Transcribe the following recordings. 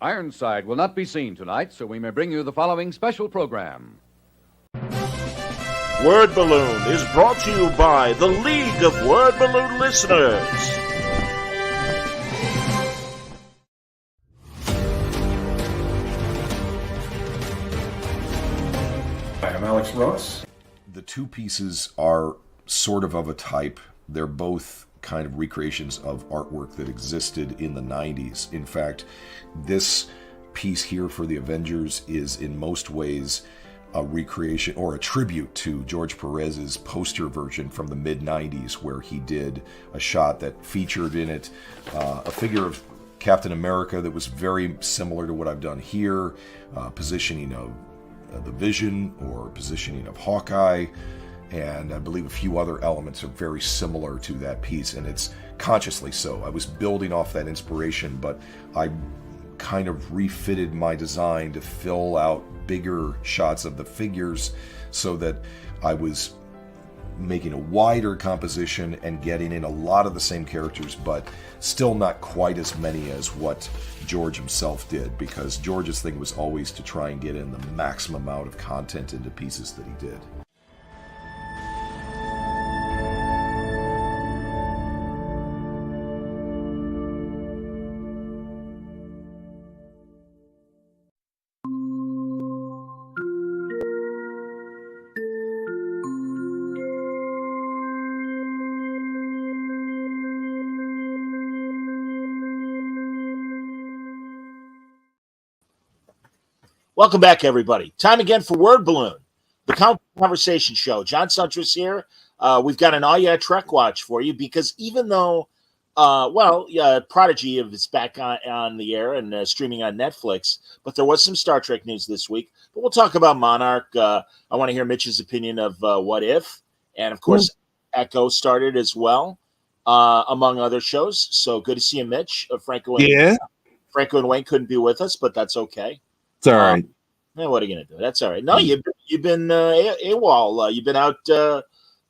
Ironside will not be seen tonight, so we may bring you the following special program. Word Balloon is brought to you by the League of Word Balloon Listeners. Hi, I'm Alex Ross. The two pieces are sort of a type. They're both kind of recreations of artwork that existed in the 90s. In fact, this piece here for the Avengers is in most ways a recreation or a tribute to George Perez's poster version from the mid-90s, where he did a shot that featured in it a figure of Captain America that was very similar to what I've done here, positioning of the Vision or positioning of Hawkeye, and I believe a few other elements are very similar to that piece, and it's consciously so. I was building off that inspiration, but I kind of refitted my design to fill out bigger shots of the figures so that I was making a wider composition and getting in a lot of the same characters, but still not quite as many as what George himself did, because George's thing was always to try and get in the maximum amount of content into pieces that he did. Welcome back, everybody. Time again for Word Balloon, the conversation show. John Suntress here. We've got an All Yeah Trek watch for you, because even though, Prodigy is back on the air and streaming on Netflix, but there was some Star Trek news this week. But we'll talk about Monarch. I want to hear Mitch's opinion of What If, and of course, Echo started as well, among other shows. So good to see you, Mitch. Franco and Wayne couldn't be with us, but that's okay. It's all right. What are you going to do? That's all right. No, you've been AWOL. You've been out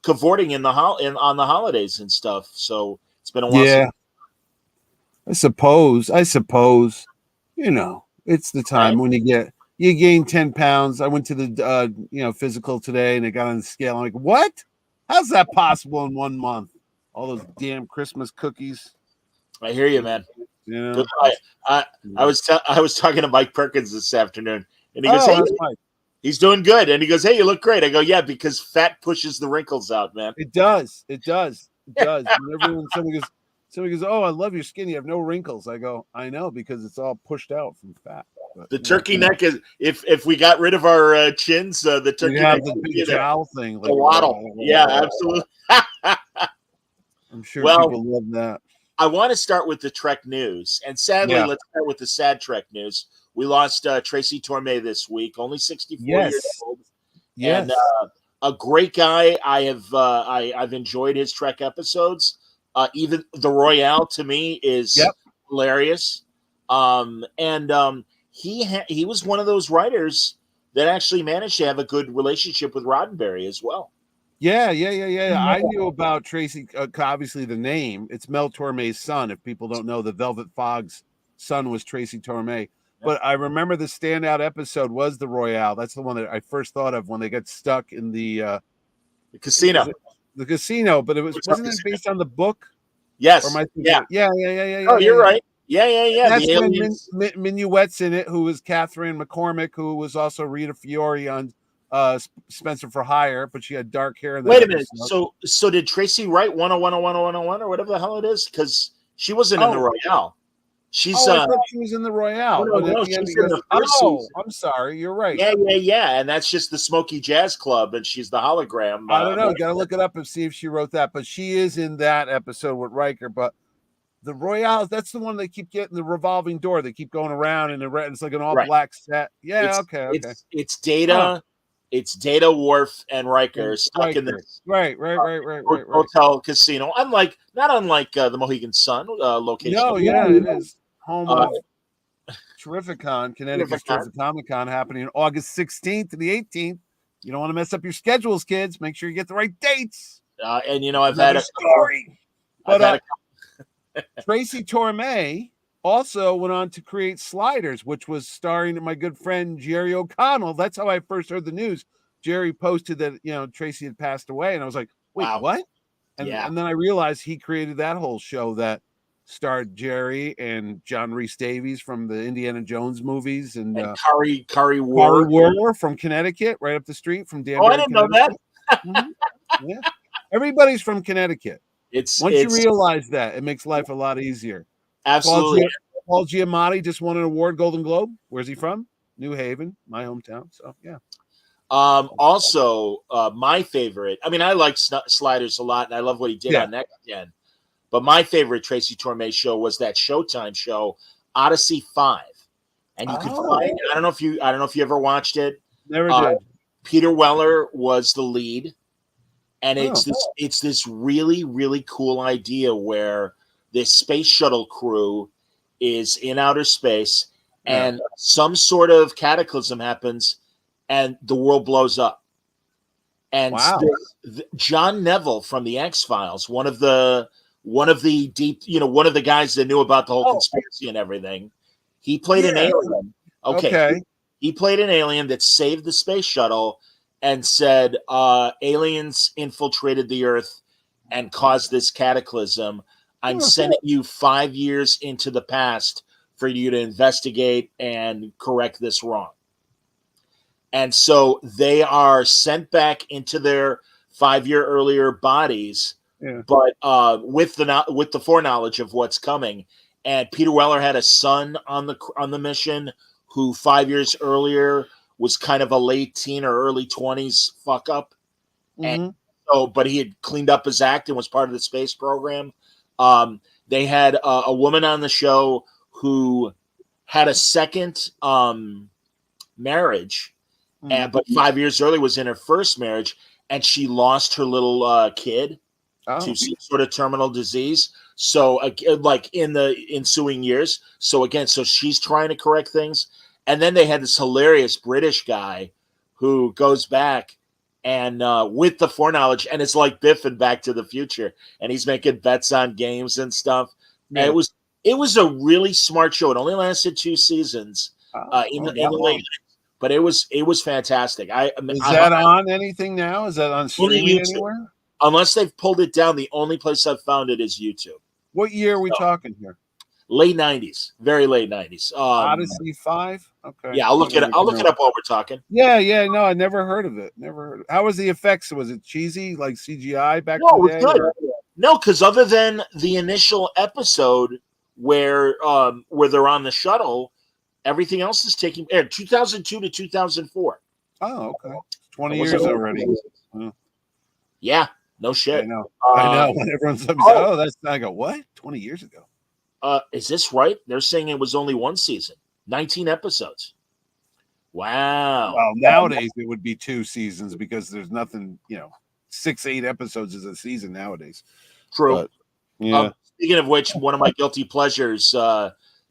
cavorting on the holidays and stuff. So it's been a while. Yeah. I suppose, you know, it's the time when you gain 10 pounds. I went to the, physical today, and I got on the scale. I'm like, what? How's that possible in 1 month? All those damn Christmas cookies. I hear you, man. You know, I was talking to Mike Perkins this afternoon, and he goes, "Hey, he's doing good." And he goes, "Hey, you look great." I go, "Yeah, because fat pushes the wrinkles out, man." It does. And somebody goes, "Oh, I love your skin. You have no wrinkles." I go, "I know, because it's all pushed out from fat." But, the turkey neck is if we got rid of our chins, the turkey neck the big jowl thing, like the waddle. Yeah, absolutely. I'm sure people love that. I want to start with the Trek news, and sadly, let's start with the sad Trek news. We lost Tracy Torme this week, only 64 years old. Yes, and a great guy. I've enjoyed his Trek episodes. Even the Royale to me is hilarious. He was one of those writers that actually managed to have a good relationship with Roddenberry as well. Yeah. I knew about Tracy, obviously the name. It's Mel Torme's son. If people don't know, the Velvet Fog's son was Tracy Torme. But I remember the standout episode was the Royale. That's the one that I first thought of when they got stuck in the casino. The casino, but wasn't it based on the book? Yes. Yeah. Oh, you're right. Yeah. That's when Minuet's in it, who was Catherine McCormick, who was also Rita Fiore on Spencer for Hire, but she had dark hair. Wait a minute. So did Tracy write 101 or whatever the hell it is? Because she wasn't in the Royale. I thought she was in the Royale. No, she's in the first season. I'm sorry. You're right. Yeah. And that's just the Smoky Jazz Club, and she's the hologram. I don't know. Got to look it up and see if she wrote that. But she is in that episode with Riker. But the Royale, that's the one they keep getting the revolving door. They keep going around, and it's like an all black set. Yeah, okay. It's Data. Huh. It's Data, Worf, and Riker stuck in this hotel casino. Not unlike the Mohegan Sun location. No, it is home of Terrificon, Connecticut's Terrificon happening August 16th to the 18th. You don't want to mess up your schedules, kids. Make sure you get the right dates. And I've had a story. But Tracy Torme also went on to create Sliders, which was starring my good friend Jerry O'Connell. That's how I first heard the news. Jerry posted that, Tracy had passed away, and I was like, wait, Wow. what? And Yeah. and then I realized he created that whole show that starred Jerry and John Rhys Davies from the Indiana Jones movies, and Curry Polly Ward. Werner from Connecticut, right up the street from Oh, I Danbury, didn't know that. Mhm. Yeah, everybody's from Connecticut. Once you It's realize that, it makes life a lot easier. absolutely. Paul Giamatti just won an award, Golden Globe. Where's he from? New Haven, my hometown. So yeah. Also, my favorite. I mean, I like Sliders a lot, and I love what he did on Next Gen. But my favorite Tracy Torme show was that Showtime show, Odyssey 5. And you could find. I don't know if you ever watched it. Never did. Peter Weller was the lead, and it's this really, really cool idea where this space shuttle crew is in outer space, and some sort of cataclysm happens, and the world blows up. And John Neville from the X-Files, one of the deep, one of the guys that knew about the whole conspiracy and everything, he played an alien. Okay. He played an alien that saved the space shuttle and said aliens infiltrated the Earth and caused this cataclysm. I'm sending you 5 years into the past for you to investigate and correct this wrong. And so they are sent back into their 5-year earlier bodies, but with the foreknowledge of what's coming. And Peter Weller had a son on the mission who 5 years earlier was kind of a late teen or early 20s fuck up. And so, but he had cleaned up his act and was part of the space program. They had a woman on the show who had a second marriage. But 5 years earlier was in her first marriage, and she lost her little kid to some sort of terminal disease. So, like in the ensuing years. So she's trying to correct things. And then they had this hilarious British guy who goes back and with the foreknowledge, and it's like Biff and Back to the Future, and he's making bets on games and stuff. Yeah. And it was a really smart show. It only lasted 2 seasons in the late. But it was fantastic. Is that on anything now? Is that on streaming anywhere? Unless they've pulled it down, the only place I've found it is YouTube. What year are we talking here? Late 90s, very late 90s. Odyssey 5. Okay. Yeah, I'll look it up while we're talking. Yeah. No, I never heard of it. How was the effects? Was it cheesy, like CGI back in the day? Good. No, because other than the initial episode where they're on the shuttle. Everything else is taking air 2002 to 2004. Oh, okay. 20 years already. Yeah, no shit. I know. When everyone's that's I go, what? 20 years ago. Is this right? They're saying it was only 1 season, 19 episodes. Wow. Well, nowadays it would be 2 seasons because there's nothing, 6-8 episodes is a season nowadays. True. But, speaking of which, one of my guilty pleasures,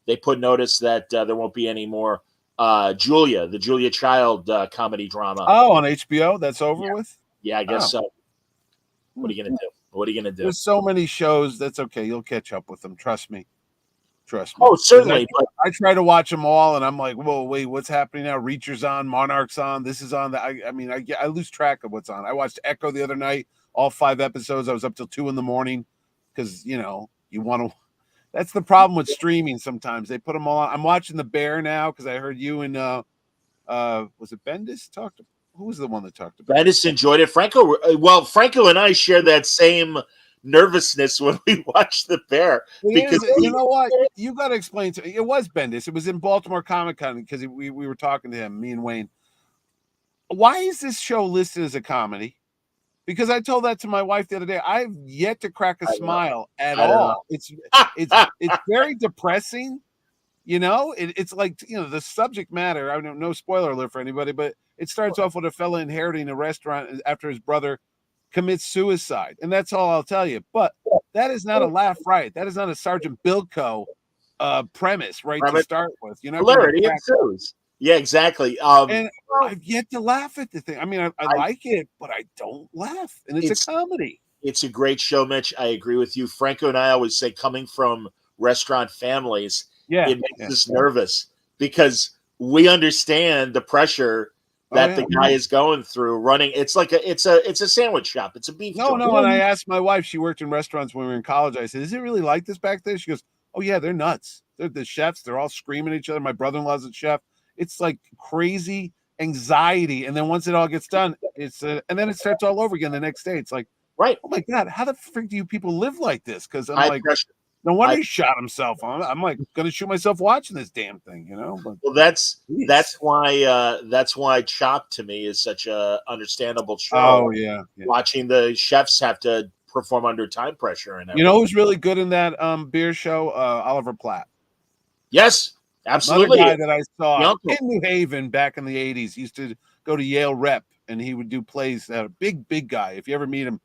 they put notice that there won't be any more the Julia Child comedy drama. Oh, on HBO? That's over with? Yeah, I guess so. What are you going to do? There's so many shows. That's okay. You'll catch up with them. Trust me. Oh, certainly. I try to watch them all, and I'm like, whoa, wait, what's happening now? Reacher's on, Monarch's on, this is on. I lose track of what's on. I watched Echo the other night, all 5 episodes. I was up till 2 in.morning because, you want to. That's the problem with streaming sometimes. They put them all on. I'm watching The Bear now because I heard you and was it Bendis talked to? Who was the one that talked about Bendis enjoyed it. Franco and I share that same nervousness when we watched The Bear. Because you know what? You got to explain to me. It was Bendis. It was in Baltimore Comic Con because we were talking to him, me and Wayne. Why is this show listed as a comedy? Because I told that to my wife the other day. I've yet to crack a smile at all. It's very depressing. It's like, the subject matter. I don't know, spoiler alert for anybody, but it starts off with a fella inheriting a restaurant after his brother commits suicide. And that's all I'll tell you. But that is not a laugh riot. That is not a Sergeant Bilko premise, to start with. Hilarity ensues. Yeah, exactly. And I've yet to laugh at the thing. I mean, I like it, but I don't laugh. And it's a comedy. It's a great show, Mitch. I agree with you. Franco and I always say, coming from restaurant families, Yeah, it makes us nervous because we understand the pressure that the guy is going through running. It's like it's a sandwich shop. It's a beef joint. No. And I asked my wife, she worked in restaurants when we were in college. I said, "Is it really like this back there?" She goes, "Oh yeah, they're nuts. They're the chefs. They're all screaming at each other. My brother-in-law's a chef. It's like crazy anxiety. And then once it all gets done, and then it starts all over again the next day. It's like, right. Oh my God, how the freak do you people live like this? Because I'm High like, pressure. no wonder he shot himself. I'm like going to shoot myself watching this damn thing, But well, that's why Chopped to me is such a understandable show. Oh yeah. Watching the chefs have to perform under time pressure and everything. You know who's really good in that beer show? Oliver Platt. Yes, absolutely. Another guy that I saw in New Haven back in the 80s. He used to go to Yale Rep, and he would do plays. A big guy. If you ever meet him,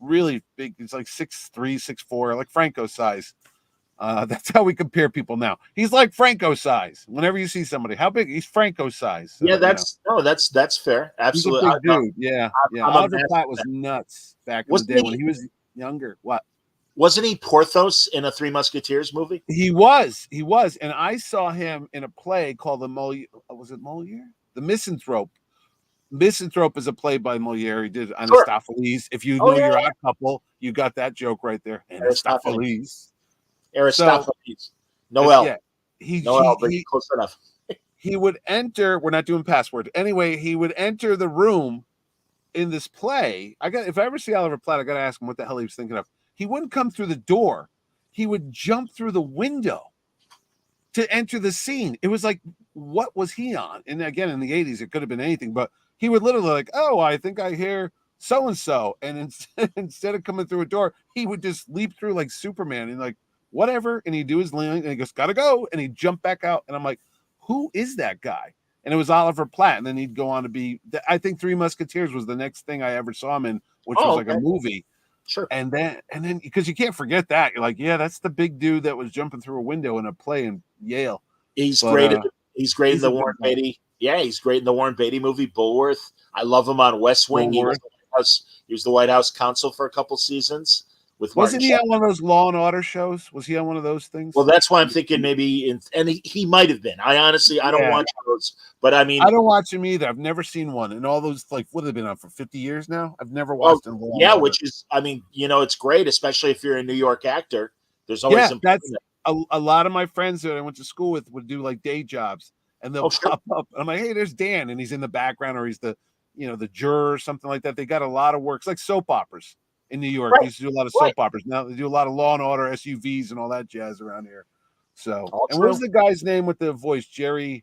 really big. He's like 6'3", 6'4", like Franco size. That's how we compare people now. He's like Franco size. Whenever you see somebody, how big? He's Franco size. So, yeah, that's fair. Absolutely, he's a big dude. Yeah. Oliver Platt was nuts back in the day when he was younger. What? Wasn't he Porthos in a Three Musketeers movie? He was, and I saw him in a play called the Moliere. Was it Moliere? The Misanthrope. Misanthrope is a play by Moliere. He did Anastopheles. If you know your odd couple, you got that joke right there. Anastopheles. Noel. Yeah, Noel, but close enough. He would enter. We're not doing password. Anyway, he would enter the room in this play. If I ever see Oliver Platt, I got to ask him what the hell he was thinking of. He wouldn't come through the door. He would jump through the window to enter the scene. It was like, what was he on? And again, in the 80s, it could have been anything, but he would literally like, oh, I think I hear so-and-so. And instead of coming through a door, he would just leap through like Superman and like, whatever. And he'd do his line and he goes, gotta go. And he'd jump back out. And I'm like, who is that guy? And it was Oliver Platt. And then he'd go on to be, I think Three Musketeers was the next thing I ever saw him in, which was like a movie. Sure. And then because you can't forget that. You're like, yeah, that's the big dude that was jumping through a window in a play in Yale. He's great in the Warren Beatty. Yeah, he's great in the Warren Beatty movie, Bulworth. I love him on West Wing. He was the White House counsel for a couple seasons. Wasn't he on one of those Law and Order shows? Was he on one of those things? Well, that's why I'm thinking maybe, and he might have been. I honestly, I don't watch those, but I mean, I don't watch him either. I've never seen one, and all those what have they been on for 50 years now? I've never watched them. Yeah, which is, I mean, it's great, especially if you're a New York actor. There's always that's a lot of my friends that I went to school with would do like day jobs, and they'll pop up. I'm like, hey, there's Dan, and he's in the background, or he's the the juror or something like that. They got a lot of work. It's like soap operas. In New York, they used to do a lot of soap operas. Now they do a lot of Law and Order, SUVs, and all that jazz around here. So, and what was the guy's name with the voice? Jerry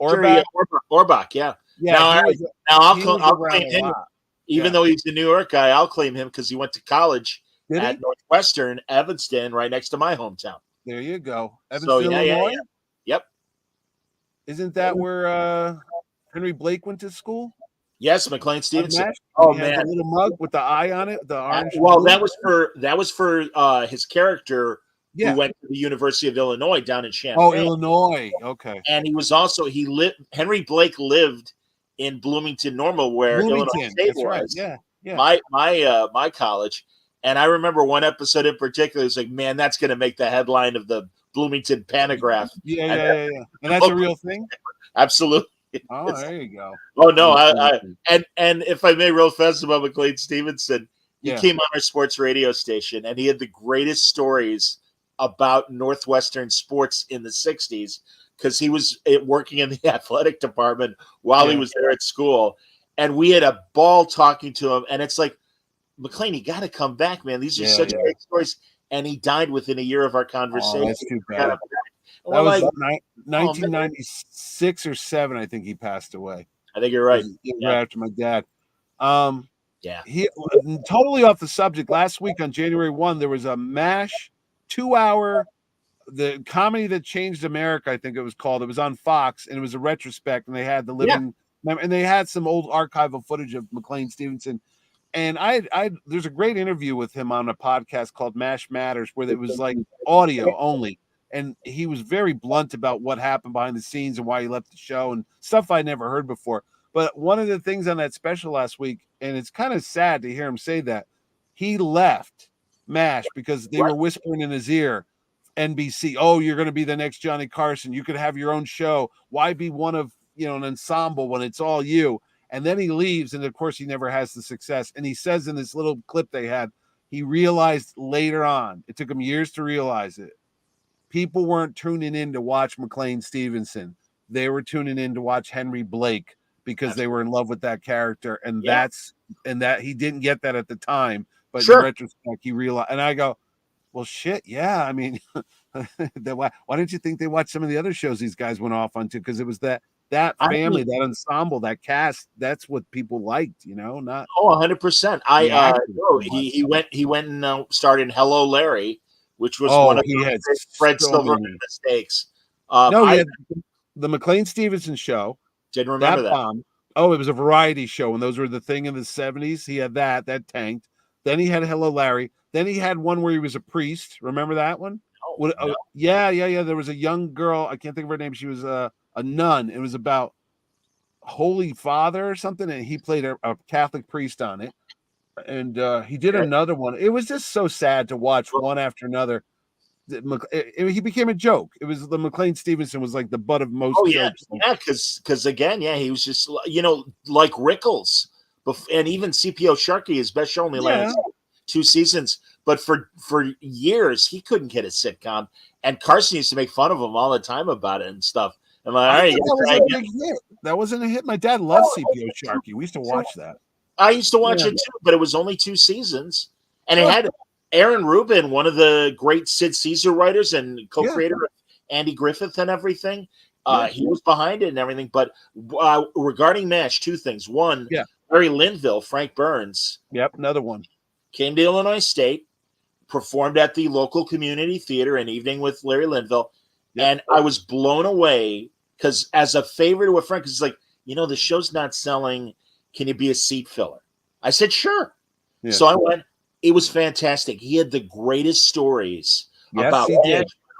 Orbach? Orbach, yeah. Now I'll claim him. Even though he's a New York guy, I'll claim him because he went to college at Northwestern, Evanston, right next to my hometown. There you go. Evanston, Illinois? Yep. Isn't that where Henry Blake went to school? Yes, McLean Stevenson. Oh man, the little mug with the eye on it, the orange. Well, that was for his character who went to the University of Illinois down in Champaign. Oh, Illinois. Okay. And he was also Henry Blake lived in Bloomington Normal, where Illinois State was. Yeah. My college. And I remember one episode in particular. It's like, man, that's going to make the headline of the Bloomington Panagraph. Yeah. And that's a real thing. Absolutely. Oh, there you go. Oh no, and if I may, real fast about McLean Stevenson, he came on our sports radio station, and he had the greatest stories about Northwestern sports in the '60s because he was working in the athletic department while he was there at school, and we had a ball talking to him. And it's like, McLean, you got to come back, man. These are such great stories. And he died within a year of our conversation. Oh, that's too bad. That was 1996 or 7, I think he passed away. I think you're right. Right after my dad. He totally off the subject. Last week on January 1, there was a MASH 2-hour, the comedy that changed America, I think it was called. It was on Fox, and it was a retrospect, and they had the living, and they had some old archival footage of McLean Stevenson. And there's a great interview with him on a podcast called MASH Matters, where it was like audio only. And he was very blunt about what happened behind the scenes and why he left the show and stuff I never heard before. But one of the things on that special last week, and it's kind of sad to hear him say that, he left MASH because they were whispering in his ear NBC. Oh, you're going to be the next Johnny Carson. You could have your own show. Why be one of, an ensemble when it's all you? And then he leaves, and of course he never has the success. And he says in this little clip they had, he realized later on, it took him years to realize it. People weren't tuning in to watch McLean Stevenson. They were tuning in to watch Henry Blake because they were in love with that character. And that he didn't get that at the time. But in retrospect, he realized. And I go, well, shit, yeah. I mean, why didn't you think they watched some of the other shows these guys went off onto? Because it was that family, that ensemble, that cast. That's what people liked, not 100%. He went and starred in Hello, Larry, which was one of Fred Silverman mistakes. He had the McLean Stevenson show. Didn't remember that. Bomb. Oh, it was a variety show, and those were the thing in the 70s. He had that tanked. Then he had Hello, Larry. Then he had one where he was a priest. Remember that one? No. Yeah. There was a young girl. I can't think of her name. She was a nun. It was about Holy Father or something, and he played a Catholic priest on it. And he did another one. It was just so sad to watch one after another. He became a joke. It was the McLean Stevenson was like the butt of most jokes. Yeah, because again, he was just like Rickles, and even CPO Sharkey, his best show only lasted 2 seasons. But for years, he couldn't get a sitcom, and Carson used to make fun of him all the time about it and stuff. And like, all right, that wasn't a hit. My dad loved CPO Sharkey. We used to watch that. I used to watch it too, but it was only 2 seasons, and it had Aaron Rubin, one of the great Sid Caesar writers and co-creator of Andy Griffith and everything. He was behind it and everything. But regarding MASH, 2 things. One, Larry Linville, Frank Burns. Yep, another one. Came to Illinois State, performed at the local community theater an evening with Larry Linville. Yep. And I was blown away because as a favor with Frank, he's like, the show's not selling. Can you be a seat filler? I said, sure. Yeah. So I went. It was fantastic. He had the greatest stories about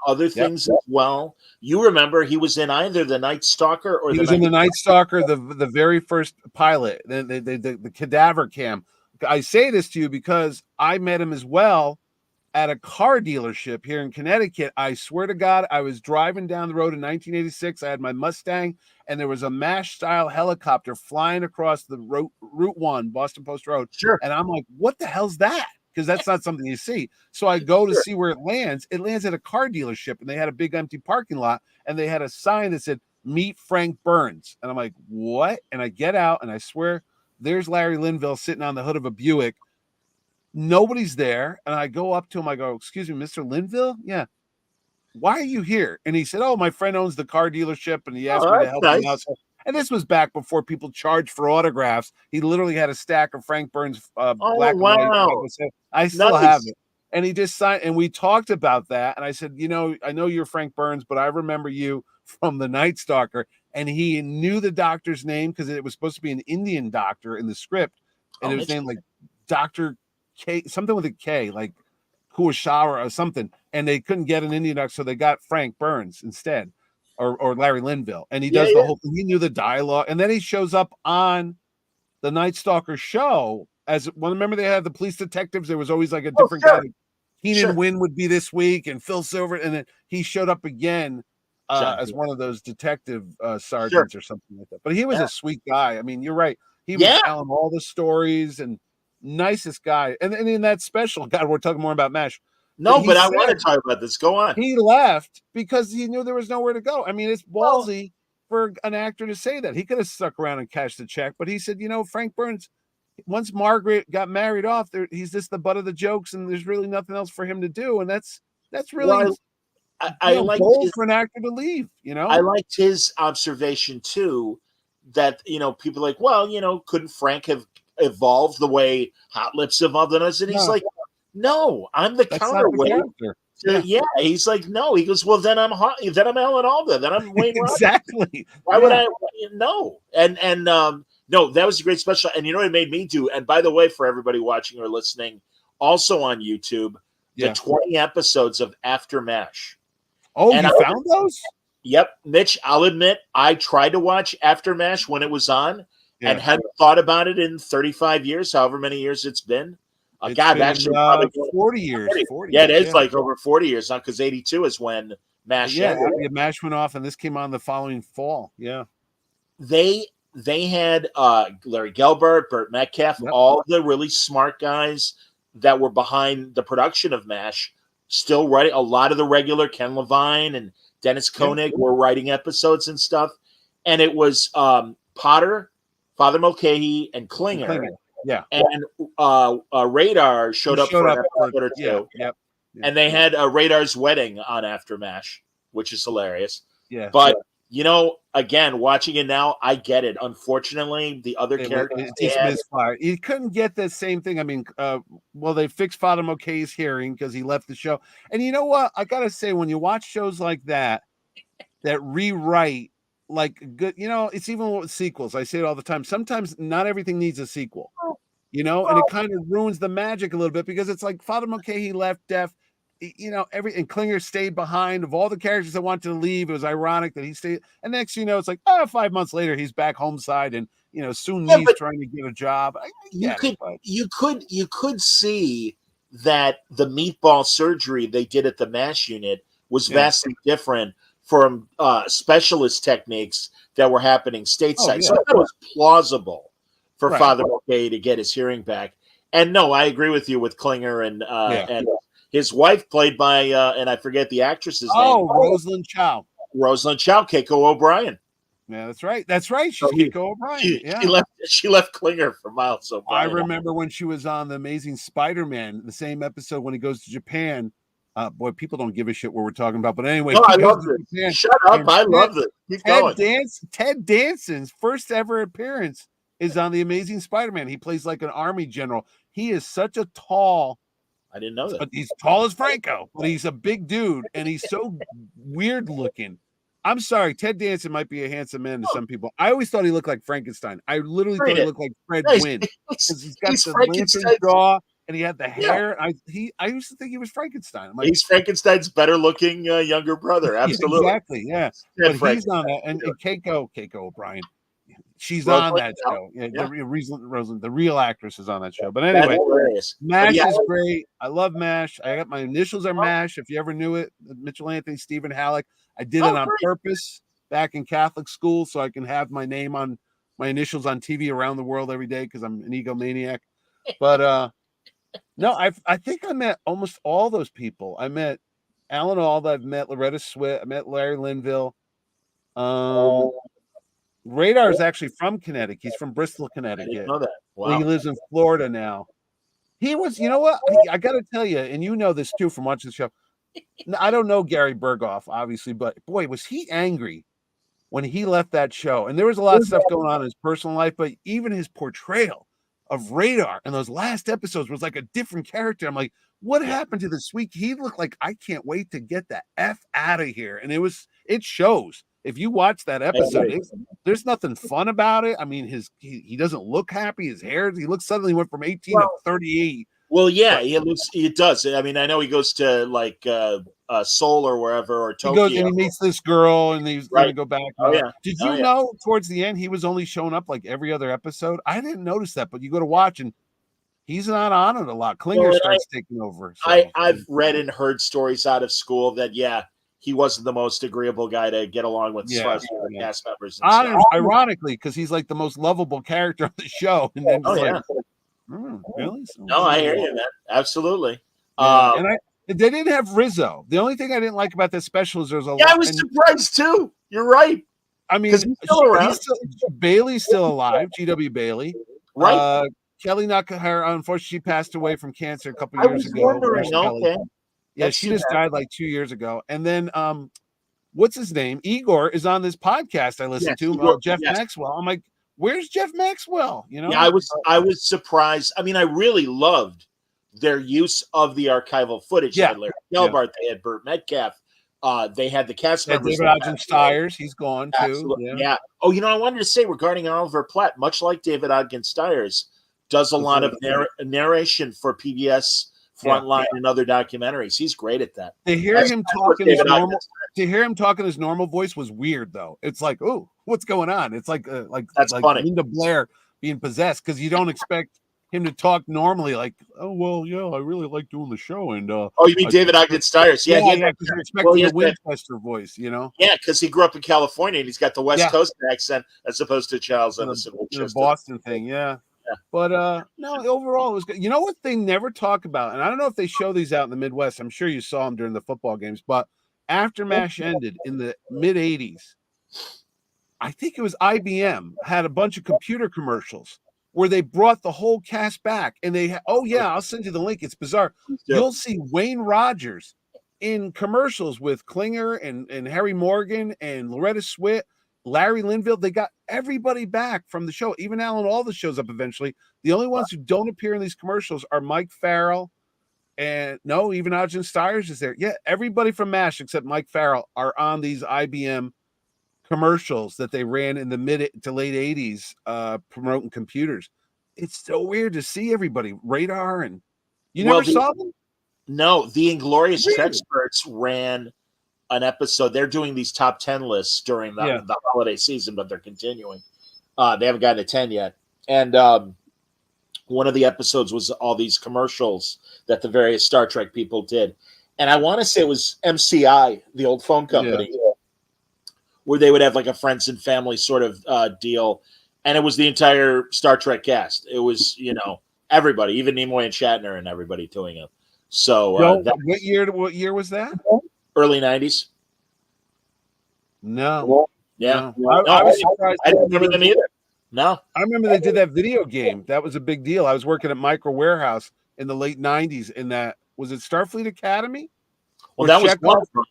other things as well. You remember he was in either The Night Stalker or he was in The Night Stalker, the very first pilot, the cadaver cam. I say this to you because I met him as well at a car dealership here in Connecticut. I swear to God, I was driving down the road in 1986. I had my Mustang, and there was a MASH-style helicopter flying across the Route 1, Boston Post Road. Sure. And I'm like, what the hell's that? Because that's not something you see. So I go to see where it lands. It lands at a car dealership, and they had a big empty parking lot, and they had a sign that said, "Meet Frank Burns." And I'm like, what? And I get out, and I swear, there's Larry Linville sitting on the hood of a Buick. Nobody's there. And I go up to him. I go, "Excuse me, Mr. Linville?" "Yeah." "Why are you here?" And he said, "Oh, my friend owns the car dealership, and he asked me to help him out." And this was back before people charged for autographs. He literally had a stack of Frank Burns black and white. I still have it. And he just signed, and we talked about that. And I said, I know you're Frank Burns, but I remember you from The Night Stalker. And he knew the doctor's name because it was supposed to be an Indian doctor in the script. And it was named like Dr. K, something with a K, like Kuwashara or something. And they couldn't get an Indian doctor, so they got Frank Burns instead. Or Larry Linville, and he does the whole thing. He knew the dialogue, and then he shows up on the Night Stalker show as well. Remember, they had the police detectives. There was always like a different guy. Keenan Wynn would be this week, and Phil Silver, and then he showed up again as one of those detective sergeants or something like that. But he was a sweet guy. I mean, you're right. He was telling all the stories and nicest guy. And in that special, God, we're talking more about MASH. No, but I want to talk about this. Go on. He left because he knew there was nowhere to go. I mean, it's ballsy for an actor to say that. He could have stuck around and cashed the check, but he said, Frank Burns, once Margaret got married off, he's just the butt of the jokes, and there's really nothing else for him to do. And that's really I like bold for an actor to leave. I liked his observation too, that people are like, well, couldn't Frank have evolved the way Hot Lips evolved in us? And he's like, no, I'm the counterweight. He's like, no. He goes, well, then I'm hot. Then I'm Alan Alda. Then I'm Wayne Robinson. Exactly. Why would I? No. And no, that was a great special. And you know what it made me do? And by the way, for everybody watching or listening, also on YouTube, the 20 episodes of After MASH. Oh, and you found those? Yep, Mitch. I'll admit, I tried to watch After MASH when it was on, and hadn't thought about it in 35 years, however many years it's been. It's God, been, actually, probably 40 years. 40. Yeah, it is like over 40 years now because 82 is when MASH ended. MASH went off, and this came on the following fall. Yeah. They had Larry Gelbart, Burt Metcalf, all the really smart guys that were behind the production of MASH, still writing. A lot of the regular Ken Levine and Dennis Koenig were writing episodes and stuff. And it was Potter, Father Mulcahy, and Klinger. Yeah. And Radar showed up for an episode or two. And they had Radar's wedding on After MASH, which is hilarious. Yeah. But again, watching it now, I get it. Unfortunately, the other characters just misfired. You couldn't get the same thing. I mean, they fixed Father Mulcahy's hearing because he left the show. And you know what? I gotta say, when you watch shows like that rewrite like good, it's even with sequels. I say it all the time. Sometimes not everything needs a sequel, and it kind of ruins the magic a little bit because it's like Father Mulcahy left deaf. And Klinger stayed behind. Of all the characters that wanted to leave, it was ironic that he stayed. And next, it's like 5 months later, he's back home side, and soon he's trying to get a job. You could see that the meatball surgery they did at the MASH unit was vastly different from specialist techniques that were happening stateside. So I thought it was plausible for Father Mulcahy to get his hearing back. And no, I agree with you with Klinger and his wife, played by, and I forget the actress's name. Rosalind Chow. Keiko O'Brien. Yeah, that's right. She's Keiko O'Brien. She left Klinger for Miles O'Brien. I remember when she was on The Amazing Spider-Man, the same episode when he goes to Japan. Boy, people don't give a shit what we're talking about. But anyway, I love it. Shut up. I love it. Keep going. Ted Danson's first ever appearance is on The Amazing Spider-Man. He plays like an army general. He is such a tall... I didn't know that. But he's tall as Franco, but he's a big dude, and he's so weird looking. I'm sorry, Ted Danson might be a handsome man to some people. I always thought he looked like Frankenstein. I literally thought he looked like Fred Gwynn because he's got the lantern jaw and he had the hair. I used to think he was Frankenstein. Like, he's Frankenstein's better looking younger brother. Absolutely, exactly, yeah. But he's on that, and Keiko O'Brien. She's on that show. The real actress is on that show. But anyway, MASH is great. I love MASH. I got my initials are MASH. If you ever knew it, Mitchell Anthony, Stephen Halleck. I did it on purpose back in Catholic school so I can have my name on my initials on TV around the world every day because I'm an egomaniac. But no, I think I met almost all those people. I met Alan Alda. I've met Loretta Swit. I met Larry Linville. Radar is actually from Connecticut. He's from Bristol, Connecticut. I didn't know that. Wow. He lives in Florida now. He was, you know what? I got to tell you, and you know this too from watching the show. I don't know Gary Berghoff, obviously, but boy, was he angry when he left that show. And there was a lot of stuff going on in his personal life, but even his portrayal of Radar in those last episodes was like a different character. I'm like, what happened to this week? He looked like, I can't wait to get the F out of here. And it shows. If you watch that episode, there's nothing fun about it. I mean, he doesn't look happy. His hair, he looks suddenly went from 18 to 38. Well, yeah, it does. I mean, I know he goes to like Seoul or wherever, or Tokyo. He goes and he meets this girl, and he's going to go back. Did you know know towards the end he was only showing up like every other episode? I didn't notice that, but you go to watch and he's not on it a lot. Klinger starts taking over. So. I've read and heard stories out of school that he wasn't the most agreeable guy to get along with as far as the cast members. Ironically, because he's like the most lovable character on the show. And then really? No, I hear you, man. Absolutely. And they didn't have Rizzo. The only thing I didn't like about this special is there's a lot. I was surprised too. You're right. I mean, he's still around. Bailey's still alive. G.W. Bailey. Right. Kelly Nakahara, unfortunately, she passed away from cancer a couple years ago. Okay. Yeah, she just died like 2 years ago. And then, what's his name? Igor is on this podcast I listened to. Jeff Maxwell. I'm like, where's Jeff Maxwell? You know, I was surprised. I mean, I really loved their use of the archival footage. They had Larry Gelbart, they had Burt Metcalf, they had the cast members. David Ogden Stiers, he's gone too. Yeah. Oh, I wanted to say regarding Oliver Platt, much like David Ogden Stiers, does a lot of narration for PBS. Frontline and other documentaries. He's great at that. To hear him talking his normal voice was weird though. It's like, oh, what's going on? It's like that's funny. Linda Blair being possessed because you don't expect him to talk normally, like, oh well, yeah, I really like doing the show, and Oh, you mean David Ogden Stiers? Yeah, because you're expecting the Winchester voice, Yeah, because he grew up in California and he's got the West Yeah. Coast accent as opposed to Charles Emerson the Winchester. Boston thing, yeah. But no, overall it was good. You know what they never talk about, and I don't know if they show these out in the Midwest. I'm sure you saw them during the football games, but after MASH ended in the mid '80s, I think it was IBM had a bunch of computer commercials where they brought the whole cast back, and oh yeah, I'll send you the link. It's bizarre. You'll see Wayne Rogers in commercials with Klinger and Harry Morgan and Loretta Swit, Larry Linville. They got everybody back from the show. Even Alan Alda shows up eventually. The only ones who don't appear in these commercials are Mike Farrell and no, even Ogden Stiers is there. Yeah, everybody from MASH except Mike Farrell are on these IBM commercials that they ran in the mid to late 80s promoting computers. It's so weird to see everybody. Radar and you never saw them? No, the Inglorious Treksperts ran an episode. They're doing these top 10 lists during the holiday season, but they're continuing. They haven't gotten to 10 yet. And one of the episodes was all these commercials that the various Star Trek people did. And I want to say it was MCI, the old phone company, where they would have like a friends and family sort of deal. And it was the entire Star Trek cast. It was, everybody, even Nimoy and Shatner and everybody doing it. So what year was that? Early 90s. No. Yeah. No. I was surprised. I didn't remember them either. No. I remember they did that video game. That was a big deal. I was working at Micro Warehouse in the late 90s in that, was it Starfleet Academy? Well, that was wonderful.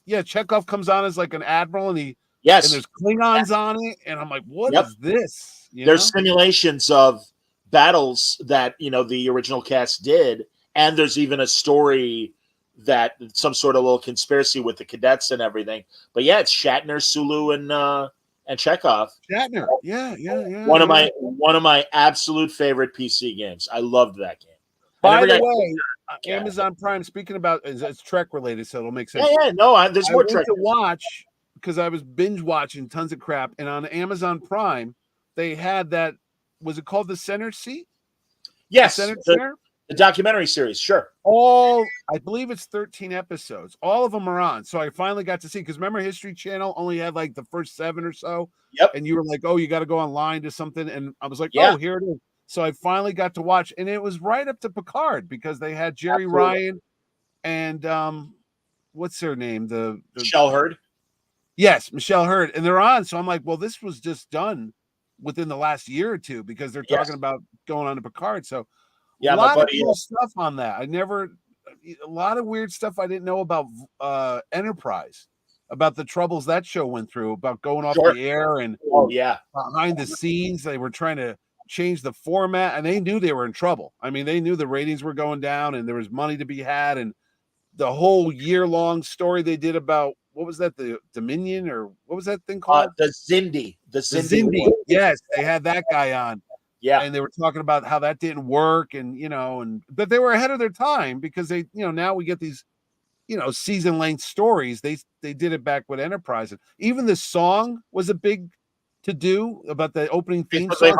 Yeah, Chekhov comes on as like an admiral, and and there's Klingons on it, and I'm like, what is this? There's simulations of battles that the original cast did, and there's even a story that some sort of little conspiracy with the cadets and everything. But yeah, it's Shatner, Sulu, and Chekhov. Shatner, yeah. One of my absolute favorite PC games. I loved that game. By the way, Amazon Prime. Speaking about, it's Trek related, so it'll make sense. Yeah. No, there's more Trek to watch because I was binge watching tons of crap, and on Amazon Prime they had that. Was it called The Center Seat? Yes, the documentary series. Sure. I believe it's 13 episodes. All of them are on. So I finally got to see, because remember History Channel only had like the first 7 or so. Yep. And you were like, oh, you got to go online to something, and I was like, oh, here it is. So I finally got to watch, and it was right up to Picard because they had Jerry Ryan and what's her name? The Michelle Hurd. Yes, Michelle Hurd, and they're on. So I'm like, well, this was just done within the last year or two because they're talking about going on to Picard. So a lot of cool stuff on that. A lot of weird stuff I didn't know about Enterprise, about the troubles that show went through, about going off the air and behind the scenes. They were trying to change the format, and they knew they were in trouble. I mean, they knew the ratings were going down and there was money to be had, and the whole year-long story they did about, what was that, the Dominion, or what was that thing called? The Zindi. The Zindi. Yes, they had that guy on. Yeah. And they were talking about how that didn't work, and but they were ahead of their time because they, now we get these, season-length stories. They did it back with Enterprise. And even the song was a big to-do about the opening theme song.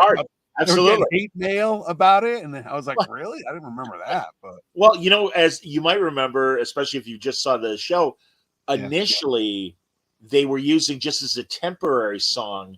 Absolutely. Hate mail about it. And then I was like, really? I didn't remember that. But well, as you might remember, especially if you just saw the show, initially they were using just as a temporary song,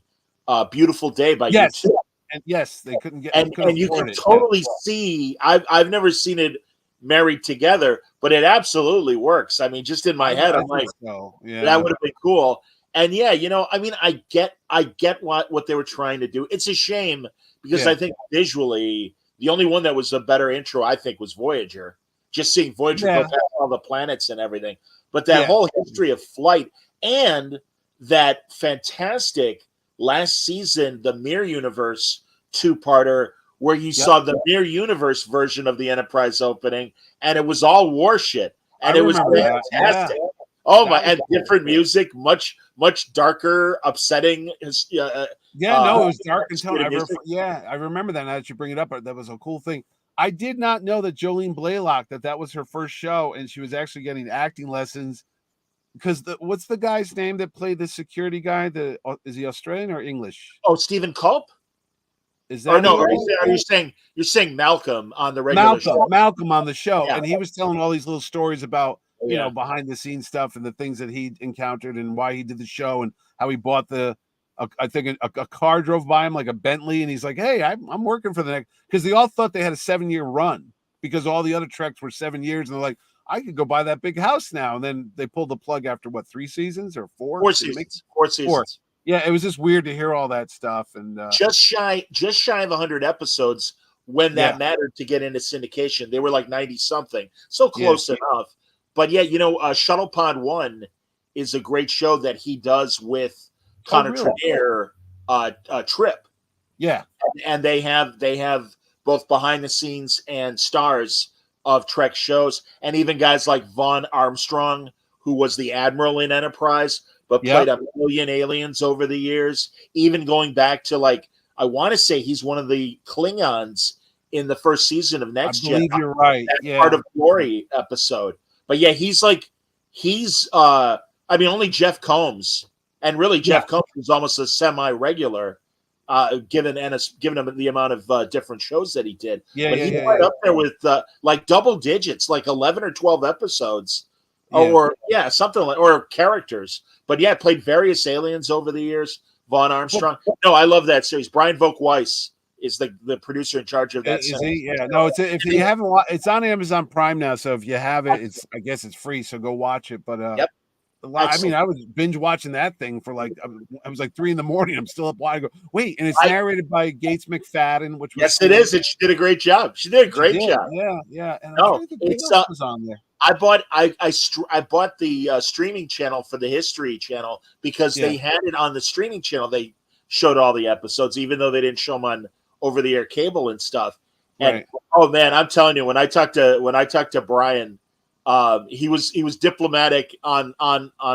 Beautiful Day by U2. And yes, they couldn't get and you can totally see I've never seen it married together, but it absolutely works. I mean, just in my head, I'm like, that would have been cool. And I get what they were trying to do. It's a shame because I think visually the only one that was a better intro, I think, was Voyager. Just seeing Voyager go past all the planets and everything. But that whole history of flight and that fantastic last season, the Mirror Universe 2-parter, where you saw the Mirror Universe version of the Enterprise opening, and it was all war shit. And it was fantastic. Yeah. Oh my! And different music, much darker, upsetting. It was dark and tone. I remember that. Now that you bring it up, that was a cool thing. I did not know that Jolene Blaylock, that was her first show, and she was actually getting acting lessons. Because what's the guy's name that played the security guy? Is he Australian or English? Oh, Stephen Culp. Is Or that no? who it Are was? you're saying Malcolm on the regular show? Malcolm on the show, Yeah. and he was telling all these little stories about Yeah. behind the scenes stuff and the things that he encountered and why he did the show and how he bought I think a car drove by him like a Bentley, and he's like, "Hey, I'm working for the next," because they all thought they had a 7-year run because all the other treks were 7 years, and they're like, "I could go buy that big house now," and then they pulled the plug after what, 3 seasons or four? 4 seasons. 4 seasons. Yeah, it was just weird to hear all that stuff, and Just shy of 100 episodes when that Yeah. mattered to get into syndication. They were like 90 something, so Yeah. close enough. But yeah, Shuttle Pod 1 is a great show that he does with Connor really? Trinneer, Trip, yeah, and they have both behind the scenes and stars of Trek shows, and even guys like Vaughn Armstrong, who was the admiral in Enterprise, but Yep. played a million aliens over the years. Even going back to I want to say he's one of the Klingons in the first season of I Next Gen. believe you're right. That Yeah, Part of Glory episode. But yeah, he's only Jeff Combs, and really Jeff Combs is almost a semi-regular, given him the amount of different shows that he did. But he's right up there with like double digits, like 11 or 12 episodes, or something like, or characters. But yeah, played various aliens over the years. Vaughn Armstrong. No, I love that series. Brian Volk-Weiss is the producer in charge of that. Is he? Yeah, no. If you haven't, it's on Amazon Prime now. So if you have it, I guess it's free. So go watch it. But Yep. I mean, I was binge watching that thing for I was like 3 a.m. I'm still up wide. I go, wait, and it's narrated by Gates McFadden, which was it is. And she did a great job. She did a great job. Yeah. And no, it's was on there. I bought the streaming channel for the History channel because they had it on the streaming channel. They showed all the episodes, even though they didn't show them on over-the-air cable and stuff. And oh man, I'm telling you, when I talked to Brian, he was diplomatic on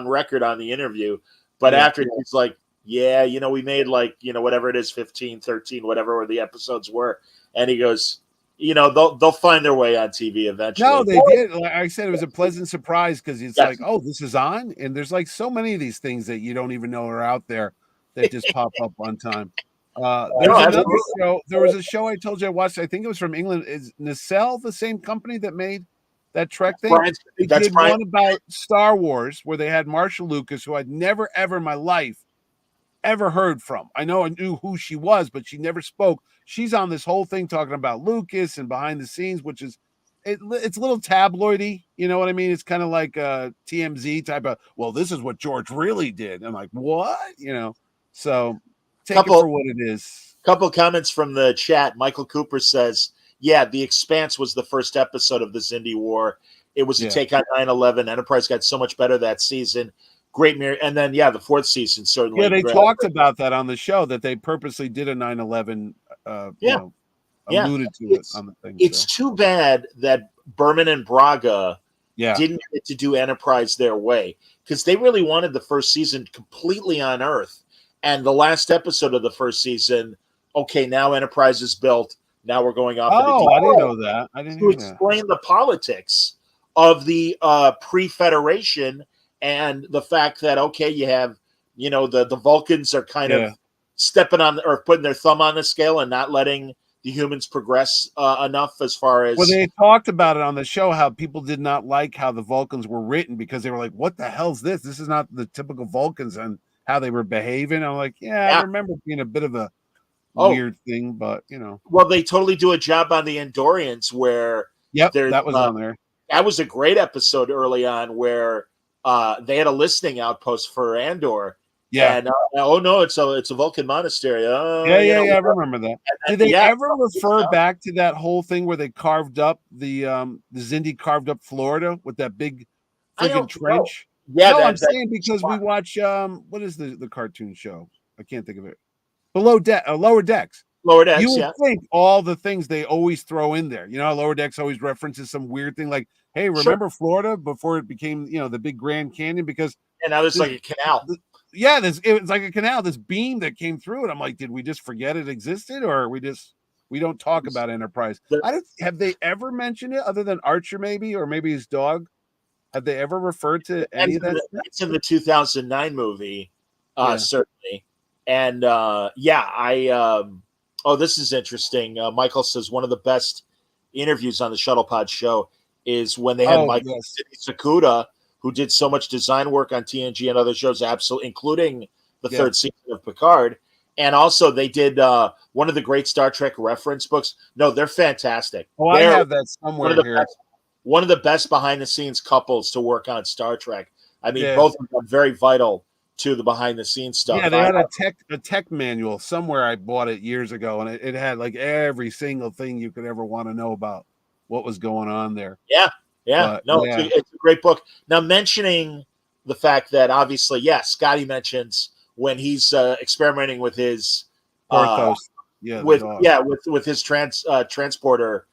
record on the interview, but after he's like, yeah, we made whatever it is, 15, 13, whatever the episodes were, and he goes, they'll find their way on TV eventually. No, they did. Like I said, it was a pleasant surprise because it's like, oh, this is on, and there's like so many of these things that you don't even know are out there that just pop up on time. There's another show. There was a show I told you I watched. I think it was from England. Is Nacelle the same company that made that Trek thing? They did one about Star Wars where they had Marshall Lucas, who I'd never ever in my life ever heard from. I knew who she was, but she never spoke. She's on this whole thing talking about Lucas and behind the scenes, which is it's a little tabloidy. You know what I mean? It's kind of like a TMZ type of, well, this is what George really did. I'm like, what? So take it for what it is. Couple comments from the chat. Michael Cooper says, yeah, The Expanse was the first episode of the Xindi War. It was a take on 9/11. Enterprise got so much better that season. Great mirror. And then, the fourth season, certainly. Yeah, they talked about that on the show, that they purposely did a 9/11, alluded to it on the thing. It's too bad that Berman and Braga didn't get to do Enterprise their way, because they really wanted the first season completely on Earth. And the last episode of the first season, okay, now Enterprise is built. Now we're going off. Oh, I didn't know that. I didn't to explain the politics of the pre-Federation and the fact that, okay, you have, the Vulcans are kind of stepping on or putting their thumb on the scale and not letting the humans progress enough as far as. Well, they talked about it on the show, how people did not like how the Vulcans were written because they were like, what the hell's this? This is not the typical Vulcans and how they were behaving. I'm like, I remember being a bit of a weird thing, but Well, they totally do a job on the Andorians where that was on there. That was a great episode early on where they had a listening outpost for Andor. Yeah. And no, it's a Vulcan monastery. I remember that. Did they ever refer back to that whole thing where they carved up the Xindi carved up Florida with that big freaking trench? Yeah, no, I'm saying because we watch what is the cartoon show? I can't think of it. Lower Decks. Lower Decks. You would think all the things they always throw in there. Lower Decks always references some weird thing like, hey, remember Florida before it became the big Grand Canyon? Because now there's like a canal. It was like a canal. This beam that came through it. I'm like, did we just forget it existed, or we don't talk about Enterprise? Have they ever mentioned it other than Archer maybe, or maybe his dog? Have they ever referred to any of that? It's in the 2009 movie, certainly. And Oh, this is interesting. Michael says one of the best interviews on the Shuttle Pod show is when they had Michael Sakuda, who did so much design work on TNG and other shows, absolutely, including the third season of Picard. And also, they did one of the great Star Trek reference books. No, they're fantastic. Oh, they're I have that somewhere here. One of the best behind-the-scenes couples to work on Star Trek. I mean, both of them very vital to the behind-the-scenes stuff. Yeah, they had a tech manual somewhere. I bought it years ago, and it had like every single thing you could ever want to know about what was going on there. Yeah. It's a great book. Now, mentioning the fact that obviously, Scotty mentions when he's experimenting with his Porthos, with his transporter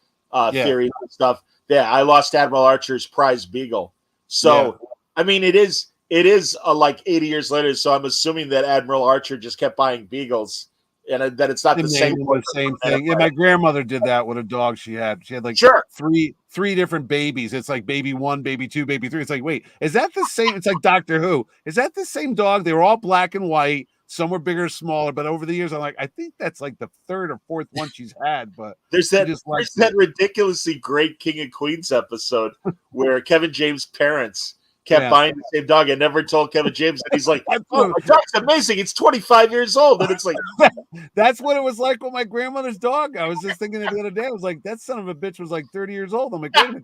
theory and stuff. Yeah, I lost Admiral Archer's prize beagle. So, I mean, it is like 80 years later. So I'm assuming that Admiral Archer just kept buying beagles, and that it's not the same thing. Yeah, my grandmother did that with a dog she had. She had like three different babies. It's like baby 1, baby 2, baby 3. It's like, wait, is that the same? It's like Doctor Who. Is that the same dog? They were all black and white. Some were bigger, smaller, but over the years, I'm like, I think that's like the third or fourth one she's had. But there's that ridiculously great King and Queens episode where Kevin James' parents kept buying the same dog and never told Kevin James, and he's like, "Oh, my dog's amazing! It's 25 years old," and it's like, that's what it was like with my grandmother's dog. I was just thinking it the other day. I was like, that son of a bitch was like 30 years old. I'm like, wait a minute,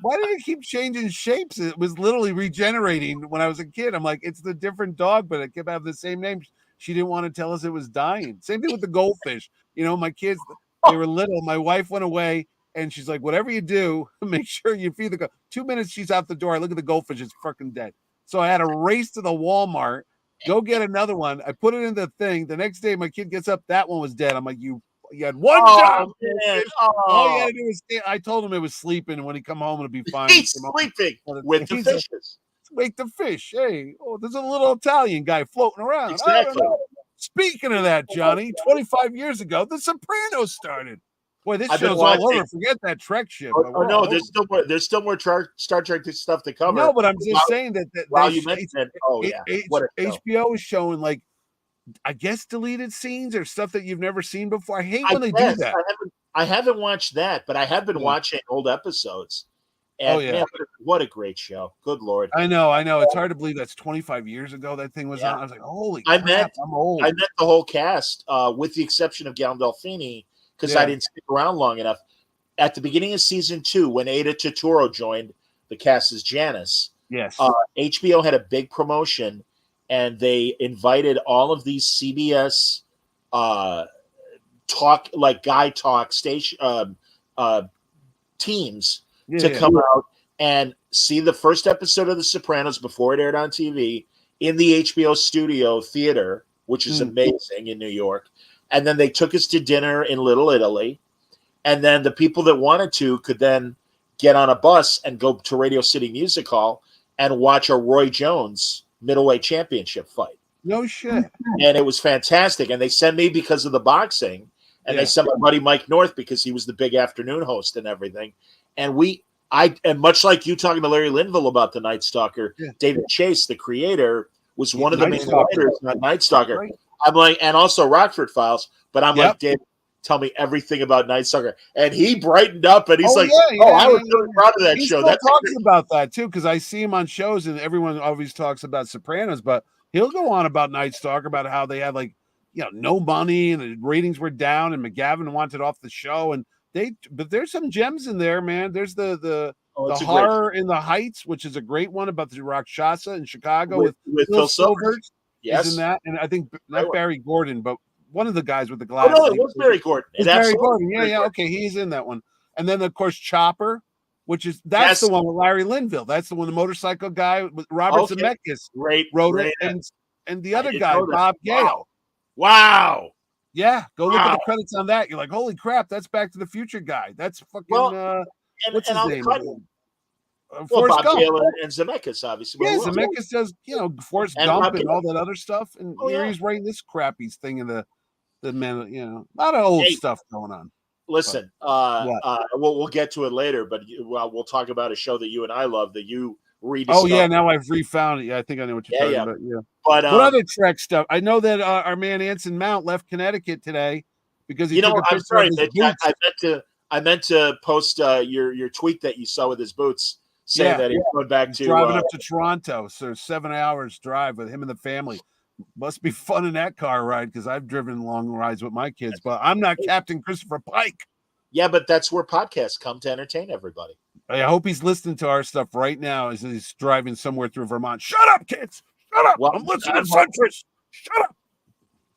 why did it keep changing shapes? It was literally regenerating when I was a kid. I'm like, it's the different dog, but it kept having the same name. She didn't want to tell us it was dying. Same thing with the goldfish. You know, my kids, they were little. My wife went away. And she's like, whatever you do, make sure you feed the goldfish. 2 minutes, she's out the door. I look at the goldfish, it's freaking dead. So I had to race to the Walmart, go get another one. I put it in the thing. The next day, my kid gets up. That one was dead. I'm like, you had one job. All you had to do was stay. I told him it was sleeping, and when he come home, it'll be fine. He's sleeping with the fishes. Wake the fish. Hey, there's a little Italian guy floating around. Exactly. Speaking of that, Johnny, 25 years ago, The Sopranos started. Boy, this show's all over. Forget that Trek shit. Oh no, there's still more Star Trek stuff to cover. No, but I'm just saying that you mentioned HBO is showing like, I guess, deleted scenes or stuff that you've never seen before. I hate when they do that. I haven't watched that, but I have been watching old episodes. And man, what a great show! Good Lord. I know. It's hard to believe that's 25 years ago that thing was on. I was like, holy crap, I'm old. I met the whole cast, with the exception of Gandolfini, because I didn't stick around long enough. At the beginning of season 2, when Ada Turturro joined the cast as Janice, HBO had a big promotion, and they invited all of these CBS guy talk station teams to come out and see the first episode of The Sopranos before it aired on TV in the HBO studio theater, which is amazing in New York. And then they took us to dinner in Little Italy. And then the people that wanted to could then get on a bus and go to Radio City Music Hall and watch a Roy Jones middleweight championship fight. No shit. And it was fantastic. And they sent me because of the boxing. And they sent my buddy Mike North because he was the big afternoon host and everything. And and much like you talking to Larry Linville about the Night Stalker, David Chase, the creator, was one of the main writers on Night Stalker. Right. I'm like, and also Rockford Files, but I'm like, Dave, tell me everything about Night Stalker. And he brightened up and he's I was really proud of that show. That's talking about that too, because I see him on shows and everyone always talks about Sopranos, but he'll go on about Night Stalker, about how they had no money and the ratings were down and McGavin wanted off the show. And but there's some gems in there, man. There's the Horror in the Heights, which is a great one about the Rakshasa in Chicago with Phil Silvers. Yes, in that, and I think not Barry Gordon, but one of the guys with the glasses. Oh, no, it was Barry Gordon. Barry Gordon. Yeah. Okay, he's in that one. And then of course Chopper, that's the one with Larry Linville. That's the one, the motorcycle guy with Robert Zemeckis wrote it, and the other guy, Bob Gale. Wow. Yeah, go look at the credits on that. You're like, holy crap, that's Back to the Future guy. That's fucking what's his name? Forrest Gump. And Zemeckis, obviously. Yeah, Zemeckis does, Forrest Gump and all that other stuff. And here he's writing this crappy thing in the man, a lot of old stuff going on. Listen, we'll get to it later, but we'll talk about a show that you and I love that you rediscovered. Oh, yeah, now I've refound it. Yeah, I think I know what you're talking about. Yeah. But what other Trek stuff? I know that our man Anson Mount left Connecticut today because he You took know, a I'm picture of sorry, his Mitch. boots. I meant to post your tweet that you saw with his boots, saying that he's going back He's to driving up to Toronto, so 7 hours drive with him and the family. Must be fun in that car ride because I've driven long rides with my kids, but I'm not Captain Christopher Pike. Yeah, but that's where podcasts come to entertain everybody. I hope he's listening to our stuff right now as he's driving somewhere through Vermont. Shut up, kids! Shut up! Well, I'm listening to Centrist. Shut up!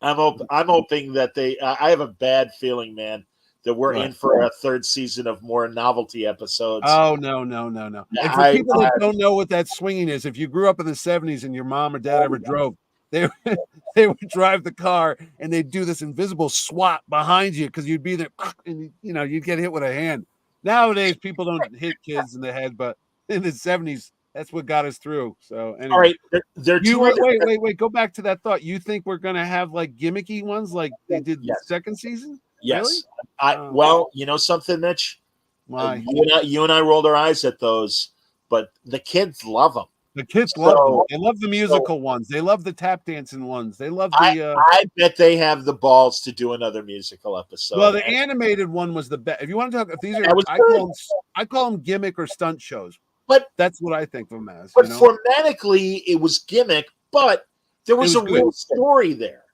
I'm hoping that I have a bad feeling, man, that we're in for a third season of more novelty episodes. Oh no. And for people that don't know what that swinging is, if you grew up in the 70s and your mom or dad ever drove, they would drive the car and they'd do this invisible swat behind you because you'd be there and you'd get hit with a hand. Nowadays, people don't hit kids in the head, but in the 70s, that's what got us through. So anyway, all right, they're wait. Go back to that thought. You think we're gonna have like gimmicky ones like they did the second season? Yes. Really? Well, you know something, Mitch? Why? You and I rolled our eyes at those, but the kids love them. The kids love them. They love the musical ones. They love the tap dancing ones. They love the. I bet they have the balls to do another musical episode. Well, the animated one was the best. If you want to talk, if these are, I call them gimmick or stunt shows. But that's what I think of them as. But formatically, it was gimmick, but there was a real story there.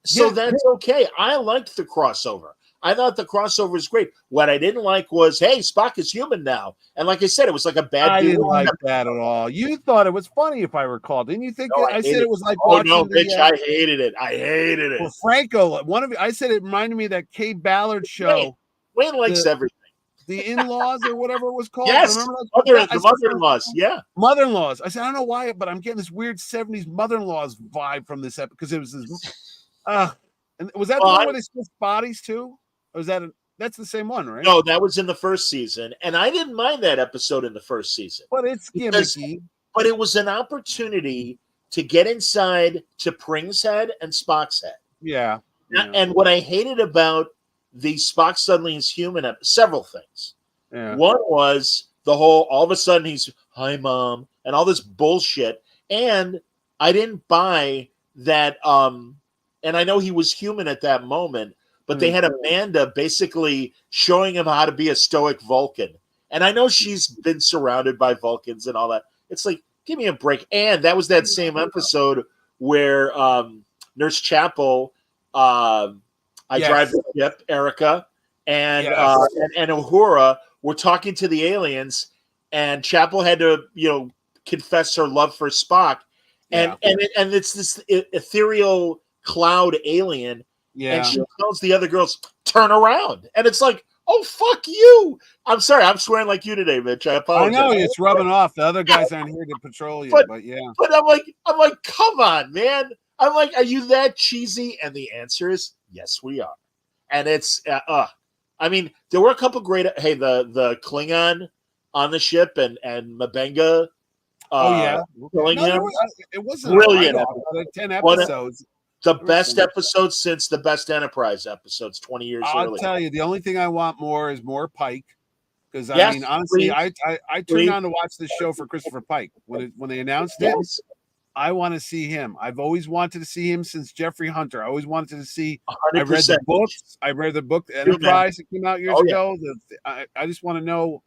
So that's okay. I liked the crossover. I thought the crossover was great. What I didn't like was, hey, Spock is human now. And like I said, it was like a bad. I didn't like that at all. You thought it was funny, if I recall. Didn't you think? No, I said it was like watching. Oh no, Mitch, I hated it. I hated it. Well, Franco, I said it reminded me of that Kay Ballard show. Wayne likes everything. The in-laws or whatever it was called. Yes, the mother-in-laws. Yeah, mother-in-laws. I said I don't know why, but I'm getting this weird '70s mother-in-laws vibe from this episode because it was this. And was that the one where they switched bodies too? Or was that that's the same one, right? No, that was in the first season, and I didn't mind that episode in the first season. But it's gimmicky. But it was an opportunity to get inside to Pring's head and Spock's head. Yeah. And what I hated about the Spock suddenly is human, several things. Yeah. One was the whole, all of a sudden he's, hi, Mom, and all this bullshit. And I didn't buy that. And I know he was human at that moment, but they had Amanda basically showing him how to be a stoic Vulcan. And I know she's been surrounded by Vulcans and all that. It's like, give me a break. And that was that same episode where Nurse Chapel, drive the ship, Erica, and Uhura were talking to the aliens, and Chapel had to, confess her love for Spock. And it's this ethereal cloud alien. Yeah. And she tells the other girls, turn around. And it's like, oh, fuck you. I'm sorry. I'm swearing like you today, Mitch. I apologize. I know it's rubbing off. The other guys aren't here to patrol you, but yeah. But I'm like, come on, man. I'm like, are you that cheesy? And the answer is yes, we are. And it's, I mean, there were a couple great, the Klingon on the ship and Mabenga. Killing him. It wasn't brilliant. Like 10 episodes. The best episode since the best Enterprise episodes 20 years earlier. I'll tell you, the only thing I want more is more Pike. Because I mean, honestly, I turned on to watch this show for Christopher Pike. When they announced it, I want to see him. I've always wanted to see him since Jeffrey Hunter. I always wanted to see. 100%. I read the books. I read the book Enterprise that came out years ago. I just want to know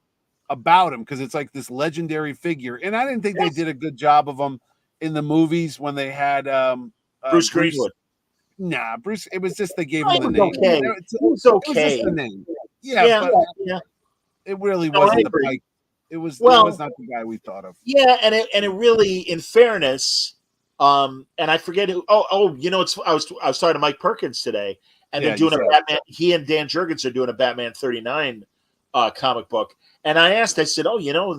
about him because it's like this legendary figure. And I didn't think they did a good job of him in the movies when they had Bruce Greenwood. Nah, Bruce. It was just they gave him the name. Okay. It was okay. It was just the name. Yeah. It really wasn't the Pike. It was not the guy we thought of. Yeah, and it really, in fairness, and I forget who. I was talking to Mike Perkins today, and they're doing a Batman. He and Dan Jurgens are doing a Batman 39 comic book, and I said,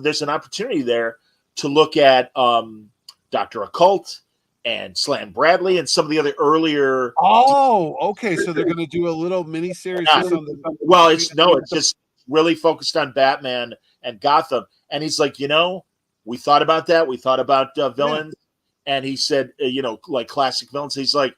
there's an opportunity there to look at Dr. Occult and Slan Bradley and some of the other earlier. Oh, okay. So they're going to do a little mini series or something. Well, it's just really focused on Batman and Gotham. And he's like, we thought about that. We thought about villains. Yeah. And he said, like classic villains. He's like,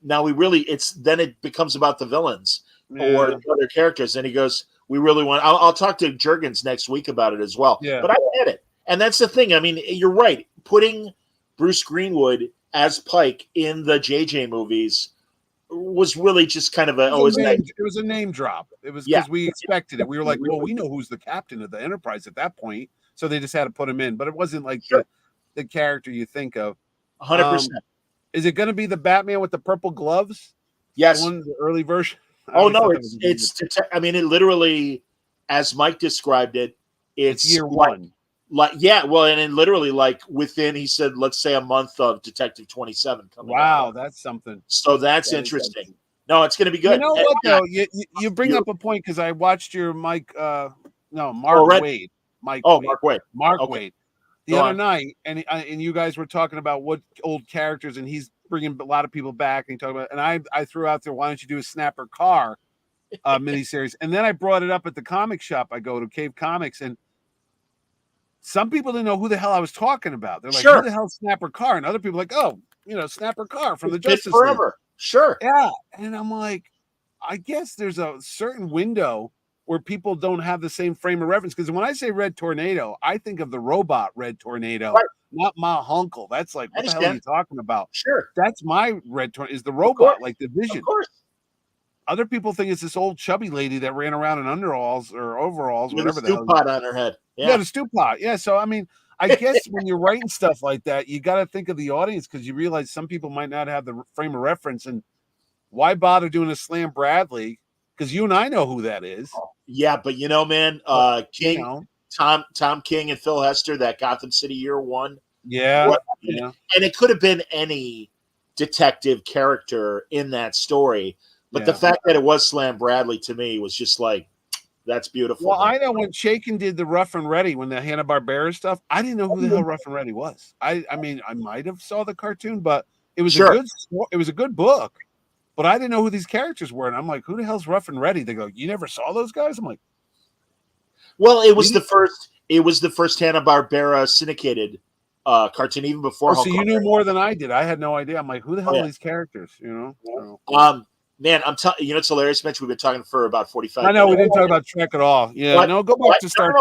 now then it becomes about the villains or the other characters. And he goes, we really want, I'll talk to Jurgens next week about it as well. Yeah. But I get it. And that's the thing. I mean, you're right. Putting Bruce Greenwood as Pike in the JJ movies was really just kind of It was, nice. it was a name drop. It was Yeah. because we expected it. We were like, well, we know who's the captain of the Enterprise at that point, so they just had to put him in. But it wasn't like the character you think of. 100%. Is it going to be the Batman with the purple gloves? Yes. The one, the early version. Oh no, I mean, it literally, as Mike described it, it's year one. Like yeah, well, and then literally like within, he said, let's say a month of Detective 27 coming. Wow, out. That's something. So that's interesting. No, it's going to be good. You know what though? You bring up a point because I watched your Mark Wade. Mark Wade. Mark Wade. The other night, and you guys were talking about what old characters, and he's bringing a lot of people back, and he talked about, and I threw out there, why don't you do a Snapper Carr miniseries? And then I brought it up at the comic shop I go to, Cave Comics, and some people didn't know who the hell I was talking about. They're like, who the hell is Snapper Carr? And other people are like, oh, Snapper Carr from the Justice forever. League. Sure. Yeah. And I'm like, I guess there's a certain window where people don't have the same frame of reference. Because when I say Red Tornado, I think of the robot Red Tornado, not Ma Hunkel. That's like, what the hell are you talking about? Sure. That's my Red Tornado, is the robot, like the Vision. Of course. Other people think it's this old chubby lady that ran around in underalls or overalls, with whatever the stew pot on her head. Yeah, the stew pot. Yeah, so I mean, I guess when you're writing stuff like that, you got to think of the audience because you realize some people might not have the frame of reference, and why bother doing a Slam Bradley? Because you and I know who that is. Yeah, but man, King, Tom King and Phil Hester, that Gotham City Year One. Yeah. And it could have been any detective character in that story. But the fact that it was Slam Bradley to me was just like, that's beautiful. Well, I know when Chaykin did the Rough and Ready, when the Hanna-Barbera stuff, I didn't know who the hell Rough and Ready was. I mean, I might have saw the cartoon, but it was a good book. But I didn't know who these characters were, and I'm like, who the hell's Rough and Ready? They go, you never saw those guys? I'm like, well, it was the first. It was the first Hanna-Barbera syndicated cartoon, even before. So you knew more than I did. I had no idea. I'm like, who the hell are these characters? Man, I'm telling you, it's hilarious, Mitch. We've been talking for about 45 minutes. I know we didn't talk about Trek at all. Yeah, no, go back to Star Trek.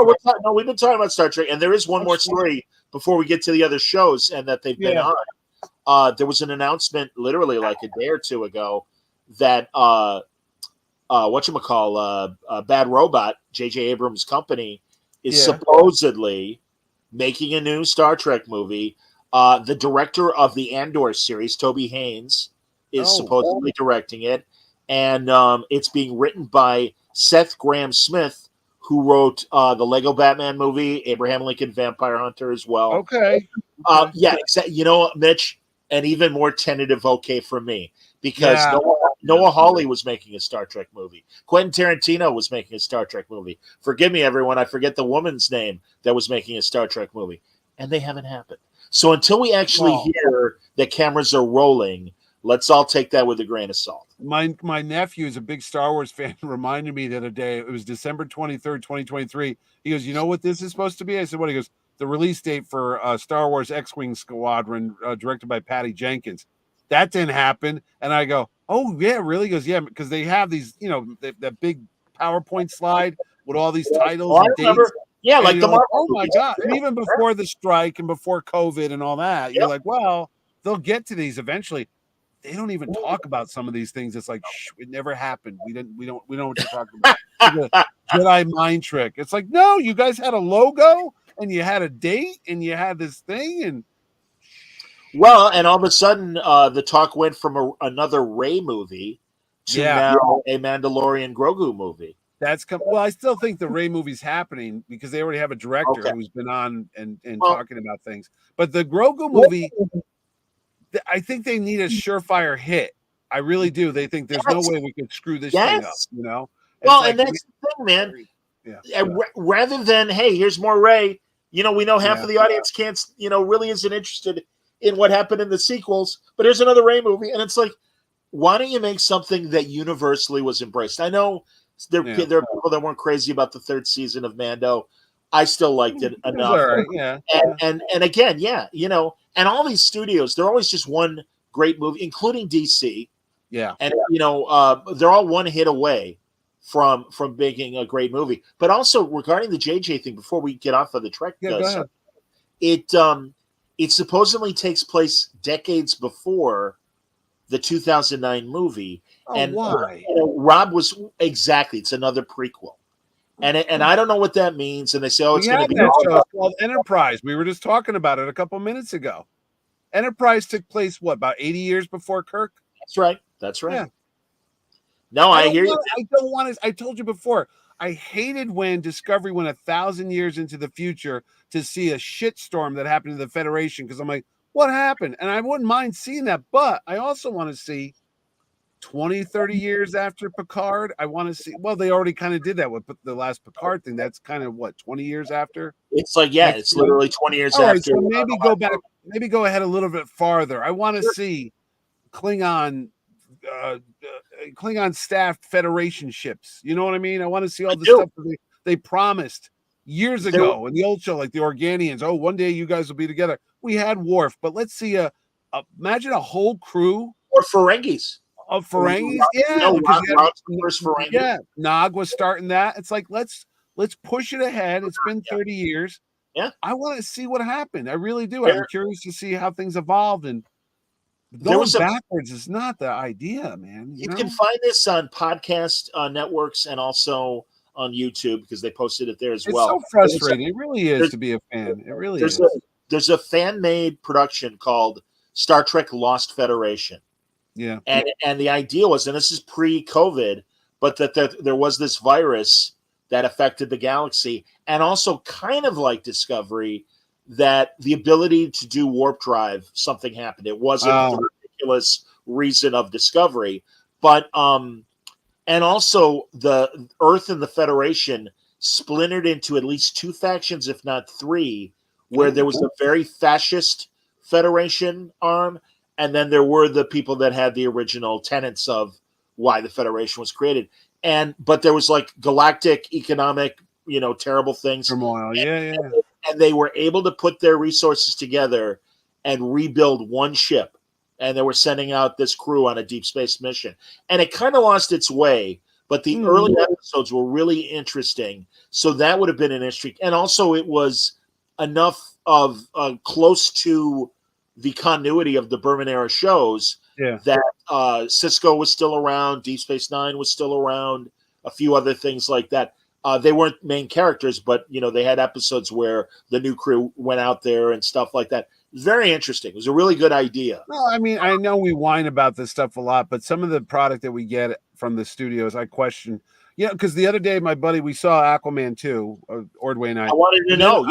We've been talking about Star Trek, and there is one more story before we get to the other shows and that they've been on. There was an announcement literally like a day or two ago that Bad Robot, J.J. Abrams' company, is supposedly making a new Star Trek movie. The director of the Andor series, Toby Haynes, is supposedly directing it, and it's being written by Seth Grahame-Smith, who wrote the Lego Batman movie, Abraham Lincoln Vampire Hunter as well. Okay. Mitch, an even more tentative okay from me, because Noah Hawley was making a Star Trek movie. Quentin Tarantino was making a Star Trek movie. Forgive me, everyone, I forget the woman's name that was making a Star Trek movie, and they haven't happened. So until we actually hear that cameras are rolling, let's all take that with a grain of salt. My nephew is a big Star Wars fan. Reminded me the other day. It was December 23rd, 2023. He goes, you know what this is supposed to be? I said, what? He goes, the release date for Star Wars X-Wing Squadron, directed by Patty Jenkins. That didn't happen. And I go, oh, yeah, really? He goes, yeah, because they have these, that big PowerPoint slide with all these titles and dates. Yeah, like the Marvel. Oh, my God. And even before the strike and before COVID and all that, you're like, well, they'll get to these eventually. They don't even talk about some of these things. It's like, it never happened. We don't know what you're talking about. The Jedi mind trick. It's like, no, you guys had a logo and you had a date and you had this thing. And and all of a sudden, the talk went from another Rey movie to now a Mandalorian Grogu movie. Well, I still think the Rey movie's happening because they already have a director who's been on and talking about things. But the Grogu movie, I think they need a surefire hit. I really do. They think there's no way we could screw this thing up, and that's the thing, man. Rather than, hey, here's more Rey, we know half of the audience can't, really isn't interested in what happened in the sequels, but here's another Rey movie. And it's like, why don't you make something that universally was embraced? I know there are people that weren't crazy about the third season of Mando. I still liked it enough. Right, and again, and all these studios, they're always just one great movie, including DC. Yeah. And they're all one hit away from making a great movie. But also regarding the JJ thing, before we get off of the Trek, it supposedly takes place decades before the 2009 movie. Oh, And why? Rob was exactly. It's another prequel, and I don't know what that means. And they say, oh, it's We going have to be that all show. about. It's called Enterprise. We were just talking about it a couple minutes ago. Enterprise took place what, about 80 years before Kirk? That's right. That's right. Yeah. No, I hear you. I don't want to. I told you before. I hated when Discovery went 1,000 years into the future to see a shitstorm that happened to the Federation, because I'm like, what happened? And I wouldn't mind seeing that, but I also want to see 20, 30 years after Picard. I want to see. Well, they already kind of did that with the last Picard thing. That's kind of what, 20 years after. It's like, yeah, it's literally 20 years All right, after. so maybe go back. Maybe go ahead a little bit farther. I want to see Klingon Klingon staffed Federation ships. You know what I mean? I want to see all the stuff that they promised years ago in the old show, like the Organians. Oh, one day you guys will be together. We had Worf, but let's see imagine a whole crew or Ferengis of Ferengis. Yeah, Ferengi. Yeah, Nog was starting that. It's like let's push it ahead. It's been 30 years. Yeah, I want to see what happened. I really do. I'm curious to see how things evolved, and going backwards is not the idea, man. You can find this on podcast networks and also on YouTube, because they posted it there as well. It's so frustrating. It really is to be a fan. It really is. There's a fan-made production called Star Trek Lost Federation. Yeah. And the idea was, and this is pre-COVID, but that there was this virus that affected the galaxy, and also kind of like Discovery, that the ability to do warp drive, something happened. It wasn't the ridiculous reason of Discovery, but and also the Earth and the Federation splintered into at least two factions, if not three, where there was a very fascist Federation arm, and then there were the people that had the original tenets of why the Federation was created. But there was like galactic economic, terrible things. Turmoil. Yeah. And they were able to put their resources together and rebuild one ship. And they were sending out this crew on a deep space mission. And it kind of lost its way, but the early episodes were really interesting. So that would have been an interesting. And also it was enough of close to the continuity of the Berman era shows that Cisco was still around, Deep Space Nine was still around, a few other things like that. They weren't main characters, but they had episodes where the new crew went out there and stuff like that. Very interesting. It was a really good idea. No, I mean, I know we whine about this stuff a lot, but some of the product that we get from the studios, I question. Because the other day, my buddy, we saw Aquaman 2, Ordway and I. I wanted to know.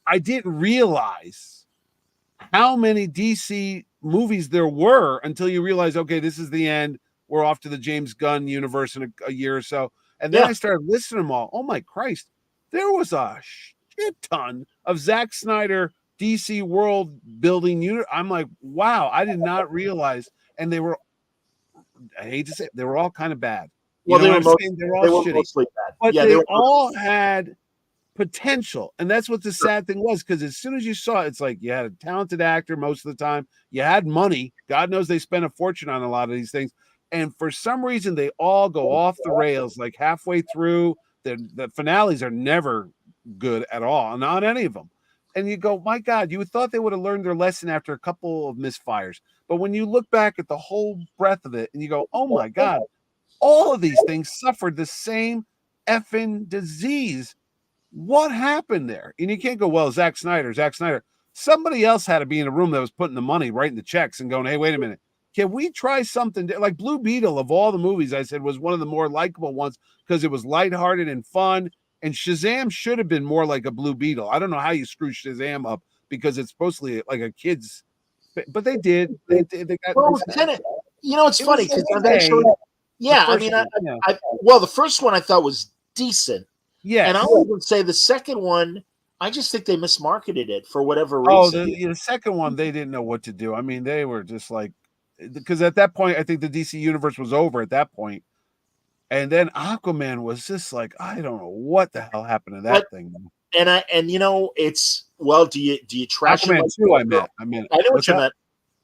I didn't realize how many DC movies there were until you realize, okay, this is the end. We're off to the James Gunn universe in a year or so. And then I started listing them all. Oh, my Christ. There was a shit ton of Zack Snyder DC world building unit. I'm like, wow, I did not realize. And they were, I hate to say it, they were all kind of bad. Well, they were all shitty. Mostly bad. But they all had potential. And that's what the sad thing was, because as soon as you saw it, it's like you had a talented actor most of the time. You had money. God knows they spent a fortune on a lot of these things. And for some reason, they all go off the rails like halfway through. The finales are never good at all, not any of them. And you go, my God, you thought they would have learned their lesson after a couple of misfires. But when you look back at the whole breadth of it and you go, oh, my God, all of these things suffered the same effing disease. What happened there? And you can't go, well, Zack Snyder. Somebody else had to be in a room that was putting the money, writing the checks and going, hey, wait a minute. Can we try something like Blue Beetle of all the movies? I said was one of the more likable ones because it was lighthearted and fun. And Shazam should have been more like a Blue Beetle. I don't know how you screw Shazam up because it's supposedly like a kid's, but they did. They got. Well, it's funny because eventually, the first one I thought was decent. Yeah, and I would say the second one, I just think they mismarketed it for whatever reason. Oh, the second one, they didn't know what to do. I mean, they were just like, because at that point, I think the DC universe was over at that point. And then Aquaman was just like, I don't know what the hell happened to that thing. And it's, well, do you trash Aquaman it? 2, I meant. I know what you meant.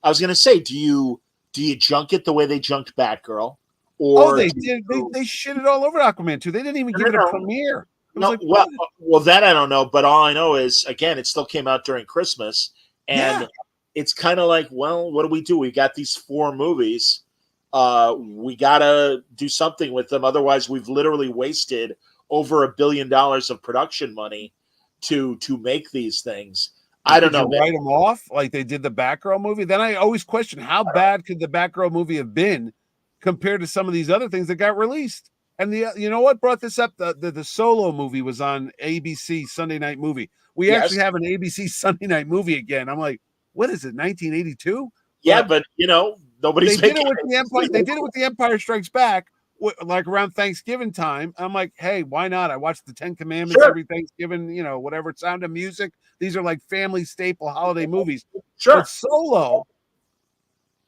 I was going to say, do you junk it the way they junked Batgirl? Or they did. They shit it all over Aquaman 2. They didn't even give it a premiere. Well, that I don't know. But all I know is, again, it still came out during Christmas. And it's kind of like, well, what do? We got these 4 movies. We gotta do something with them. Otherwise, we've literally wasted over $1 billion of production money to make these things. I don't know. Did you write them off like they did the Batgirl movie? Then I always question how bad could the Batgirl movie have been compared to some of these other things that got released. And you know what brought this up? The Solo movie was on ABC Sunday Night Movie. We actually have an ABC Sunday Night Movie again. I'm like, what is it? 1982? Yeah, but nobody's. They did it with the Empire. They did it with the Empire Strikes Back, like around Thanksgiving time. I'm like, hey, why not? I watched the 10 Commandments every Thanksgiving. Whatever. Sound of Music. These are like family staple holiday movies. Sure. But Solo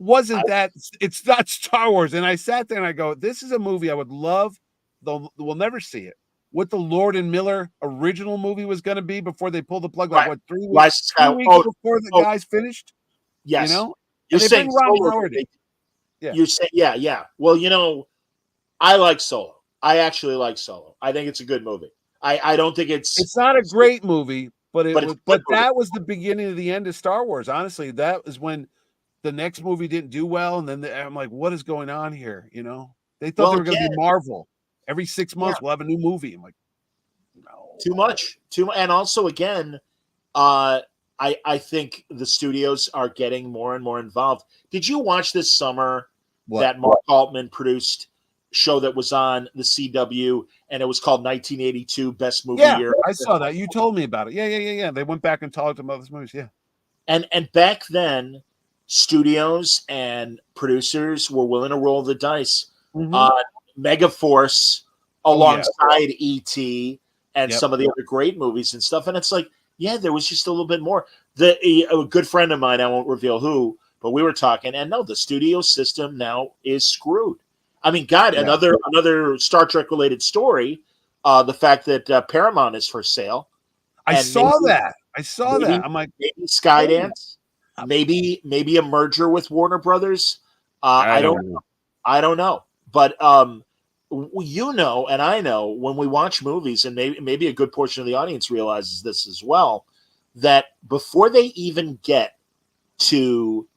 wasn't that. It's not Star Wars. And I sat there and I go, this is a movie I would love. Though we'll never see it. What the Lord and Miller original movie was going to be before they pulled the plug, like what 3 weeks, 2 weeks before the guys finished. Yes, you're saying Solo. You're saying, yeah. Well, I like Solo. I actually like Solo. I think it's a good movie. I don't think it's not a great movie, but that was the beginning of the end of Star Wars. Honestly, that was when the next movie didn't do well, and then I'm like, what is going on here? They thought they were going to be Marvel. Every 6 months, we'll have a new movie. I'm like, no. Too much. And also, again, I think the studios are getting more and more involved. Did you watch this summer that Mark Altman produced show that was on the CW, and it was called 1982 Best Movie Year? I saw that. You told me about it. Yeah. They went back and talked about those movies. Yeah. And back then, studios and producers were willing to roll the dice. Megaforce alongside E.T. and some of the other great movies and stuff. And it's like, there was just a little bit more. A good friend of mine, I won't reveal who, but we were talking, and no, the studio system now is screwed. I mean, God, another Star Trek related story, the fact that Paramount is for sale. I saw that. I'm like, maybe Skydance, maybe a merger with Warner Brothers. I don't know. But and I know when we watch movies, and maybe a good portion of the audience realizes this as well, that before they even get to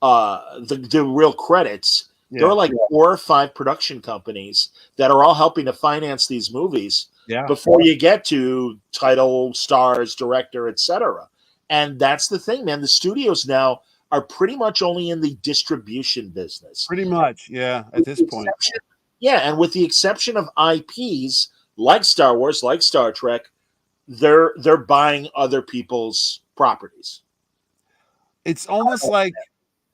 the real credits, there are like 4 or 5 production companies that are all helping to finance these movies before you get to title, stars, director, etc. And that's the thing, man. The studios now are pretty much only in the distribution business. Pretty much, at this point. And with the exception of IPs like Star Wars, like Star Trek, they're buying other people's properties. It's almost like,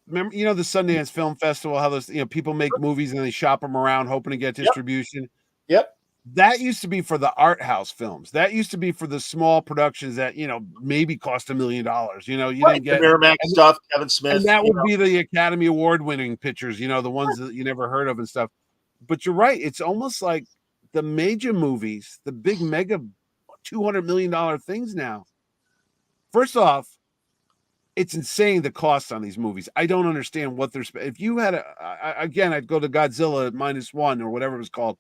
remember, the Sundance Film Festival, how those people make movies and they shop them around hoping to get distribution. Yep. That used to be for the art house films. That used to be for the small productions that maybe cost $1 million. You didn't get the Miramax stuff, Kevin Smith, and that would be the Academy Award winning pictures. The ones that you never heard of and stuff. But you're right. It's almost like the major movies, the big mega $200 million things now. First off, it's insane the cost on these movies. I don't understand what they're. If you had again, I'd go to Godzilla -1 or whatever it was called.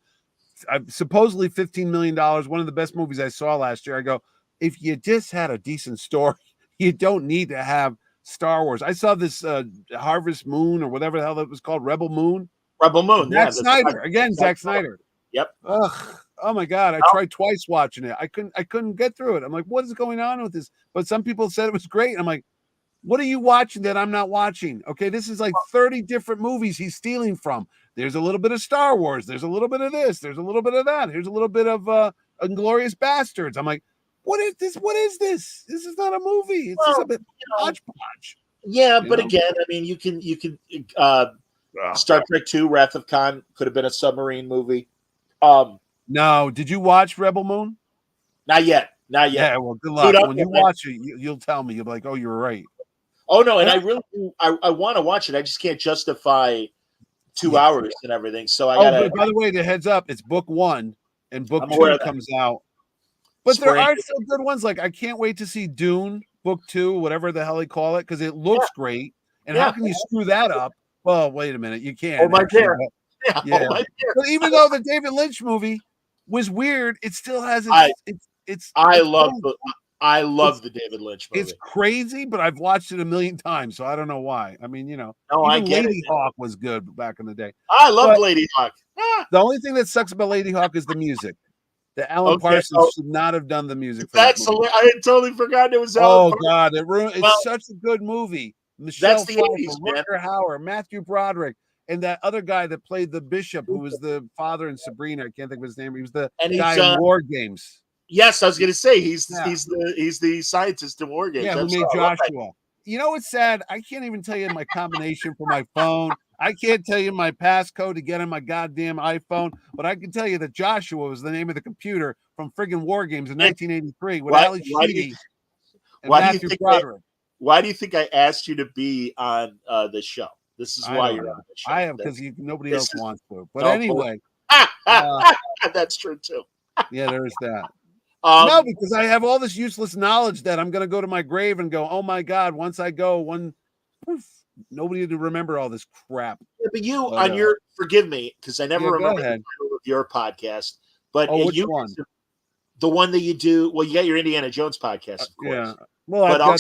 Supposedly $15 million, one of the best movies I saw last year. I go, if you just had a decent story, you don't need to have Star Wars. I saw this Harvest Moon or whatever the hell that was called, Rebel Moon. Zack Snyder again. Zack Snyder. Yep. Ugh. Oh my God! I tried twice watching it. I couldn't get through it. I'm like, what is going on with this? But some people said it was great. I'm like, what are you watching that I'm not watching? Okay, this is like 30 different movies he's stealing from. There's a little bit of Star Wars. There's a little bit of this. There's a little bit of that. Here's a little bit of Inglourious Bastards. I'm like, what is this? What is this? This is not a movie. It's just a bit hodgepodge. Yeah, but again, I mean, you can Star Trek II, Wrath of Khan could have been a submarine movie. No, did you watch Rebel Moon? Not yet. Yeah, well, good luck. When you watch it, you'll tell me. You'll be like, oh, you're right. Oh, no, and I really do. I want to watch it. I just can't justify 2 hours and everything. So I got to. By the way, the heads up, it's book 1 and book 2 comes out. But there are still good ones. Like, I can't wait to see Dune, book 2, whatever the hell they call it, because it looks great. And how can you screw that up? Well, wait a minute. You can't. Oh, my dear. Yeah. But even though the David Lynch movie was weird, it still has its I love I love the David Lynch movie. It's crazy, but I've watched it a million times, so I don't know why. I mean, No, I even get Lady it. Hawk was good back in the day. I loved But Lady Hawk. Ah, the only thing that sucks about Lady Hawk is the music. The Alan okay. Parsons should not have done the music for that That's movie. I had totally forgotten it was Alan Oh Parsons. God, Well, it's such a good movie. that's Michelle the Pfeiffer, 80s, man. Rutger Hauer, Matthew Broderick, and that other guy that played the bishop, who was the father in Sabrina. I can't think of his name. He was the And guy he's in War Games. yes, I was going to say he's Yeah. he's the scientist in War Games. Yeah, who I'm made sorry, I love that. Joshua. You know what's sad? I can't even tell you my combination for my phone. I can't tell you my passcode to get on my goddamn iPhone, but I can tell you that Joshua was the name of the computer from friggin' War Games in 1983 with Ali Sheedy and Matthew Broderick. Why do you think I asked you to be on this show? This is why you're on the show. I have because nobody else wants to. But no, anyway, that's true too. yeah, there is that. No, because I have all this useless knowledge that I'm going to go to my grave and go, oh my God, once I go, poof, nobody to remember all this crap. Yeah, but you on your forgive me because I never remember the title of your podcast. But which one? The one that you do. Well, you got your Indiana Jones podcast, of course. Yeah. Well,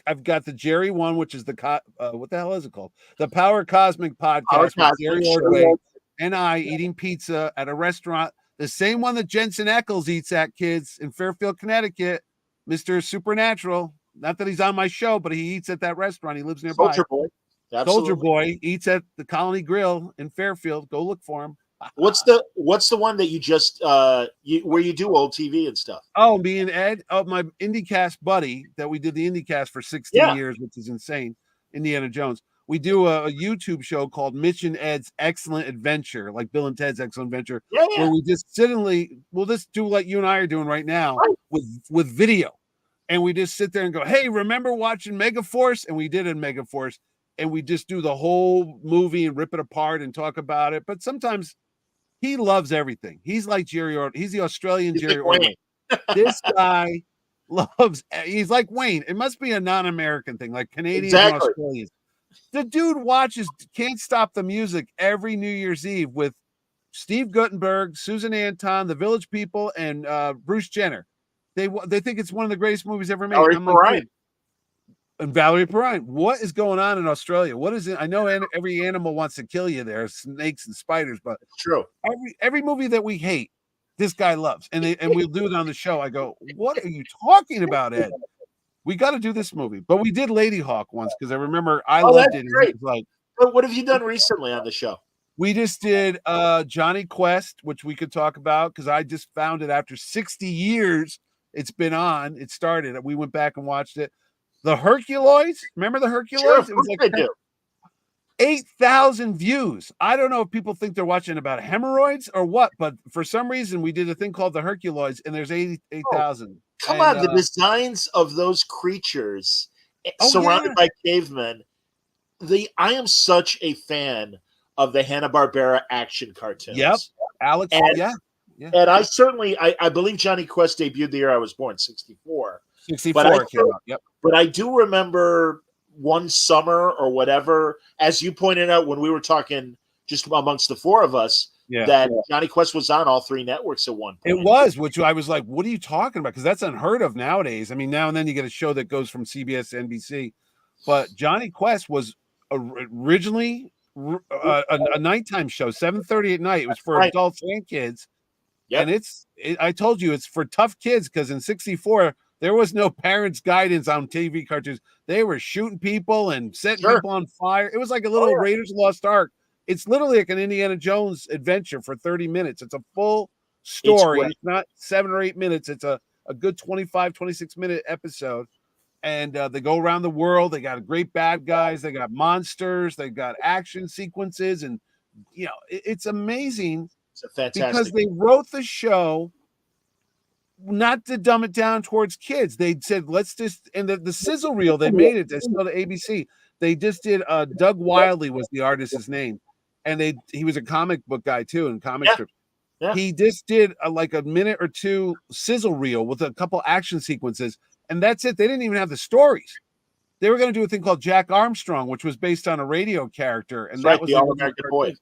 I've got the Jerry one, which is the what the hell is it called? The Power Cosmic podcast with Jerry Ordway and I eating pizza at a restaurant. The same one that Jensen Ackles eats at, kids, in Fairfield, Connecticut. Mr. Supernatural. Not that he's on my show, but he eats at that restaurant. He lives nearby. Soldier Boy. Absolutely. Soldier Boy eats at the Colony Grill in Fairfield. Go look for him. What's the one that you just where you do old TV and stuff? Oh, me and Ed, my IndyCast buddy that we did the IndyCast for 16 years, which is insane. Indiana Jones. We do a YouTube show called Mitch and Ed's Excellent Adventure, like Bill and Ted's Excellent Adventure, where we just we'll just do like you and I are doing right now with video. And we just sit there and go, hey, remember watching Megaforce? And we did in Megaforce. And we just do the whole movie and rip it apart and talk about it. But sometimes he loves everything. He's like Jerry Ordway. He's the Australian Jerry Ordway. This guy he's like Wayne. It must be a non-American thing, like Canadians and Australians. The dude watches Can't Stop the Music every New Year's Eve with Steve Guttenberg, Susan Anton, The Village People, and Bruce Jenner. They think it's one of the greatest movies ever made. And Valerie Perrine. What is going on in Australia? What is it? I know every animal wants to kill you there, snakes and spiders, but it's true. Every movie that we hate, this guy loves. And we'll do it on the show. I go, what are you talking about, Ed? We got to do this movie. But we did Lady Hawk once because I remember I loved it. Great. It was like, what have you done recently on the show? We just did Johnny Quest, which we could talk about because I just found it after 60 years. It's been on. It started. We went back and watched it. The Herculoids. Remember the Herculoids? Sure, it was like 8,000 views. I don't know if people think they're watching about hemorrhoids or what, but for some reason we did a thing called the Herculoids, and there's 88,000. Come on, the designs of those creatures surrounded by cavemen. I am such a fan of the Hanna-Barbera action cartoons. Yep, Alex. Yeah. And I certainly, I believe Johnny Quest debuted the year I was born, 64. 64 came out. Yep. But I do remember one summer or whatever, as you pointed out when we were talking just amongst the four of us, that Johnny Quest was on all three networks at one point. It was, which I was like, what are you talking about? Because that's unheard of nowadays. I mean, now and then you get a show that goes from CBS to NBC. But Johnny Quest was originally a nighttime show, 7:30 at night. It was for adults and kids. Yep. And I told you, it's for tough kids because in 64, there was no parents' guidance on TV cartoons. They were shooting people and setting people on fire. It was like a little Raiders of the Lost Ark. It's literally like an Indiana Jones adventure for 30 minutes. It's a full story. It's not 7 or 8 minutes. It's a good 25, 26-minute episode. And they go around the world. They got great bad guys. They got monsters. They got action sequences. And, it's amazing. It's a fantastic. Because they wrote the show not to dumb it down towards kids. They said, let's just, and the sizzle reel, they made it. They still the ABC. They just did, Doug Wildey was the artist's name. And he was a comic book guy too, and comic strips. Yeah. He just did like a minute or two sizzle reel with a couple action sequences. And that's it. They didn't even have the stories. They were going to do a thing called Jack Armstrong, which was based on a radio character. And that was the All-American Boy.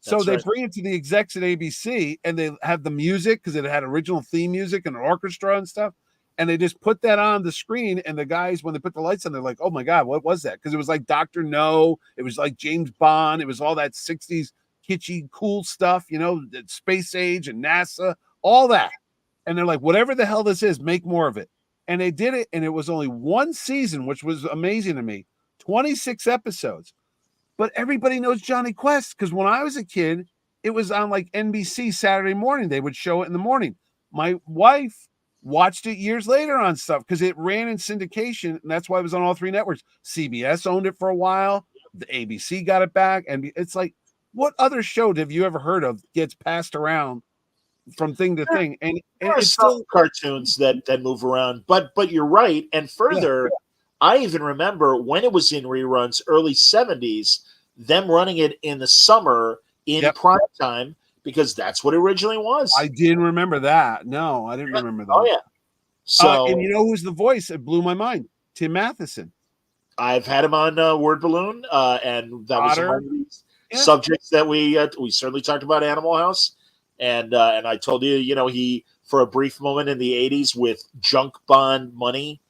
So they bring it to the execs at ABC and they have the music because it had original theme music and an orchestra and stuff. And they just put that on the screen, and the guys, when they put the lights on, they're like, "Oh my god, what was that?" Because it was like Dr. No, it was like James Bond, it was all that 60s kitschy, cool stuff, Space Age and NASA, all that. And they're like, whatever the hell this is, make more of it. And they did it, and it was only one season, which was amazing to me. 26 episodes. But everybody knows Johnny Quest, because when I was a kid, it was on like NBC Saturday morning. They would show it in the morning. My wife watched it years later on stuff because it ran in syndication, and that's why it was on all three networks. CBS owned it for a while. The ABC got it back. And it's like, what other show have you ever heard of gets passed around from thing to thing? And there are it's some still cartoons that move around, but you're right. And further, I even remember when it was in reruns, early 70s, them running it in the summer in prime time, because that's what it originally was. I didn't remember that. No, I didn't remember that. Oh yeah. So and you know who's the voice? It blew my mind. Tim Matheson. I've had him on Word Balloon, and that was among these subjects that we certainly talked about Animal House, and I told you, he, for a brief moment in the 80s with junk bond money,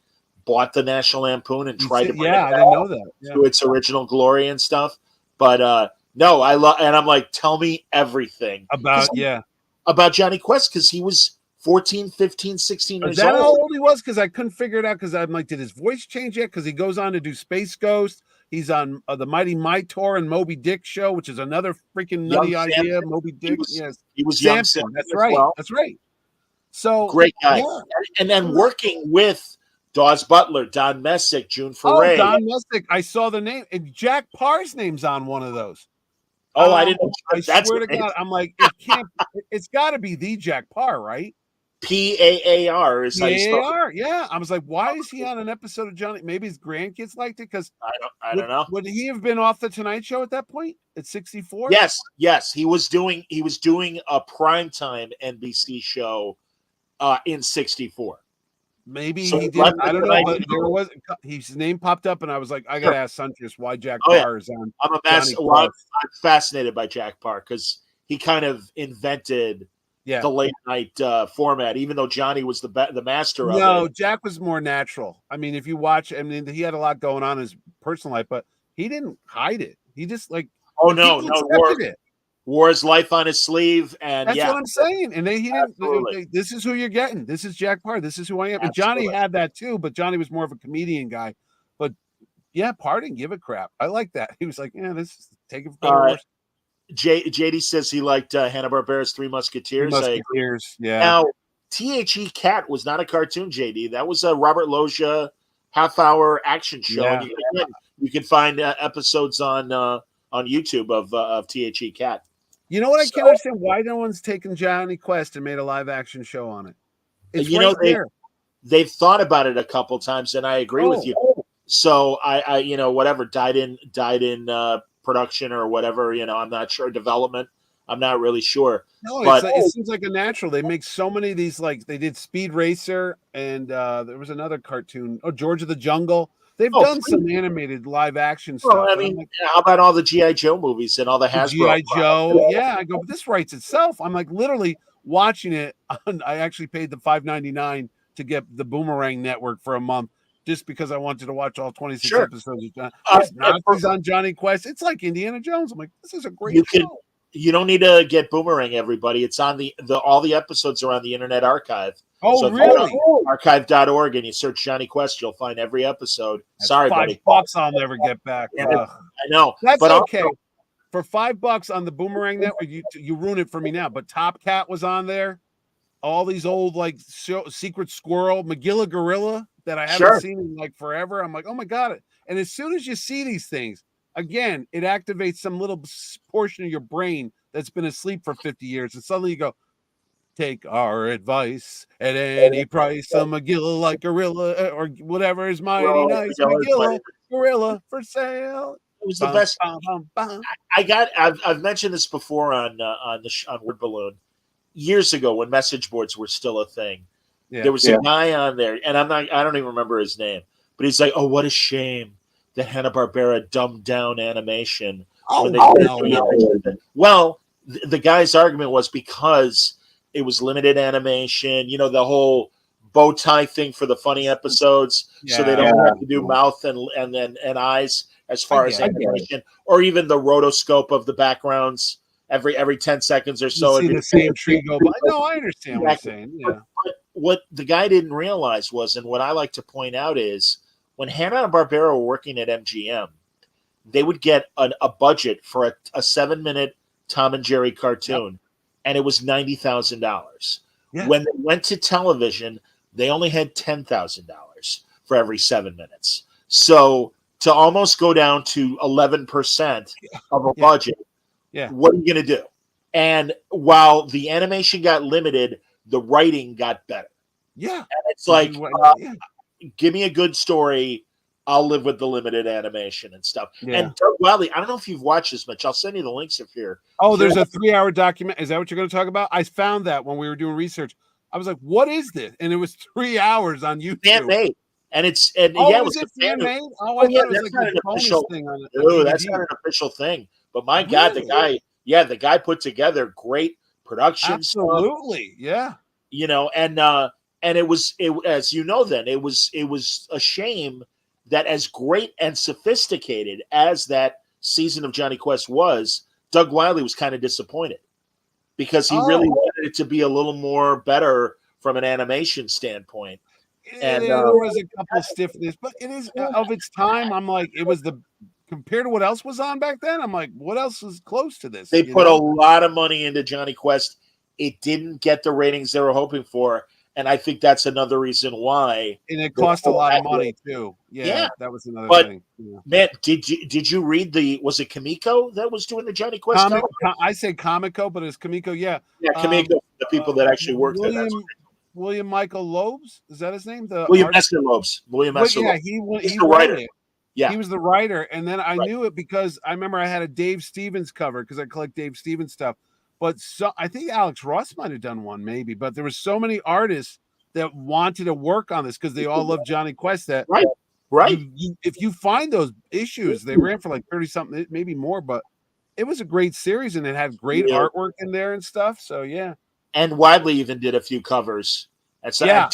bought the National Lampoon and tried to bring it I didn't know that. to its original glory and stuff. But no, I love, and I'm like, tell me everything about Johnny Quest, because he was 14, 15, 16 years old. Is that how old he was? Because I couldn't figure it out, because I'm like, did his voice change yet? Because he goes on to do Space Ghost. He's on the Mighty Mightor and Moby Dick show, which is another freaking nutty idea. Moby Dick, he was Samson. Young Samson. That's right. Well. That's right. So great guy, and then working with Dawes Butler, Don Messick, June Foray. Oh, Don Messick. I saw the name. And Jack Parr's name's on one of those. Oh, I didn't know. I swear to God, I'm like, it can't. It's got to be the Jack Parr, right? P-A-A-R is how you spell it. Yeah. I was like, why is he on an episode of Johnny? Maybe his grandkids liked it, because I don't know. Would he have been off the Tonight Show at that point at 64? Yes. He was doing a primetime NBC show in 64. Maybe he did. I don't know, but there was his name popped up, and I was like, I gotta ask Suntress why Jack Parr is on. I'm fascinated by Jack Parr, because he kind of invented the late night format, even though Johnny was the master of it. No, Jack was more natural. I mean, if you watch, I mean, he had a lot going on in his personal life, but he didn't hide it. He just wore his life on his sleeve, and that's what I'm saying. And he didn't. This is who you're getting. This is Jack Parr. This is who I am. And Johnny had that too, but Johnny was more of a comedian guy. But Parr didn't give a crap. I like that. He was like, take it for better or worse. JD says he liked Hanna-Barbera's Three Musketeers. Now, THE Cat was not a cartoon, JD. That was a Robert Loggia half-hour action show. Yeah. You can find episodes on YouTube of THE Cat. You know what? I can't understand why no one's taken Johnny Quest and made a live-action show on it. It's there. They've thought about it a couple times, and I agree with you. So I whatever died in production or whatever, I'm not sure, development, I'm not really sure. No, but it seems like a natural. They make so many of these, like they did Speed Racer, and there was another cartoon, George of the Jungle. They've done some animated live action stuff. I mean, how about all the G.I. Joe movies and all the Hasbro? G.I. Joe, I go, but this writes itself. I'm like literally watching it. I actually paid the $5.99 to get the Boomerang Network for a month, just because I wanted to watch all 26 episodes of John. Nazis on Johnny Quest. It's like Indiana Jones. I'm like, this is a great show. You don't need to get Boomerang, everybody. It's on all the episodes are on the Internet Archive. Oh, so really? Archive.org, and you search Johnny Quest, you'll find every episode. That's Sorry, buddy. $5 I'll never get back. I know. That's okay. For $5 on the Boomerang Network, you ruin it for me now. But Top Cat was on there. All these old Secret Squirrel, Magilla Gorilla that I haven't seen in like forever. I'm like, oh my God. And as soon as you see these things, again, it activates some little portion of your brain that's been asleep for 50 years. And suddenly you go, take our advice at any price. A Magilla like gorilla or whatever is mighty nice. Magilla gorilla for sale. It was the best. I've mentioned this before on Word Balloon years ago when message boards were still a thing. Yeah. There was a guy on there, and I don't even remember his name, but he's like, "Oh, what a shame that Hanna-Barbera dumbed down animation." Well, the guy's argument was because it was limited animation, the whole bow tie thing for the funny episodes, so they Yeah. don't have to do mouth and eyes as far as get it. animation, or even the rotoscope of the backgrounds every 10 seconds or You so. see it'd be- the same tree go by. No, I understand what you're Exactly. saying. Yeah. But what the guy didn't realize was, and what I like to point out is, when Hanna-Barbera were working at MGM, they would get a budget for a 7-minute Tom and Jerry cartoon, and it was $90,000. Yeah. When they went to television, they only had $10,000 for every 7 minutes. So to almost go down to 11% of a budget, what are you going to do? And while the animation got limited, the writing got better. Yeah. And it's like, give me a good story. I'll live with the limited animation and stuff. Yeah. And Doug Wildey, I don't know if you've watched this much. I'll send you the links if you're. Oh, there's a 3-hour document. Is that what you're going to talk about? I found that when we were doing research. I was like, "What is this?" And it was 3 hours on YouTube. Fan-made. And it's it was it fan-made? Oh, I thought it was that's like not a an bonus official thing on it. No, that's not an official thing. But my God, the guy put together great production. Absolutely, stuff. Yeah. You know, and it was as you know, then it was a shame that, as great and sophisticated as that season of Johnny Quest was, Doug Wildey was kind of disappointed because he really wanted it to be a little more better from an animation standpoint. And there was a couple stiffness, but it is of its time. I'm like, it was compared to what else was on back then. I'm like, what else is close to this? They put a lot of money into Johnny Quest. It didn't get the ratings they were hoping for. And I think that's another reason why. And it cost a lot of money too. Yeah, that was another thing. Yeah. Man, did you read was it Kamiko that was doing the Johnny Quest? I say Comico, but it's Kamiko. Yeah, Kamiko. The people that actually worked there. William Michael Lobes, is that his name? William Esther Lobes. William Esther. Yeah, he the writer. It. Yeah, he was the writer, and then I knew it because I remember I had a Dave Stevens cover because I collect Dave Stevens stuff. But I think Alex Ross might have done one, maybe. But there were so many artists that wanted to work on this because they all love Johnny Quest. That right. If you find those issues, they ran for like 30 something, maybe more. But it was a great series, and it had great artwork in there and stuff. So yeah. And Wadley even did a few covers. And so,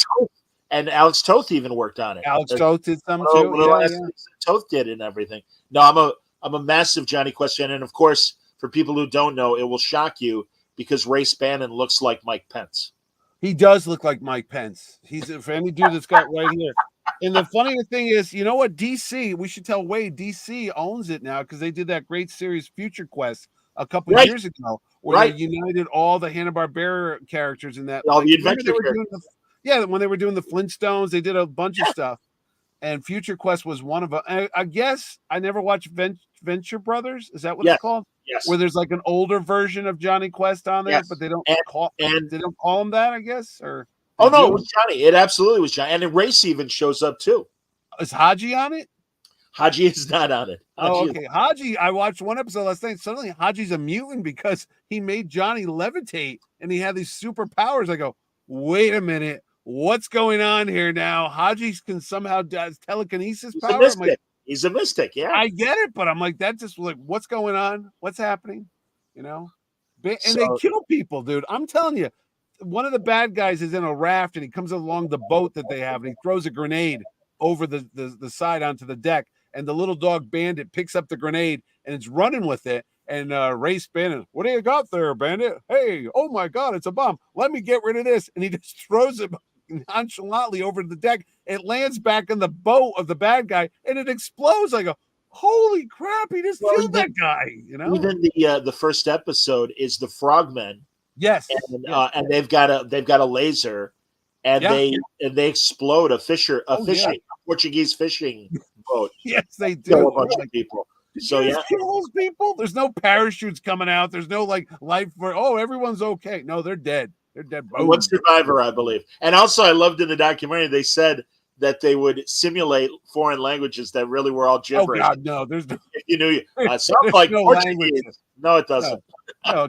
and Alex Toth even worked on it. Alex Toth did some too. Toth did and everything. No, I'm a massive Johnny Quest fan, and of course, for people who don't know, it will shock you because Ray Spannon looks like Mike Pence. He does look like Mike Pence. He's for any dude that's got right here. And the funny thing is, you know what? DC, we should tell Wade, DC owns it now because they did that great series Future Quest a couple of years ago, where they united all the Hanna-Barbera characters in that. All the adventure characters. When they were doing the Flintstones, they did a bunch of stuff. And Future Quest was one of them. I guess I never watched Venture Brothers. Is that what it's called? Yes. Where there's like an older version of Johnny Quest on there, but they don't call him that, I guess. Or it was Johnny. It absolutely was Johnny. And then Race even shows up too. Is Haji on it? Haji is not on it. Haji, I watched one episode last night. Suddenly Haji's a mutant because he made Johnny levitate and he had these superpowers. I go, wait a minute. What's going on here now? Haji can somehow does telekinesis power. He's a mystic, yeah. I get it, but I'm like, that just like, what's going on? What's happening? You know? And they kill people, dude. I'm telling you, one of the bad guys is in a raft and he comes along the boat that they have and he throws a grenade over the side onto the deck. And the little dog Bandit picks up the grenade and it's running with it. And Ray Spannon, what do you got there, Bandit? Hey, oh my God, it's a bomb. Let me get rid of this. And he just throws it nonchalantly over the deck. It lands back in the boat of the bad guy and it explodes. I go, holy crap, he just killed that guy. You know, even the first episode is the Frogmen. Yes, and they've got a laser, and they explode a Portuguese fishing boat. Yes, they do. Kill a bunch of people. So kill those people. There's no parachutes coming out. There's no like life for everyone's okay. No, they're dead. They're dead. One survivor, I believe. And also, I loved in the documentary they said that they would simulate foreign languages that really were all gibberish. Oh God, no! There's no. If you knew sounds like no Portuguese. Language. No, it doesn't. No,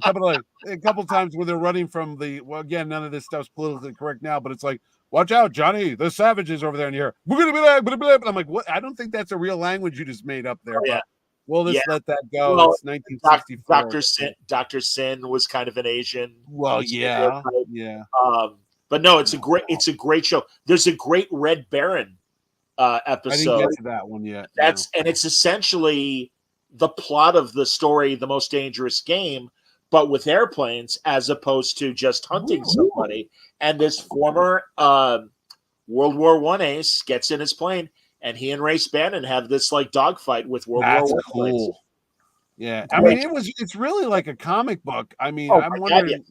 a couple times where they're running from the. Well, again, none of this stuff's politically correct now, but it's like, watch out, Johnny! The savages over there in here. I'm like, what? I don't think that's a real language you just made up there. But we'll just let that go. Well, it's 1964. Dr. Sin was kind of an Asian. Well, yeah. But no, it's a great show. There's a great Red Baron episode. I didn't get to that one yet. And it's essentially the plot of the story, The Most Dangerous Game, but with airplanes as opposed to just hunting somebody. And this former World War I ace gets in his plane, and he and Race Bannon have this like dogfight with World War I planes. Yeah, I mean, it's really like a comic book. I mean, I'm wondering.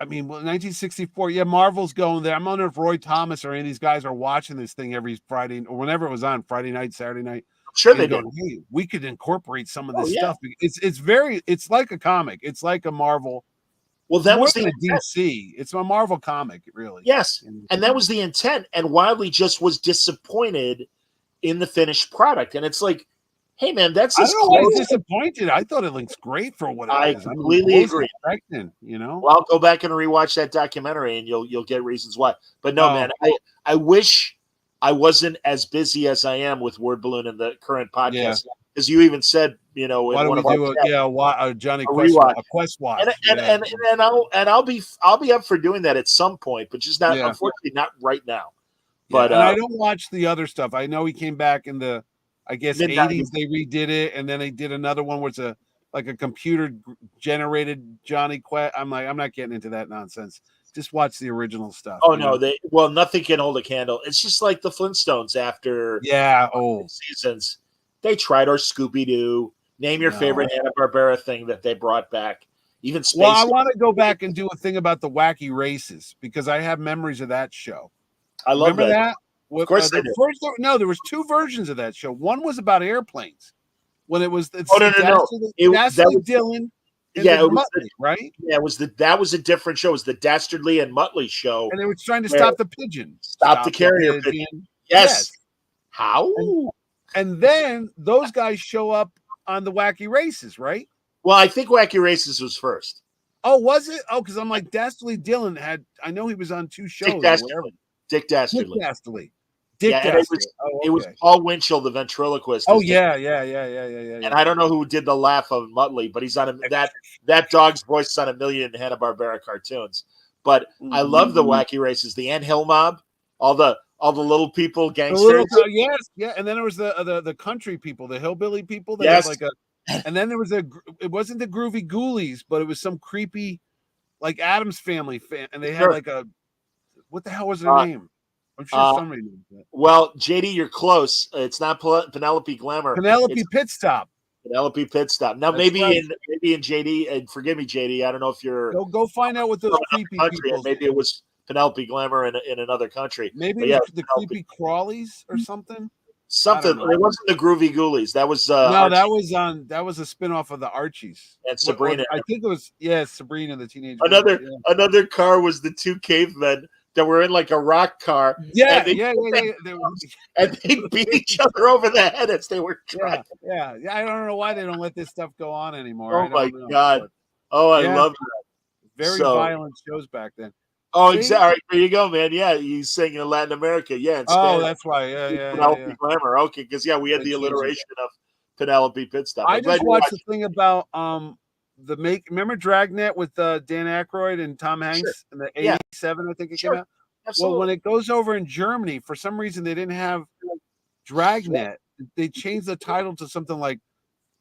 I mean, well, 1964. Yeah, Marvel's going there. I'm wondering if Roy Thomas or any of these guys are watching this thing every Friday or whenever it was on, Friday night, Saturday night. I'm sure they do. Hey, we could incorporate some of this stuff. It's like a comic. It's like a Marvel. Well, that was the DC. It's a Marvel comic, really. Yes, and that was the intent. And Wiley just was disappointed in the finished product. And it's like, hey, man, that's I don't know why he's disappointed. I thought it looks great for what it is. I completely agree. You know, well, I'll go back and rewatch that documentary, and you'll get reasons why. But no, man, I wish I wasn't as busy as I am with Word Balloon and the current podcast. As you even said, you know, why don't we do a Johnny Quest watch? And I'll be up for doing that at some point, but just not unfortunately not right now. But I don't watch the other stuff. I know he came back in the, I guess, 80s. They redid it, and then they did another one where it's a computer generated Johnny Quest. I'm not getting into that nonsense. Just watch the original stuff. Oh no, nothing can hold a candle. It's just like the Flintstones after seasons. They tried, or Scooby-Doo. Name your favorite Hanna-Barbera thing that they brought back. Even Space. Well, I want to go back and do a thing about the Wacky Races because I have memories of that show. I love that. Of course I do. There was two versions of that show. One was about airplanes. When it was Dastardly Dillon. Yeah, it was Muttley, right? Yeah, that was a different show. It was the Dastardly and Muttley show, and they were trying to stop the pigeon, stop the carrier pigeon. Yes. How? And then those guys show up on the Wacky Races, right? Well, I think Wacky Races was first. Oh, was it? Oh, because I'm like Dastardly Dillon I know he was on two shows. Dick Dastardly. It was Paul Winchell, the ventriloquist. Oh yeah. And I don't know who did the laugh of Muttley, but he's on that dog's voice on a million Hanna-Barbera cartoons. But I love the Wacky Races, the Ant Hill Mob, all the little people, gangsters. And then there was the country people, the hillbilly people. And then there was it wasn't the Groovy Ghoulies, but it was some creepy, like Addams Family fan, and they had what the hell was their name? I'm sure somebody knows that. Well, JD, you're close. It's not Penelope Glamour. Penelope Pitstop. Penelope Pitstop. Now, maybe in JD, and forgive me, JD, I don't know if you're go find out what those creepy people. Maybe it was Penelope Glamour in another country. Maybe the creepy Crawlies or something. Something. It wasn't the Groovy Ghoulies. That was that was a spinoff of the Archies and Sabrina. I think it was Sabrina the teenage. Another car was the two cavemen that were in like a rock car. And they beat each other over the head as they were driving. Yeah. I don't know why they don't let this stuff go on anymore. Oh my God. I love that. Very violent shows back then. Oh, exactly. All right, there you go, man. Yeah, he's saying in Latin America. Yeah. That's why. Yeah. Penelope Glamour. Okay, because we had the alliteration of Penelope Pitstop. I just watched the thing about remember Dragnet with Dan Aykroyd and Tom Hanks in the 87, I think it came out. Absolutely. Well, when it goes over in Germany, for some reason they didn't have Dragnet. They changed the title to something like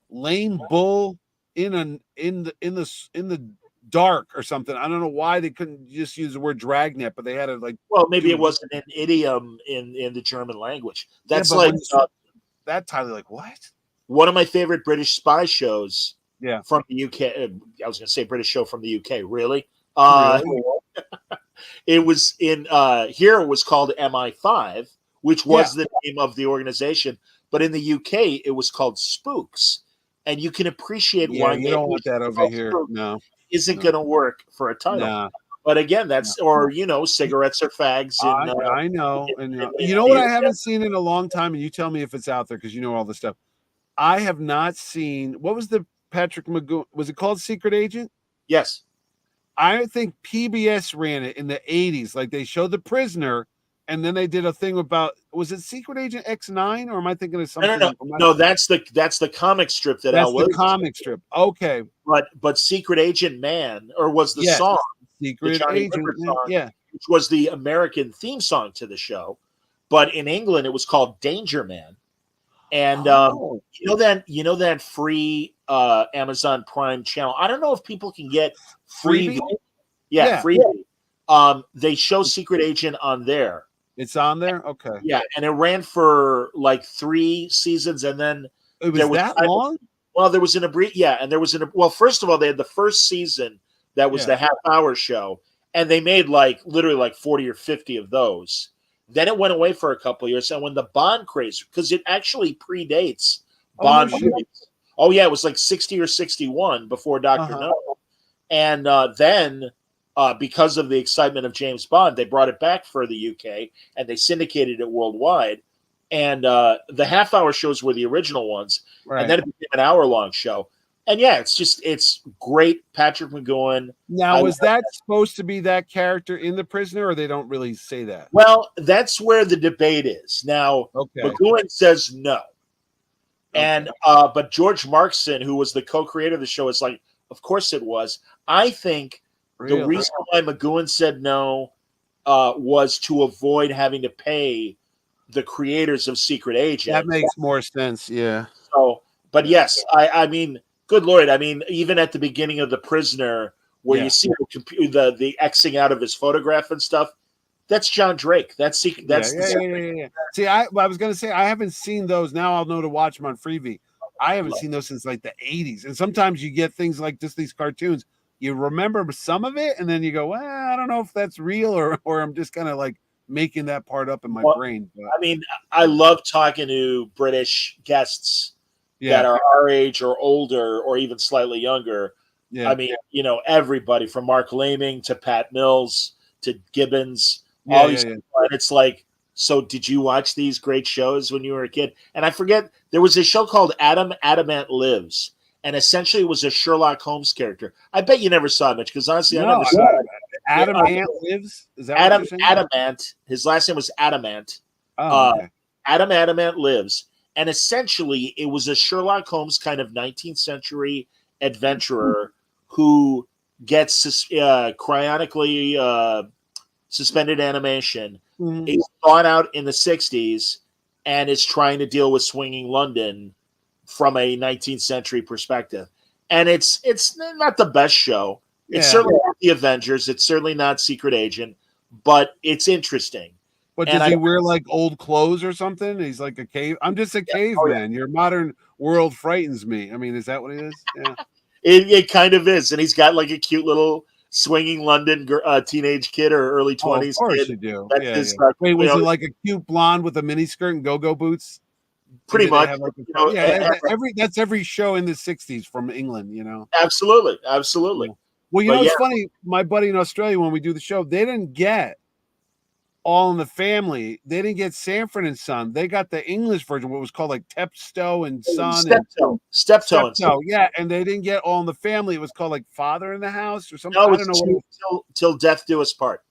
Lame Bull in the dark or something. I don't know why they couldn't just use the word Dragnet, but they had it like. Well, maybe it wasn't an idiom in the German language. That's that title. Like what? One of my favorite British spy shows. Yeah, from the UK. I was going to say British show from the UK. Really? It was in here. It was called MI5, which was the name of the organization. But in the UK, it was called Spooks, and you can appreciate why you don't want that over here. No, isn't going to work for a title. Nah. But again, or cigarettes or fags. I know. You know what I haven't seen in a long time, and you tell me if it's out there because you know all this stuff. I have not seen. What was the Patrick McGowan? Was it called Secret Agent? Yes. I think PBS ran it in the 80s. Like they showed The Prisoner, and then they did a thing about, was it Secret Agent X9, or am I thinking of something? No, that's the comic strip that Al Williams. The comic strip. Okay. But Secret Agent Man, or was the song Secret Agent? Song, which was the American theme song to the show, but in England it was called Danger Man. And you know that free Amazon Prime channel. I don't know if people can get free. Freebie? Yeah, free. They show Secret Agent on there. It's on there. Okay. Yeah, and it ran for like 3 seasons, and then It was that long. well, there was an well. First of all, they had the first season that was the half-hour show, and they made like literally like 40 or 50 of those. Then it went away for a couple of years, and when the Bond craze, because it actually predates Bond. Oh yeah, it was like 60 or 61 before Doctor No, and then. Because of the excitement of James Bond, they brought it back for the UK and they syndicated it worldwide. And the half-hour shows were the original ones, and then it became an hour-long show. And yeah, it's great. Patrick McGowan. Now, was that supposed to be that character in The Prisoner, or they don't really say that? Well, that's where the debate is now. McGowan says no, and but George Markson, who was the co-creator of the show, is like, of course it was. I think. The reason why McGowan said no was to avoid having to pay the creators of Secret Agent. That makes more sense, yeah. So, but yes, I mean, good Lord, I mean, even at the beginning of The Prisoner, where you see the Xing out of his photograph and stuff, that's John Drake. That's Secret. That's See, I was going to say I haven't seen those. Now I'll know to watch them on Freevee. I haven't seen those since like the 80s, and sometimes you get things like just these cartoons. You remember some of it, and then you go, well, I don't know if that's real or I'm just kind of like making that part up in my brain. But, I mean, I love talking to British guests that are our age or older or even slightly younger. Yeah. I mean, you know, everybody from Mark Laming to Pat Mills to Gibbons, all these people. And it's like, so did you watch these great shows when you were a kid? And I forget, there was a show called Adamant Lives. And essentially, it was a Sherlock Holmes character. I bet you never saw it, Mitch, because honestly, I never saw it. Adamant Lives? Is that Adam Adamant? His last name was Adamant. Adamant Lives. And essentially, it was a Sherlock Holmes kind of 19th century adventurer who gets cryonically suspended animation. He's thawed out in the 60s and is trying to deal with swinging London from a 19th century perspective. And it's not the best show. It's certainly not the Avengers. It's certainly not Secret Agent, but it's interesting. But does he wear like old clothes or something? He's like a cave. I'm just a caveman. Your modern world frightens me. I mean, is that what it is? Yeah. It kind of is. And he's got like a cute little swinging London teenage kid or early 20s. Of course kid. You do. Wait, was he like a cute blonde with a miniskirt and go-go boots? Pretty much. That's every show in the 60s from England, you know. Absolutely. Well, you know, it's funny. My buddy in Australia, when we do the show, they didn't get All in the Family. They didn't get Sanford and Son. They got the English version, what was called like Tepstow and Son. Steptoe. Yeah, and they didn't get All in the Family. It was called like Father in the House or something. No, I don't know. Till Death Do Us Part.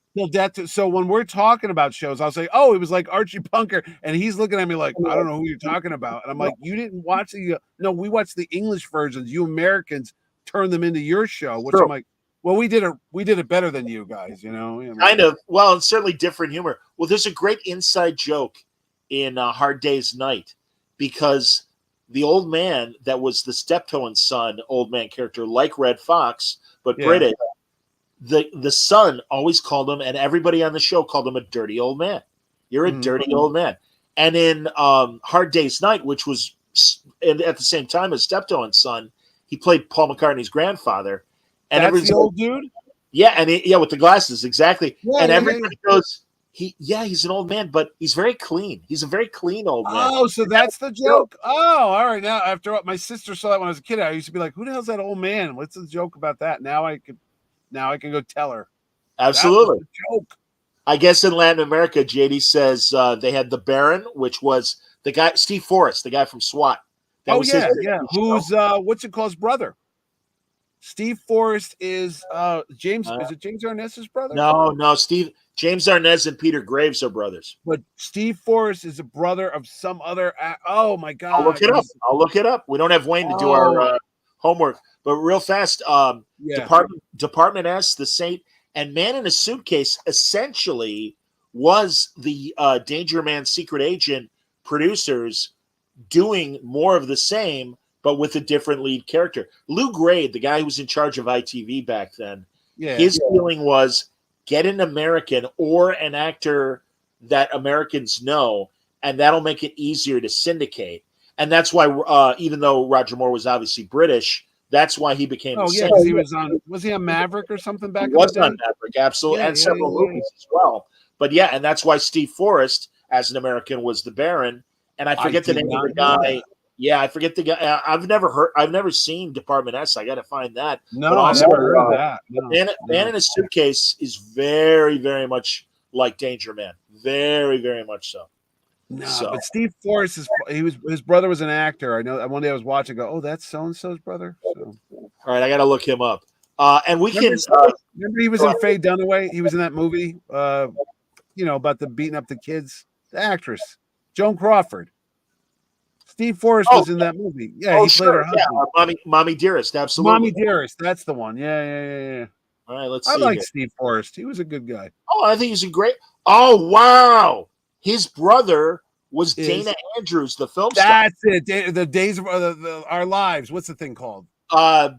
So when we're talking about shows, I'll say, "Oh, it was like Archie Bunker," and he's looking at me like, "I don't know who you're talking about." And I'm like, "You didn't watch no, we watched the English versions. You Americans turned them into your show." Which I'm like, "Well, we did it better than you guys, you know." Kind of. Well, it's certainly different humor. Well, there's a great inside joke in Hard Day's Night because the old man that was the Steptoe and Son old man character, like Red Fox, but British. The son always called him, and everybody on the show called him a dirty old man. You're a dirty old man. And in Hard Day's Night, which was at the same time as Steptoe and Son, he played Paul McCartney's grandfather. And that's the old dude? Yeah, and with the glasses, exactly. And everybody goes, he's an old man, but he's very clean. He's a very clean old man. Oh, so that's the joke. Oh, all right. Now, after my sister saw that when I was a kid, I used to be like, who the hell's that old man? What's the joke about that? Now I can go tell her. Absolutely. Joke. I guess in Latin America, JD says they had the Baron, which was the guy, Steve Forrest, the guy from SWAT. Who's what's it called? His brother. Steve Forrest is James. Is it James Arnezz's brother? No. James Arnez and Peter Graves are brothers. But Steve Forrest is a brother of some other. Oh my God! I'll look it up. We don't have Wayne to do our homework, but real fast. Department S, the Saint, And Man in a Suitcase essentially was the Danger Man secret agent producers doing more of the same, but with a different lead character. Lou Grade, the guy who was in charge of ITV back then, his feeling was get an American or an actor that Americans know, and that'll make it easier to syndicate. And that's why, even though Roger Moore was obviously British, that's why he became. Oh yeah, because he was on. Was he on Maverick or something back? He was on Maverick, absolutely, Yeah, and several movies as well. But yeah, and that's why Steve Forrest, as an American, was the Baron. And I forget the name of the guy. Yeah, I forget the guy. I've never seen Department S. I got to find that. No, but I've never heard of that. No, Man in a Suitcase is very, very much like Danger Man. Very, very much so. No, but Steve Forrest his brother was an actor. I know. One day I was watching. Go, oh, that's so and so's brother. So. All right, I got to look him up. And we remember, can. Remember, he was in Faye Dunaway. He was in that movie. About the beating up the kids. The actress, Joan Crawford. Steve Forrest was in that movie. Yeah, he played her husband. Mommy Dearest, absolutely. Mommy Dearest, that's the one. Yeah. All right, let's see. I like Steve Forrest. He was a good guy. Oh, I think he's a great. Oh, wow. His brother was Dana Andrews, the film star. That's it. The Days of Our Lives. What's the thing called? The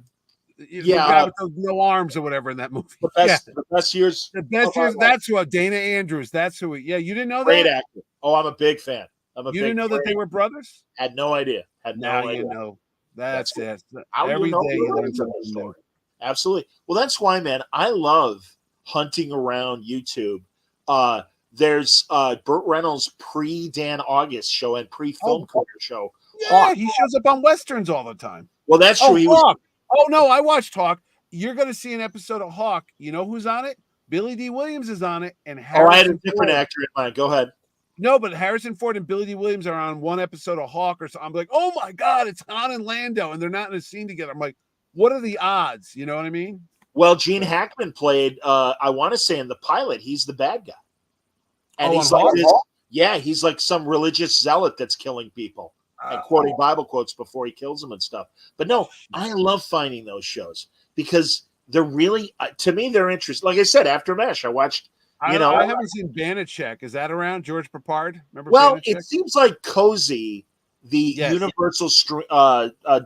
guy with the no arms or whatever in that movie. The best years. The best years. That's who. Dana Andrews. That's who. You didn't know great that? Actor. Oh, I'm a big fan. You didn't know that they were brothers? Had no idea. Now you know. That's it. Every day you learn something new. Absolutely. Well, that's why, man, I love hunting around YouTube. There's Burt Reynolds' pre-Dan August show and pre-film career show. Yeah, Hawk. He shows up on Westerns all the time. Well, that's true. Hawk. Oh, no, I watched Hawk. You're going to see an episode of Hawk. You know who's on it? Billy D. Williams is on it. And Harrison I had a different actor in mind. Go ahead. No, but Harrison Ford and Billy D. Williams are on one episode of Hawk or something. I'm like, oh, my God, it's Han and Lando, and they're not in a scene together. I'm like, what are the odds? You know what I mean? Well, Gene Hackman played, I want to say in the pilot, he's the bad guy. And he's like he's like some religious zealot that's killing people and quoting Bible quotes before he kills them and stuff. But no, I love finding those shows because they're really, to me, they're interesting. Like I said, after MASH, I watched, I haven't seen Banachek. Is that around? George Papard? Remember? Well, Banachek? It seems like Cozy, the Universal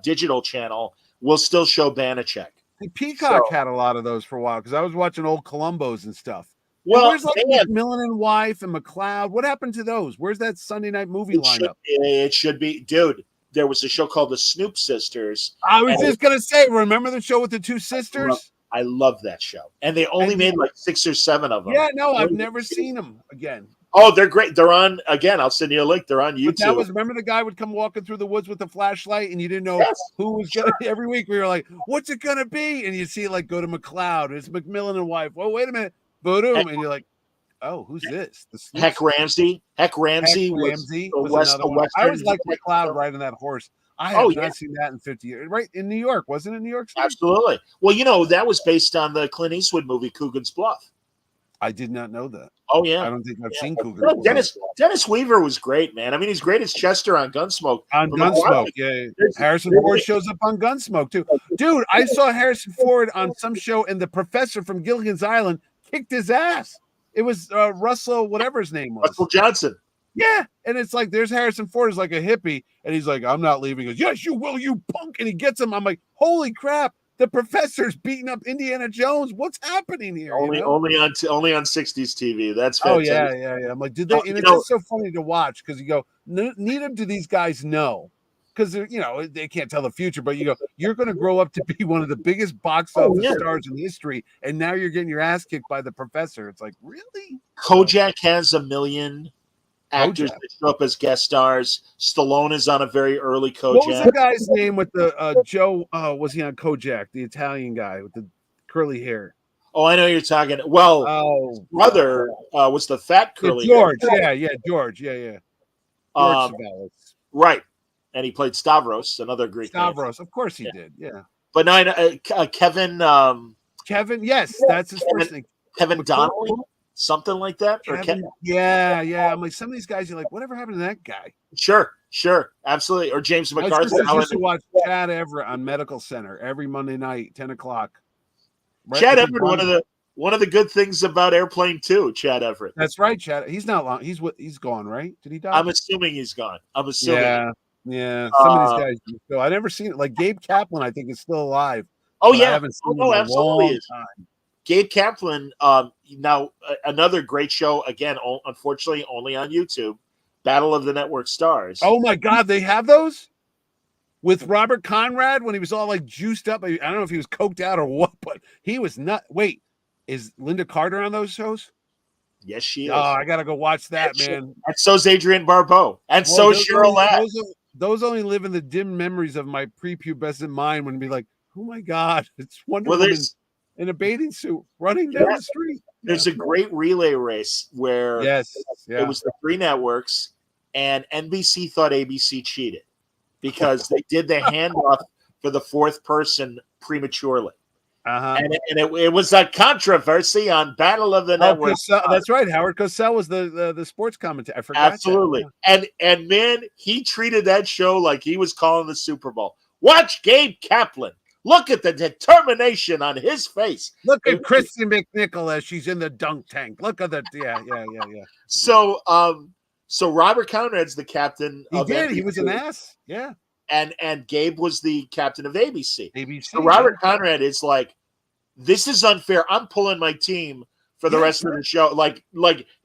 digital channel, will still show Banachek. Peacock had a lot of those for a while because I was watching old Columbos and stuff. Well, where's like McMillan and Wife and McLeod? What happened to those? Where's that Sunday night movie lineup? It should be, dude. There was a show called The Snoop Sisters. I was just gonna say, remember the show with the two sisters? I love that show, and they only made like 6 or 7 of them. Yeah, no, I've never seen them again. Oh, they're great. They're on again. I'll send you a link. They're on YouTube. But that was, remember the guy would come walking through the woods with a flashlight, and you didn't know who was gonna. Every week we were like, "What's it gonna be?" And you see like go to McLeod. It's McMillan and Wife. Oh, wait a minute, boom, and you're like, "Oh, who's this?" Heck Ramsey. Heck Ramsey was another one. I was like McLeod riding that horse. I have not seen that in 50 years. Right in New York, wasn't it? New York City? Absolutely. Well, that was based on the Clint Eastwood movie Coogan's Bluff. I did not know that. Oh yeah, I don't think I've seen Coogan's Bluff. Dennis Weaver was great, man. I mean, he's great as Chester on Gunsmoke. On Gunsmoke, yeah. Harrison Ford shows up on Gunsmoke too. Dude, I saw Harrison Ford on some show, and the professor from Gilligan's Island kicked his ass. It was Russell, whatever his name was. Russell Johnson. Yeah, and it's like there's Harrison Ford is like a hippie, and he's like, "I'm not leaving." He goes, "Yes, you will, you punk!" And he gets him. I'm like, "Holy crap!" The professor's beating up Indiana Jones. What's happening here? Only on 60s TV. That's fantastic. Oh yeah. I'm like, did they? And it's just so funny to watch because you go, neither do these guys know because they can't tell the future. But you go, you're going to grow up to be one of the biggest box office stars in history, and now you're getting your ass kicked by the professor. It's like, really? Kojak has a million actors that show up as guest stars. Stallone is on a very early Kojak. What was the guy's name with the Joe? Was he on Kojak? The Italian guy with the curly hair. Oh, I know you're talking. Well, his brother was the fat curly George. Hair. Yeah, George. Yeah. George right, and he played Stavros, another Greek. Stavros, of course he did. Yeah, but no, Kevin. Kevin, yes, that's his first name. Kevin Donnelly. Something like that, yeah. I'm like, some of these guys, you're like, whatever happened to that guy? Sure, absolutely. Or James McCarthy. I used to watch Chad Everett on Medical Center every Monday night, 10 o'clock. Chad Everett, one of the good things about Airplane 2, Chad Everett. That's right, Chad. He's not long. He's gone, right? Did he die? I'm assuming he's gone. I'm assuming. Yeah, yeah. Some of these guys. So I never seen it. Like Gabe Kaplan, I think is still alive. Oh but yeah, I haven't seen him in a absolutely long is. time. Gabe Kaplan. Now another great show. Again, unfortunately, only on YouTube. Battle of the Network Stars. Oh my God, they have those with Robert Conrad when he was all like juiced up. I don't know if he was coked out or what, but he was not. Wait, is Linda Carter on those shows? Yes, she is. Oh, I gotta go watch that, man. And so's Adrienne Barbeau, and so Cheryl Ladd. Those only live in the dim memories of my prepubescent mind when it'd be like, oh my God, it's Wonder Woman in a bathing suit running down the street. There's a great relay race where it was the three networks, and NBC thought ABC cheated because they did the handoff for the fourth person prematurely. And it was a controversy on Battle of the Network. That's right. Howard Cosell was the sports commentator. I forgot. Absolutely. That. And man, he treated that show like he was calling the Super Bowl. Watch Gabe Kaplan. Look at the determination on his face. Look at Kristen McNichol as she's in the dunk tank. Look at that. Yeah. So Robert Conrad's the captain. He did. NBC. He was an ass. Yeah. And Gabe was the captain of ABC. ABC. So Robert Conrad is like, this is unfair. I'm pulling my team for the rest of the show. Like,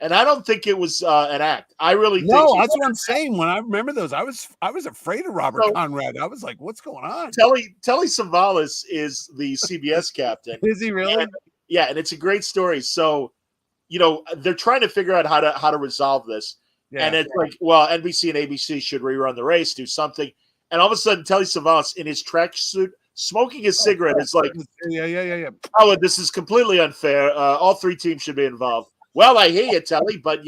and I don't think it was an act. I really think that's what I'm saying. When I remember those, I was afraid of Robert Conrad. I was like, what's going on? Telly Savalas is the CBS captain. Is he really? And it's a great story. So, they're trying to figure out how to resolve this. Yeah. And it's like, well, NBC and ABC should rerun the race, do something. And all of a sudden, Telly Savalas in his tracksuit, smoking a cigarette, it's like, yeah. Oh, this is completely unfair. All three teams should be involved. Well, I hear you, Telly, but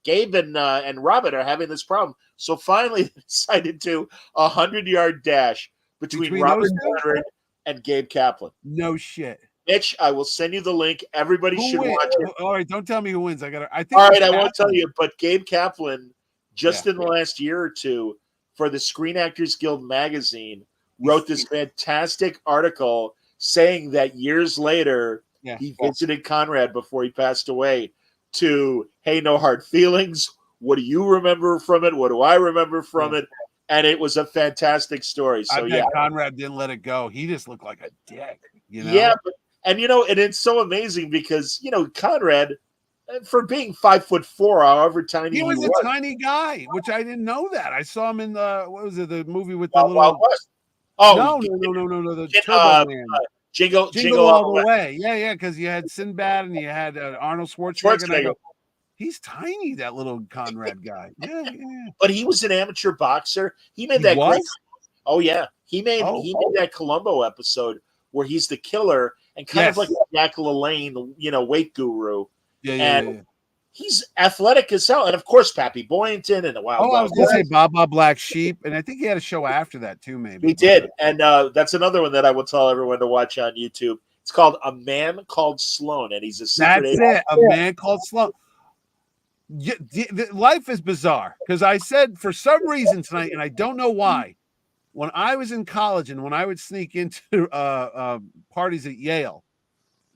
Gabe and Robert are having this problem. So finally, they decided to 100-yard dash between Robert Conrad and Gabe Kaplan. No shit. Mitch, I will send you the link. Everybody should watch it. All right, don't tell me who wins. I think. All right, I won't tell you. But Gabe Kaplan, just in the last year or two, for the Screen Actors Guild magazine, wrote this fantastic article saying that years later he visited Conrad before he passed away to, hey, no hard feelings. What do you remember from it? What do I remember from it? And it was a fantastic story. So Conrad didn't let it go. He just looked like a dick. Yeah, and it's so amazing because Conrad, for being 5'4", however tiny he was, a tiny guy, which I didn't know that. I saw him in the movie with the Wild West. Oh no, the Turbo Man. Jingle all the way. Yeah, because you had Sinbad and you had Arnold Schwarzenegger. He's tiny, that little Conrad guy. Yeah. But he was an amateur boxer. He made that. Oh yeah, he made that Columbo episode where he's the killer and kind of like Jack LaLanne, weight guru. Yeah. He's athletic as hell, and of course, Pappy Boynton and the Wild. I was going to say Baba Black Sheep, and I think he had a show after that too. Maybe he did, and that's another one that I will tell everyone to watch on YouTube. It's called A Man Called Sloan, and he's a secret agent. That's it, A Man Called Sloan. Life is bizarre because I said for some reason tonight, and I don't know why. When I was in college and when I would sneak into parties at Yale.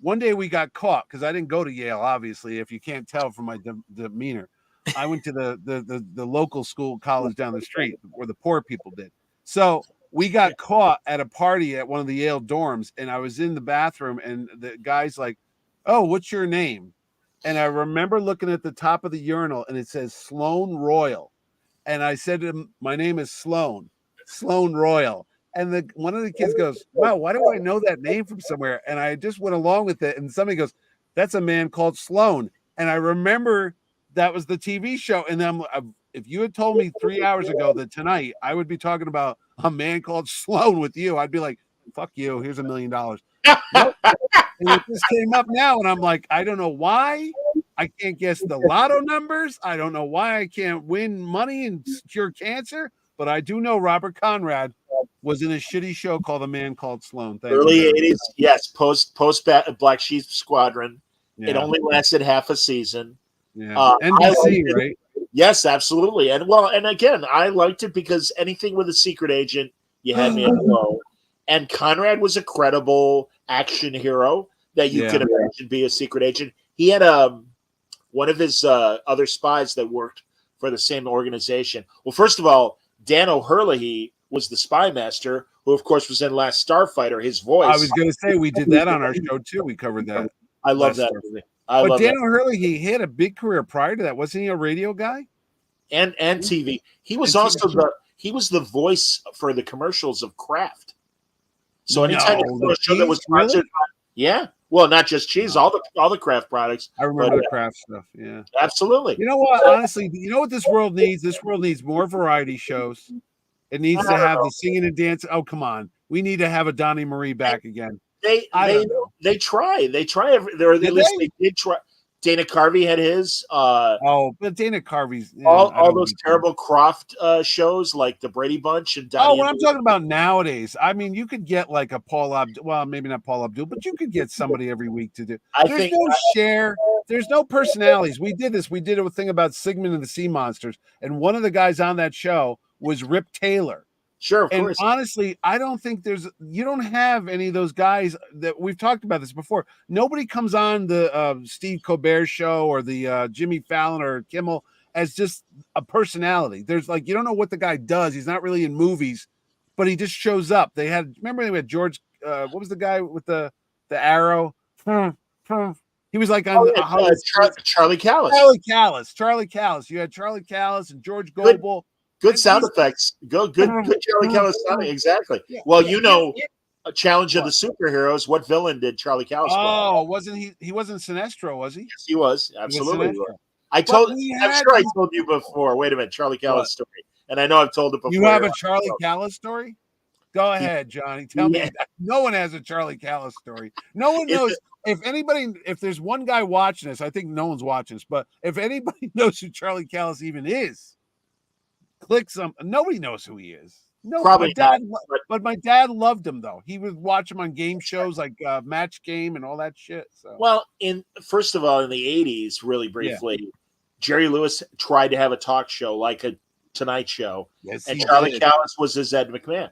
One day we got caught because I didn't go to Yale, obviously, if you can't tell from my demeanor. I went to the local school college down the street where the poor people did. So we got caught at a party at one of the Yale dorms, and I was in the bathroom, and the guy's like, oh, what's your name? And I remember looking at the top of the urinal, and it says Sloan Royal. And I said to him, my name is Sloan Royal. And one of the kids goes, wow, why do I know that name from somewhere? And I just went along with it. And somebody goes, that's a man called Sloan. And I remember that was the TV show. And then if you had told me 3 hours ago that tonight I would be talking about A Man Called Sloan with you, I'd be like, fuck you. Here's $1 million. Nope. And it just came up now. And I'm like, I don't know why. I can't guess the lotto numbers. I don't know why I can't win money and cure cancer. But I do know Robert Conrad was in a shitty show called A Man Called Sloan. Early 80s, yes. Post Black Sheep Squadron. Yeah. It only lasted half a season. Yeah. NBC, right? Yes, absolutely. And again, I liked it because anything with a secret agent, you had me at low. And Conrad was a credible action hero. that you could imagine be a secret agent. He had one of his other spies that worked for the same organization. Well, first of all, Dan O'Herlihy was the spy master, who of course was in Last Starfighter. His voice. I was going to say we did that on our show too. We covered that. I love that movie. But Dan O'Herlihy, he had a big career prior to that. Wasn't he a radio guy? And TV. He was also the voice for the commercials of Kraft. So anytime a show that was sponsored, yeah. Well, not just cheese, all the Kraft products. I remember the Kraft stuff. Yeah, absolutely. You know what? Honestly, you know what this world needs? This world needs more variety shows. It needs to have the singing and dancing. Oh, come on. We need to have a Donnie Marie back again. They try. They try. At least they did try. Dana Carvey had his. But Dana Carvey's all those terrible Croft shows like the Brady Bunch and Donnie. What I'm talking about nowadays. I mean, you could get like a Paul Abdul. Well, maybe not Paul Abdul, but you could get somebody every week to do. There's no share. There's no personalities. We did this. We did a thing about Sigmund and the Sea Monsters, and one of the guys on that show was Rip Taylor. Sure, of course. Honestly, I don't think you don't have any of those guys that we've talked about this before. Nobody comes on the Steve Colbert show or the Jimmy Fallon or Kimmel as just a personality. There's you don't know what the guy does. He's not really in movies, but he just shows up. Remember they had George, what was the guy with the arrow? He was like on Charlie Callis. Charlie Callis. You had Charlie Callis and George Gobel. Good sound effects. Good Charlie Callis sounding. Exactly. Yeah. Well, a Challenge of the Superheroes. What villain did Charlie Callis play? Oh, wasn't he? He wasn't Sinestro, was he? Yes, he was. Absolutely. I'm sure I told you before. Wait a minute, Charlie Callis story. And I know I've told it before. You have a Charlie Callis story? Go ahead, Johnny. Tell me. No one has a Charlie Callis story. No one knows. If there's one guy watching this, I think no one's watching this, but if anybody knows who Charlie Callis even is, click some. Nobody knows who he is. No, probably but my dad loved him though. He would watch him on game shows like Match Game and all that shit. So. Well, first of all, in the '80s, really briefly, Jerry Lewis tried to have a talk show like a Tonight Show, and Charlie Callis was his Ed McMahon.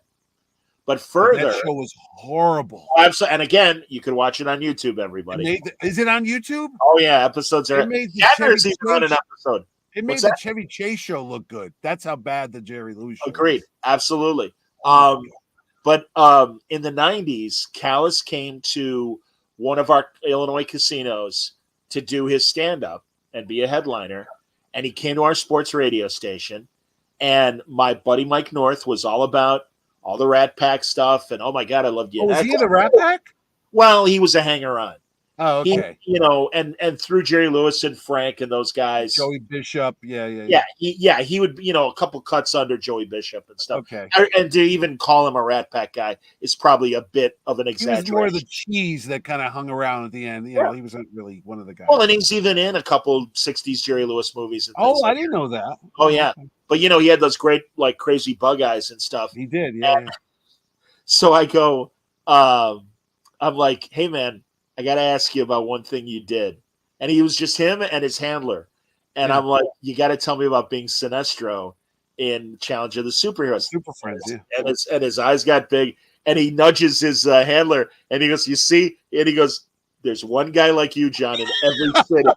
But further, that show was horrible. And again, you can watch it on YouTube. Everybody, is it on YouTube? Oh yeah, episodes are. Shatner's even on an episode. It made the Chevy Chase show look good. That's how bad the Jerry Lewis show Agreed. Was. Absolutely. But in the 90s, Callis came to one of our Illinois casinos to do his stand-up and be a headliner. And he came to our sports radio station. And my buddy Mike North was all about all the Rat Pack stuff. And, oh, my God, I loved you. Was he in the Rat Pack? Well, he was a hanger-on. Oh, okay. And through Jerry Lewis and Frank and those guys, Joey Bishop, yeah. He would, a couple cuts under Joey Bishop and stuff. Okay. And to even call him a Rat Pack guy is probably a bit of an exaggeration. He was more of the cheese that kind of hung around at the end. He wasn't really one of the guys. Well, and he's even in a couple '60s Jerry Lewis movies. And I didn't know that. Oh yeah, but he had those great crazy bug eyes and stuff. He did, yeah. So I go, I'm like, hey man, I got to ask you about one thing you did. And he was just him and his handler. And I'm like, you got to tell me about being Sinestro in Challenge of the Superheroes. Super Friends, yeah. And his eyes got big. And he nudges his handler. And he goes, you see? And he goes, there's one guy like you, John, in every city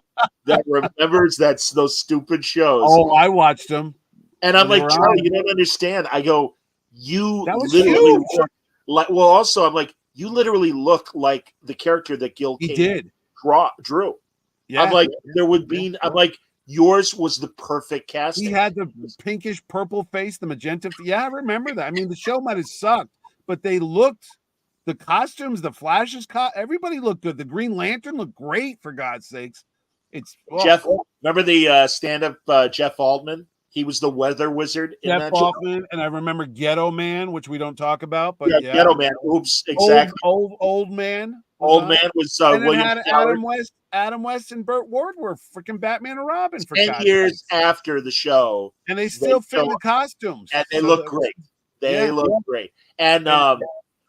that remembers those stupid shows. Oh, I watched them. And I'm like, Charlie, you don't understand. I go, that was literally huge. Also, I'm like, you literally look like the character that Gil Kane drew. Yeah. I'm like, there would be. I'm like, yours was the perfect casting. He had the pinkish purple face, the magenta. Yeah, I remember that. I mean, the show might have sucked, but they looked. The costumes, the Flash's everybody looked good. The Green Lantern looked great, for God's sakes. Jeff. Remember the stand-up Jeff Altman? He was the weather wizard in that show. And I remember Ghetto Man, which we don't talk about, but Ghetto Man. Oops, exactly. Old man. Old man was William Adam West and Burt Ward were freaking Batman and Robin for 10 years after the show, and they still fit the costumes, and they look great. They look great. And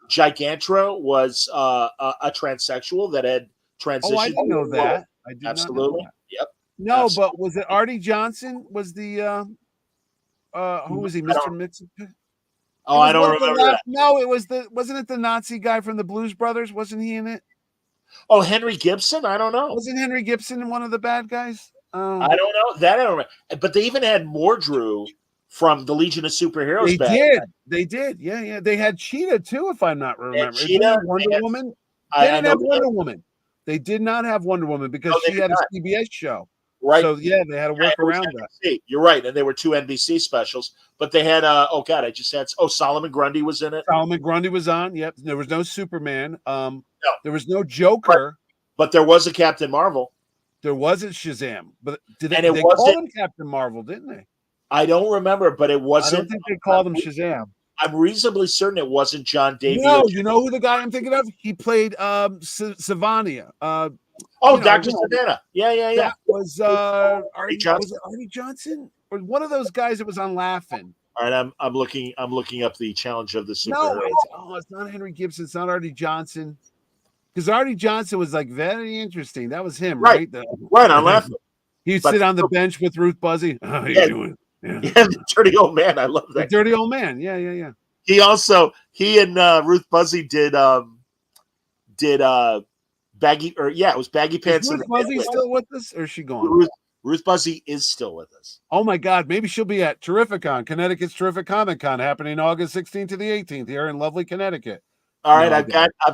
Gigantra was a transsexual that had transitioned. Oh, I didn't know that. I did absolutely. Not know that. Yep. No, but was it Artie Johnson? Was the who was he? Mr. Mixon? Oh, I don't remember that. No, it was wasn't it the Nazi guy from the Blues Brothers? Wasn't he in it? Oh, Henry Gibson? I don't know. Wasn't Henry Gibson one of the bad guys? I don't know. That I don't remember. But they even had Mordru from the Legion of Superheroes They back. did. They did. Yeah, yeah. They had Cheetah too, if I'm not remembering. Cheetah, Didn't have Wonder Woman. They didn't have Wonder Woman. They did not have Wonder Woman because she had a CBS show. Right. So yeah, they had to work around that. You're right, and they were 2 NBC specials. But they had Solomon Grundy was in it. Solomon Grundy was on. Yep. There was no Superman. No. There was no Joker. But there was a Captain Marvel. There wasn't Shazam. But they called him Captain Marvel, didn't they? I don't remember, but it wasn't. I don't think they called him Shazam. I'm reasonably certain it wasn't John Davies. No, you know who the guy I'm thinking of? He played Savania. Dr. Savannah. Yeah. That was Artie Johnson? Or one of those guys that was on Laughing. All right, I'm looking up the Challenge of the Superheroes. No, it's not Henry Gibson. It's not Artie Johnson. Because Artie Johnson was like very interesting. That was him, right? Right, I'm laughing. He'd sit on the bench with Ruth Buzzy. How you doing? Yeah, the dirty old man. I love that. The dirty old man. Yeah. He and Ruth Buzzy did baggy, or it was baggy pants. Is Ruth Buzzy still with us, or is she gone? Ruth Buzzy is still with us. Oh my God, maybe she'll be at Terrificon, Connecticut's Terrific Comic Con, happening August 16th to the 18th here in lovely Connecticut. All right, I've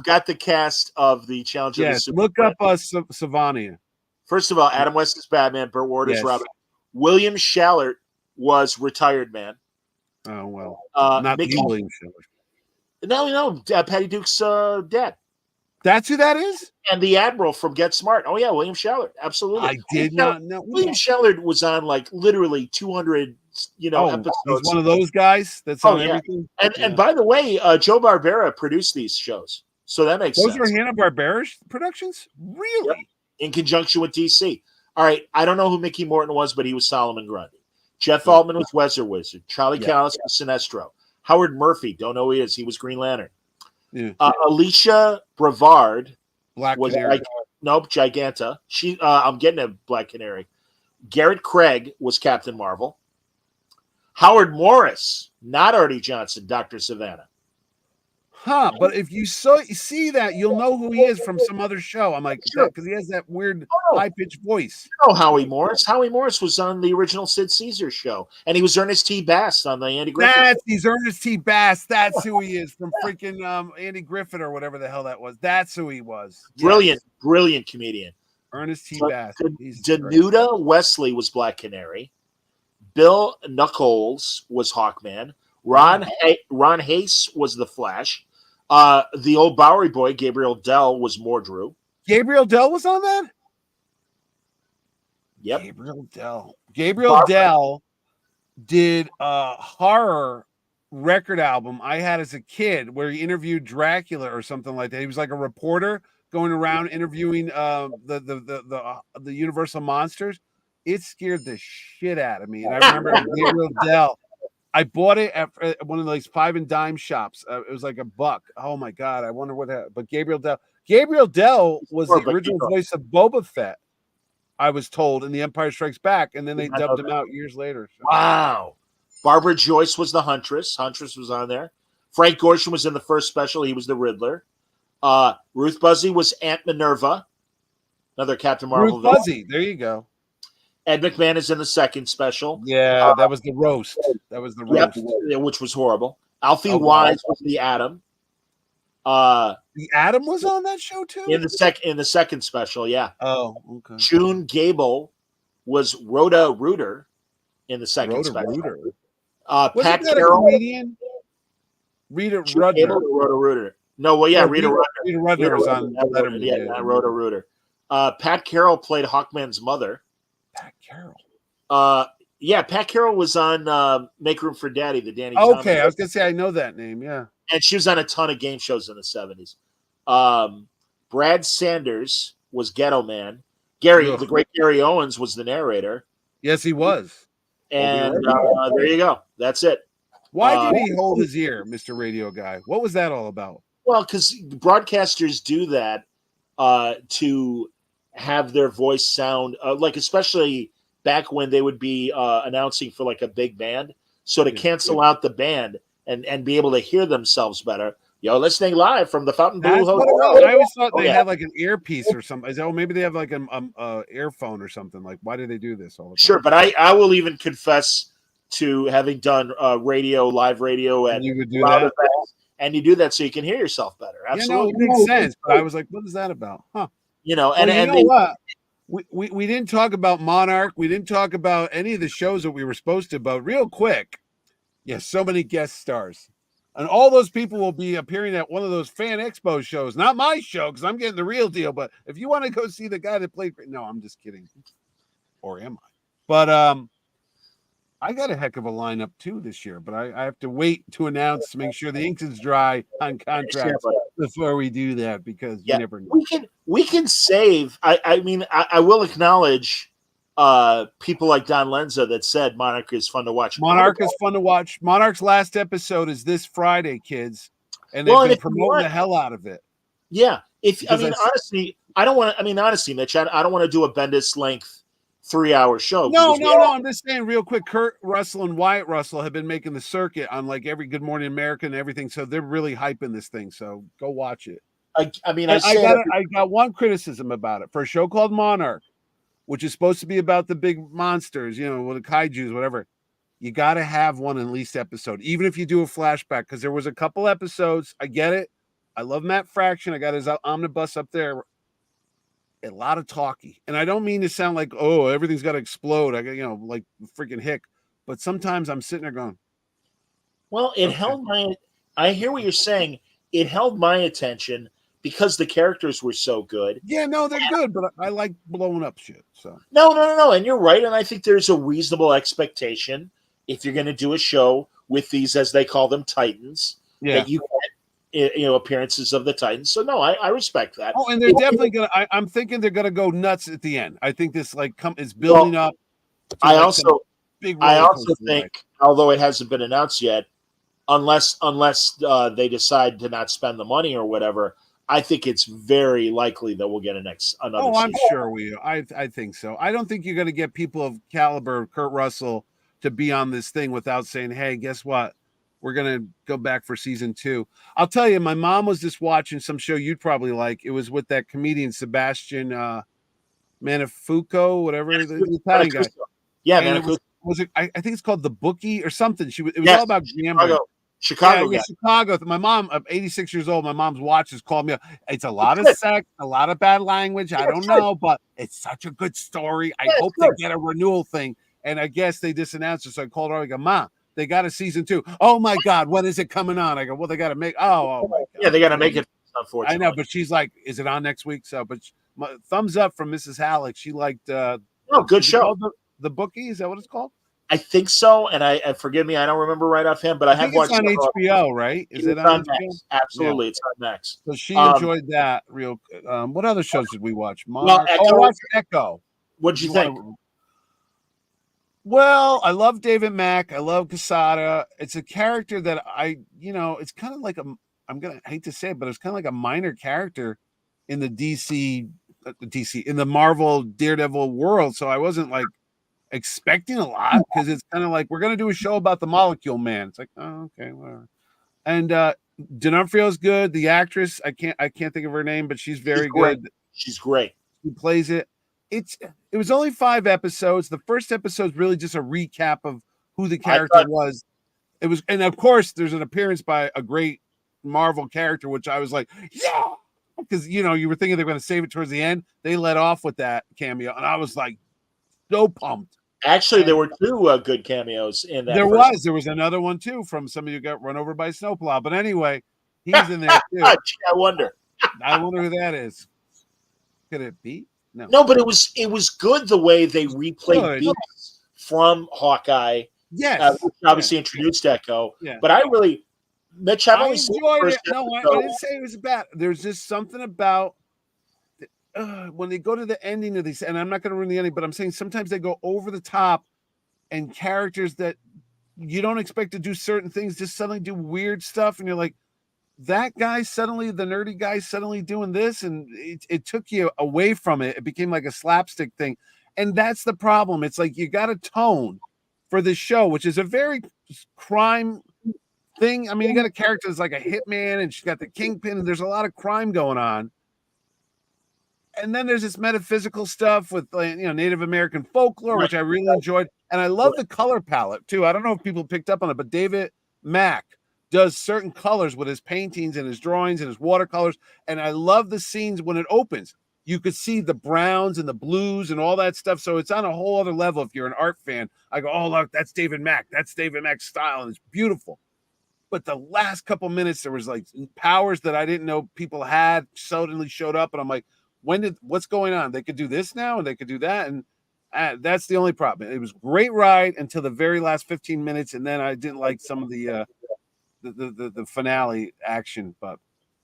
got the cast of the Challenge of the Superheroes. Look up Savania. First of all, Adam West is Batman, Burt Ward is Robin. William Shallert was retired man. Oh well, not William Shallert. No, Patty Duke's dad. That's who that is? And the Admiral from Get Smart. Oh, yeah, William Shallert. Absolutely. I did not know. William Shallert was on like literally 200, episodes. He's one of those guys that's on everything. And by the way, Joe Barbera produced these shows. So that makes sense. Those are Hanna-Barbera productions? Really? Yep. In conjunction with DC. All right, I don't know who Mickey Morton was, but he was Solomon Grundy. Jeff Altman was Weather Wizard. Charlie Callis was Sinestro. Howard Murphy, don't know who he is. He was Green Lantern. Yeah. Alicia Brevard was Giganta. I'm getting a Black Canary. Garrett Craig was Captain Marvel. Howard Morris, not Artie Johnson, Dr. Savannah. Huh, but if you see that, you'll know who he is from some other show. I'm like, because he has that weird high-pitched voice. You know Howie Morris. Howie Morris was on the original Sid Caesar show, and he was Ernest T. Bass on the Andy Griffith. He's Ernest T. Bass. That's who he is from freaking Andy Griffith or whatever the hell that was. That's who he was. Brilliant comedian. Ernest T. Bass. Danuta Wesley was Black Canary. Bill Knuckles was Hawkman. Ron Hayes was the Flash. The old Bowery boy, Gabriel Dell, was Mordru. Gabriel Dell was on that? Yep. Gabriel Dell did a horror record album I had as a kid where he interviewed Dracula or something like that. He was like a reporter going around interviewing the Universal monsters. It scared the shit out of me. And I remember Gabriel Dell. I bought it at one of those 5 and dime shops. It was like $1. Oh my God. I wonder what happened. But Gabriel Dell was the original voice of Boba Fett, I was told, in The Empire Strikes Back. And then they dubbed him out years later. So. Wow. Barbara Joyce was the Huntress. Huntress was on there. Frank Gorshin was in the first special. He was the Riddler. Ruth Buzzy was Aunt Minerva. Another Captain Marvel. Ruth Buzzy. There you go. Ed McMahon is in the second special. Yeah, that was the roast. Which was horrible. Alfie Wise was the Atom. The Atom was on that show too? In the second special, yeah. Oh, okay. June Gable was Rhoda Reuter in the second special. Pat Carroll. Rita Rudner. Rhoda Reuter. No, well, yeah, Rita Rudner. Rita Rudner was on Letterman. Yeah, Rhoda Reuter. Pat Carroll played Hawkman's mother. Pat Carroll. Pat Carroll was on Make Room for Daddy, the Danny. Okay, I was gonna say I know that name. Yeah, and she was on a ton of game shows in the 70s. Brad Sanders was Ghetto Man. The great Gary Owens was the narrator. Yes, he was. And there you go. That's it. Why did he hold his ear, Mr. Radio Guy? What was that all about? Well, because broadcasters do that to have their voice sound like, especially back when they would be announcing for like a big band. So to cancel out the band and be able to hear themselves better, Yo, listening live from the Fountain Blue That's Hotel. what it was. I always thought Oh, they yeah. had like an earpiece or something. I said, oh, maybe they have like an earphone or something. Like, why do they do this all the time? Sure, but I will even confess to having done radio, live radio at You would do loud that? events, and you do that so you can hear yourself better. Yeah, no, Absolutely. it makes sense. But I was like, what is that about? Huh. You know, Well, and you and know they, what? We didn't talk about Monarch. We didn't talk about any of the shows that we were supposed to, but real quick, yes, so many guest stars. And all those people will be appearing at one of those fan expo shows. Not my show, because I'm getting the real deal. But if you want to go see the guy that played, no, I'm just kidding. Or am I? But I got a heck of a lineup too this year, but I have to wait to announce to make sure the ink is dry on contracts before we do that, because you never know. We can save. I mean, I will acknowledge people like Don Lenza that said Monarch is fun to watch. Monarch is fun to watch. Monarch's last episode is this Friday, kids, and they've Well, and been if you promoting want- the hell out of it. Yeah, Because honestly, I don't want to. I mean, honestly, Mitch, I don't want to do a Bendis length 3-hour show. No. because I'm just saying real quick. Kurt Russell and Wyatt Russell have been making the circuit on like every Good Morning America and everything, so they're really hyping this thing. So go watch it. I got one criticism about it for a show called Monarch, which is supposed to be about the big monsters, you know, with the kaijus, whatever. You got to have one at least episode, even if you do a flashback, because there was a couple episodes. I get it. I love Matt Fraction. I got his omnibus up there. A lot of talky, and I don't mean to sound like, oh, everything's got to explode. I got, like freaking Hick, but sometimes I'm sitting there going, well, it held my. I hear what you're saying. It held my attention because the characters were so good. yeah, no, they're good, but I like blowing up shit. So No, and you're right, and I think there's a reasonable expectation if you're going to do a show with these, as they call them, Titans, that you get, appearances of the Titans. So no, I respect that. Oh, and they're definitely gonna. I'm thinking they're gonna go nuts at the end. I think this is building up. I also think, think, although it hasn't been announced yet, unless they decide to not spend the money or whatever, I think it's very likely that we'll get another. Oh, I'm season. sure we. I think so. I don't think you're gonna get people of caliber Kurt Russell to be on this thing without saying, "Hey, guess what? We're going to go back for season 2. I'll tell you, my mom was just watching some show you'd probably like. It was with that comedian, Sebastian Manifuco, whatever, the Italian guy. Yeah, Manifuco. I think it's called The Bookie or something. It was all about gambling. Chicago. Yeah, Chicago. My mom, I'm 86 years old. My mom's watches called me up. It's a lot of sex, a lot of bad language. I don't know, but it's such a good story. I hope they get a renewal thing. And I guess they just announced it. So I called her. I go, Ma, they got a season 2. Oh my God, when is it coming on? I go, well, they got to make. Oh my God. Yeah, they got to make it. Unfortunately, I know, but she's like, is it on next week? So, but thumbs up from Mrs. Halleck. She liked. Good show. The Bookie, is that what it's called? I think so, and I forgive me, I don't remember right offhand, but I have watched it on HBO, right? Is it on HBO? Max? Absolutely, it's on Max. So she enjoyed that. Real. What other shows did we watch? Echo. I watched Echo. What did you think? Well, I love David Mack. I love Casada. It's a character that it's kind of like I hate to say it, but it's kind of like a minor character in the in the Marvel Daredevil world. So I wasn't like expecting a lot, because it's kind of like, we're going to do a show about the Molecule Man. It's like, oh, okay, whatever. And D'Onofrio's good. The actress, I can't think of her name, but she's very good. She's great. She plays it. It was only 5 episodes. The first episode is really just a recap of who the character was. It was, and of course, there's an appearance by a great Marvel character, which I was like, yeah, because you were thinking they're going to save it towards the end. They let off with that cameo, and I was like, so pumped. Actually, there were 2 good cameos in that. There was another one too from somebody who got run over by a snowplow. But anyway, he's in there too. I wonder who that is. Could it be? No, but it was good the way they replayed beats from Hawkeye. Yes, which obviously introduced Echo. Yeah. But I really, Mitch, I've only seen it. No, I didn't say it was bad. There's just something about when they go to the ending of these, and I'm not going to ruin the ending, but I'm saying sometimes they go over the top, and characters that you don't expect to do certain things just suddenly do weird stuff, and you're like, that guy suddenly, the nerdy guy suddenly doing this, and it took you away from it. It became like a slapstick thing, and that's the problem. It's like you got a tone for the show, which is a very crime thing. I mean, you got a character that's like a hitman, and she's got the kingpin, and there's a lot of crime going on. And then there's this metaphysical stuff with Native American folklore, which I really enjoyed. And I love the color palette too. I don't know if people picked up on it, but David Mack does certain colors with his paintings and his drawings and his watercolors. And I love the scenes when it opens. You could see the browns and the blues and all that stuff. So it's on a whole other level. If you're an art fan, I go, oh, look, that's David Mack. That's David Mack's style. And it's beautiful. But the last couple minutes, there was like powers that I didn't know people had suddenly showed up. And I'm like, what's going on? They could do this now and they could do that. And that's the only problem. It was a great ride until the very last 15 minutes. And then I didn't like some of the finale action, but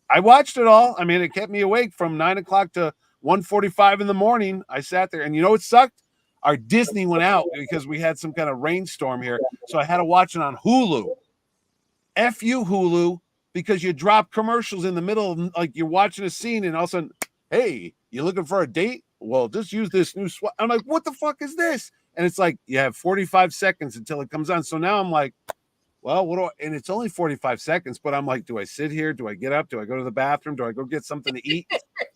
I watched it all. I mean, it kept me awake from 9 o'clock to 1:45 in the morning. I sat there, and you know what sucked? Our Disney went out because we had some kind of rainstorm here. So I had to watch it on Hulu. F you, Hulu, because you drop commercials in the middle of, like, you're watching a scene and all of a sudden, hey, you looking for a date? Well, just use this new swap. I'm like, what the fuck is this? And it's like, you have 45 seconds until it comes on. So now I'm like, well, and it's only 45 seconds, but I'm like, do I sit here? Do I get up? Do I go to the bathroom? Do I go get something to eat?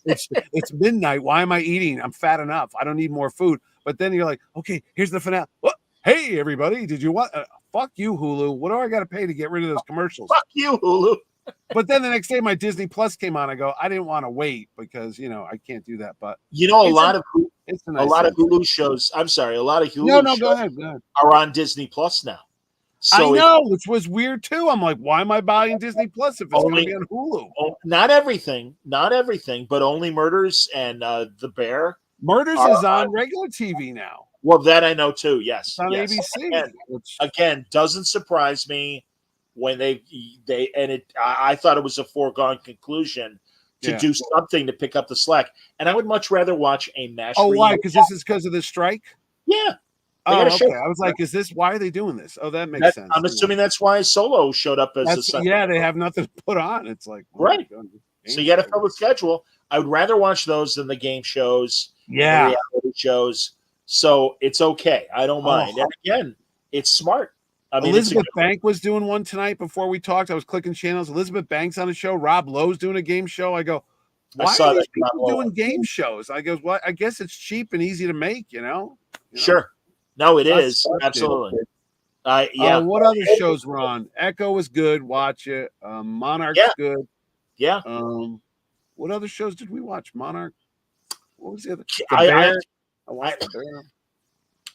It's midnight. Why am I eating? I'm fat enough. I don't need more food. But then you're like, okay, here's the finale. Well, hey, everybody, did you want? Fuck you, Hulu. What do I got to pay to get rid of those commercials? Fuck you, Hulu. But then the next day, my Disney Plus came on. I go, I didn't want to wait because I can't do that. But a lot of Hulu shows. I'm sorry, a lot of Hulu shows go ahead. are on Disney Plus now. So I know, which was weird too. I'm like, why am I buying Disney Plus if it's going to be on Hulu? Not everything, but only Murders and The Bear. Murders is on regular TV now. Well, that I know too. Yes, it's on ABC. Again, doesn't surprise me when I thought it was a foregone conclusion to do something to pick up the slack, and I would much rather watch a MASH. Oh, why? Because this is because of the strike. Yeah. Oh, okay. I was like, is this why are they doing this? Oh, that makes sense. I'm assuming that's why Solo showed up as a second. Yeah, they have nothing to put on. It's like, right. So you got to fill the schedule. I would rather watch those than the game shows, the reality shows. So it's okay. I don't mind. And again, it's smart. I mean, Elizabeth Banks was doing one tonight before we talked. I was clicking channels. Elizabeth Banks on a show. Rob Lowe's doing a game show. I go, why are these people doing game shows? I go, well, I guess it's cheap and easy to make, Sure. No, it is. Absolutely. What other shows were on? Echo was good. Watch it. Monarch's good. Yeah. What other shows did we watch? Monarch. What was the other? I watched The Bear.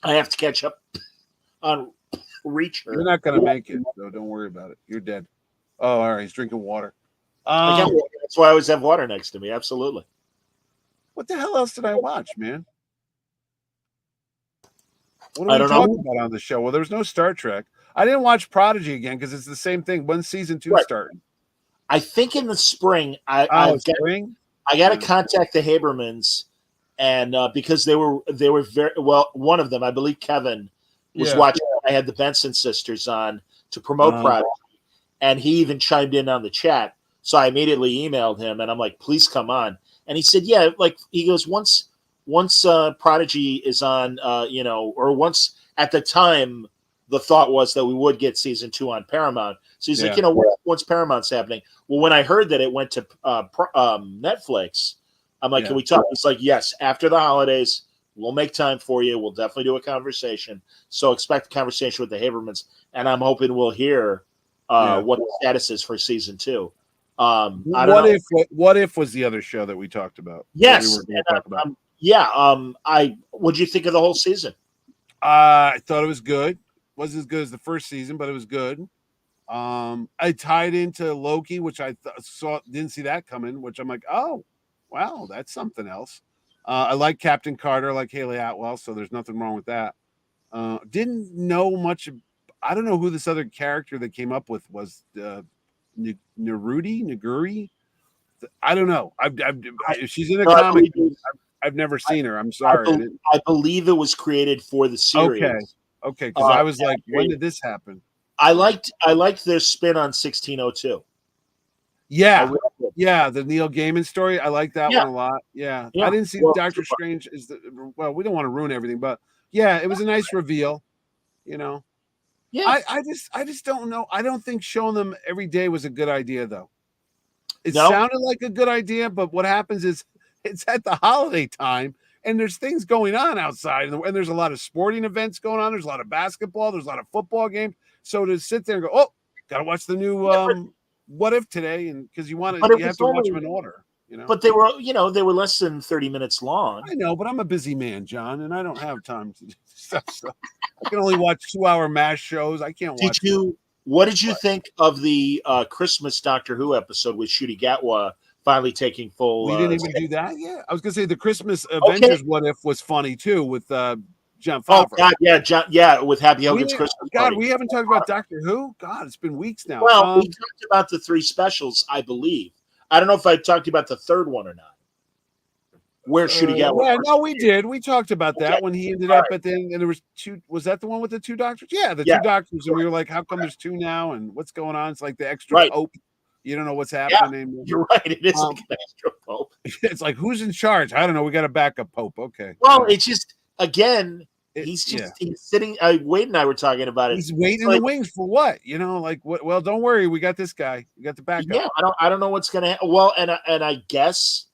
I have to catch up on Reacher. You're not going to make it, so don't worry about it. You're dead. Oh, all right. He's drinking water. That's why I always have water next to me. Absolutely. What the hell else did I watch, man? What are we talking about on the show? Well, there's no Star Trek. I didn't watch Prodigy again because it's the same thing. When's season 2 starting? I think in the spring. I got to contact the Habermans, and because they were very well. One of them, I believe, Kevin, was watching. I had the Benson sisters on to promote Prodigy, and he even chimed in on the chat. So I immediately emailed him, and I'm like, "Please come on." And he said, "Yeah." Like he goes, once Prodigy is on, or once at the time, the thought was that we would get season 2 on Paramount. So he's like, once Paramount's happening. Well, when I heard that it went to Netflix, I'm like, can we talk? He's like, yes, after the holidays, we'll make time for you. We'll definitely do a conversation. So expect a conversation with the Habermans, and I'm hoping we'll hear what the status is for season 2. What if was the other show that we talked about? Yes. What'd you think of the whole season? I thought it was good. Wasn't as good as the first season, but it was good. I tied into Loki, which I didn't see that coming, which I'm like, oh, wow, that's something else. I like Captain Carter, I like Haley Atwell, so there's nothing wrong with that. Didn't know much. I don't know who this other character that came up with was. Naguri. I don't know. She's in a comic. I've never seen her. I'm sorry. I believe it was created for the series. Okay. Because I was like, when did this happen? I liked their spin on 1602. Yeah, the Neil Gaiman story. I like that one a lot. Yeah. I didn't see Doctor Strange. We don't want to ruin everything, but yeah, it was a nice reveal. Yeah. I just don't know. I don't think showing them every day was a good idea, though. It No. sounded like a good idea, but what happens is it's at the holiday time and there's things going on outside, and there's a lot of sporting events going on. There's a lot of basketball, there's a lot of football games. So to sit there and go, oh, gotta watch the new What If today, and because you have to watch them in order. But they were, they were less than 30 minutes long. I know, but I'm a busy man, John, and I don't have time to do stuff. So I can only watch 2-hour MASH shows. I can't watch. What did you think of the Christmas Doctor Who episode with Ncuti Gatwa finally taking full? We didn't even do that yet. I was gonna say the Christmas Avengers What If was funny too with John Favreau. Oh God, yeah, with Happy Hogan's Christmas party. We haven't talked about Doctor Who. God, it's been weeks now. Well, we talked about the 3 specials, I believe. I don't know if I talked about the third one or not. Where Ncuti Gatwa? Yeah, no, we did. We talked about that when he ended up at the end, and there was 2. Was that the one with the 2 doctors? Yeah, 2 doctors, and we were like, "How come there's 2 now? And what's going on?" It's like the extra pope. You don't know what's happening anymore. You're right. It is like an extra pope. It's like, who's in charge? I don't know. We got a backup pope. Okay. Well, it's just he's sitting. Wade and I were talking about it. He's waiting in the wings for what? What? Well, don't worry. We got this guy. We got the backup. Yeah, I don't know what's gonna happen. Well, and I guess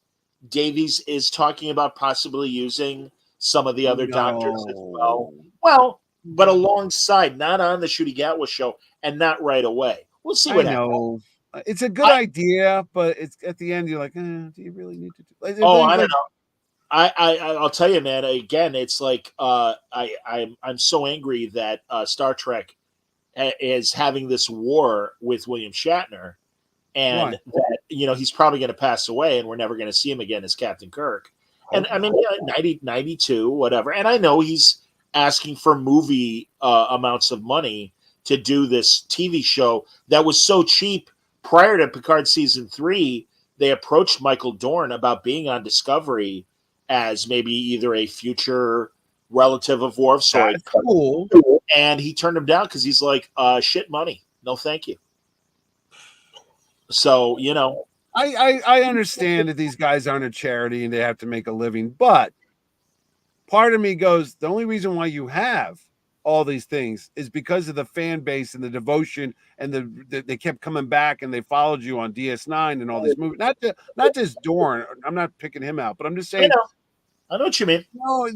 Davies is talking about possibly using some of the other doctors as well. Well, but alongside, not on the Ncuti Gatwa show, and not right away. We'll see what happens. It's a good idea, but it's at the end you're like, do you really need to do? I don't know. I'll tell you, man. Again, it's like I'm so angry that Star Trek is having this war with William Shatner, and that he's probably going to pass away, and we're never going to see him again as Captain Kirk. And I mean, 92, whatever. And I know he's asking for movie amounts of money to do this TV show that was so cheap. Prior to Picard season 3, they approached Michael Dorn about being on Discovery as maybe either a future relative of Worf's or cool. And he turned him down because he's like, shit money. No, thank you. So, I understand that these guys aren't a charity and they have to make a living, but part of me goes, the only reason why you have all these things is because of the fan base and the devotion, and they kept coming back and they followed you on DS9 and all these movies. Not just Dorn. I'm not picking him out, but I'm just saying. I know what you mean. No,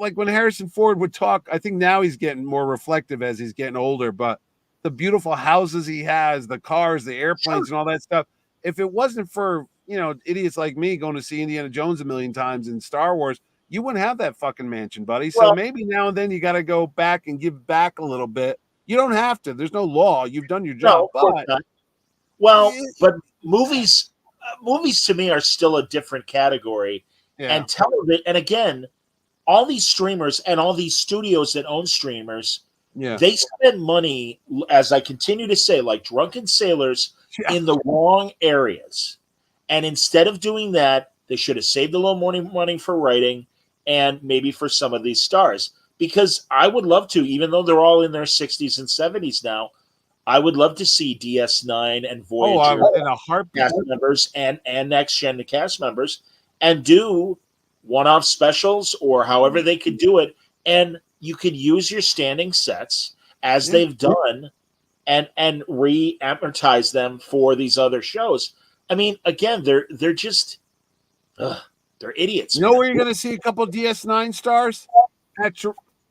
like when Harrison Ford would talk, I think now he's getting more reflective as he's getting older, but the beautiful houses he has, the cars, the airplanes, and all that stuff. If it wasn't for, idiots like me going to see Indiana Jones a million times in Star Wars, you wouldn't have that fucking mansion, buddy. So maybe now and then you got to go back and give back a little bit. You don't have to. There's no law. You've done your job. But movies to me are still a different category. Yeah. And television, and again, all these streamers and all these studios that own streamers, they spend money, as I continue to say, like drunken sailors in the wrong areas. And instead of doing that, they should have saved a little more money for writing and maybe for some of these stars. Because I would love to, even though they're all in their 60s and 70s now, I would love to see DS9 and Voyager in a heartbeat. Cast members and Next Gen cast members and do one-off specials or however they could do it. And you could use your standing sets as they've done and re-amortize them for these other shows. I mean, again, they're just they're idiots. You know where you're going to see a couple of DS9 stars?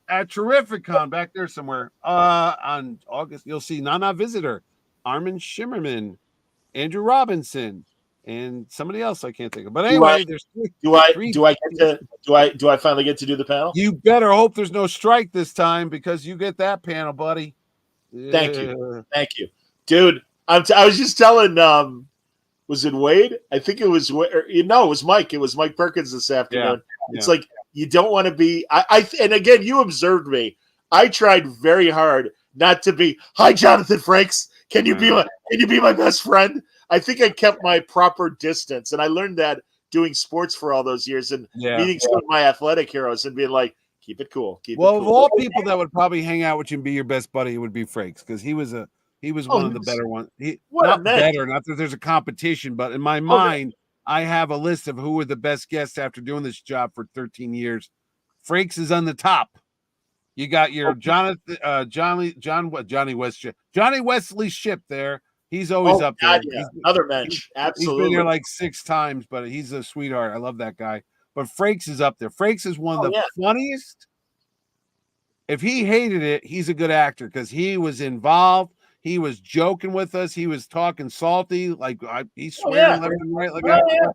At Terrificon back there somewhere. On August, you'll see Nana Visitor, Armin Shimmerman, Andrew Robinson, and somebody else I can't think of. But anyway, there's do I finally get to do the panel? You better hope there's no strike this time because you get that panel, buddy. Thank you, dude. I was just telling was it Wade? I think it was it was Mike. It was Mike Perkins this afternoon. Yeah. It's like you don't want to be. And again, you observed me. I tried very hard not to be. Hi, Jonathan Frakes. Can you be my best friend? I think I kept my proper distance, and I learned that doing sports for all those years and meeting some of my athletic heroes and being like, keep it cool. Keep it cool. Of all people that would probably hang out with you and be your best buddy, it would be Frakes because he was one of the better ones. Not that there's a competition, but in my mind, I have a list of who were the best guests after doing this job for 13 years. Frakes is on the top. You got your Johnny Wesley Ship there. He's always up there. God, yeah. Another mensch. Absolutely. He's been there like 6 times, but he's a sweetheart. I love that guy. But Frakes is up there. Frakes is one of the funniest. If he hated it, he's a good actor because he was involved. He was joking with us. He was talking salty, like he's swearing left and right. Like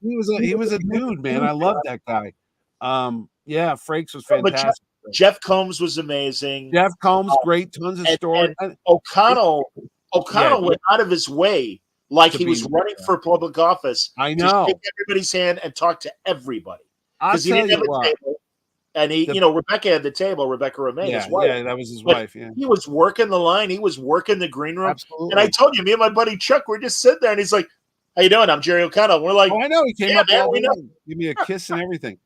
he was a dude, man. I love that guy. Frakes was fantastic. Jeff Combs was amazing. Jeff Combs, great, tons of stories. O'Connell went out of his way, like he was running for public office. I know. To shake everybody's hand and talk to everybody Because he didn't have a table. And Rebecca had the table, Rebecca Romaine, his wife. Yeah, that was his wife. Yeah. He was working the line. He was working the green room. Absolutely. And I told you, me and my buddy Chuck, we're just sitting there, and he's like, "How you doing? I'm Jerry O'Connell." We're like, "Oh, I know." He came up, we give me a kiss and everything.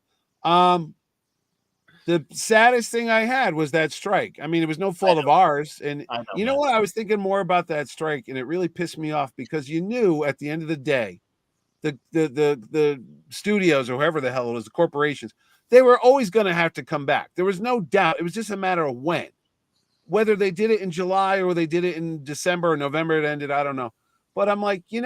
The saddest thing I had was that strike. I mean, it was no fault of ours. And you know what? I was thinking more about that strike, and it really pissed me off because you knew at the end of the day, the studios or whoever the hell it was, the corporations, they were always going to have to come back. There was no doubt. It was just a matter of when. Whether they did it in July or they did it in December or November, it ended, I don't know. But I'm like, you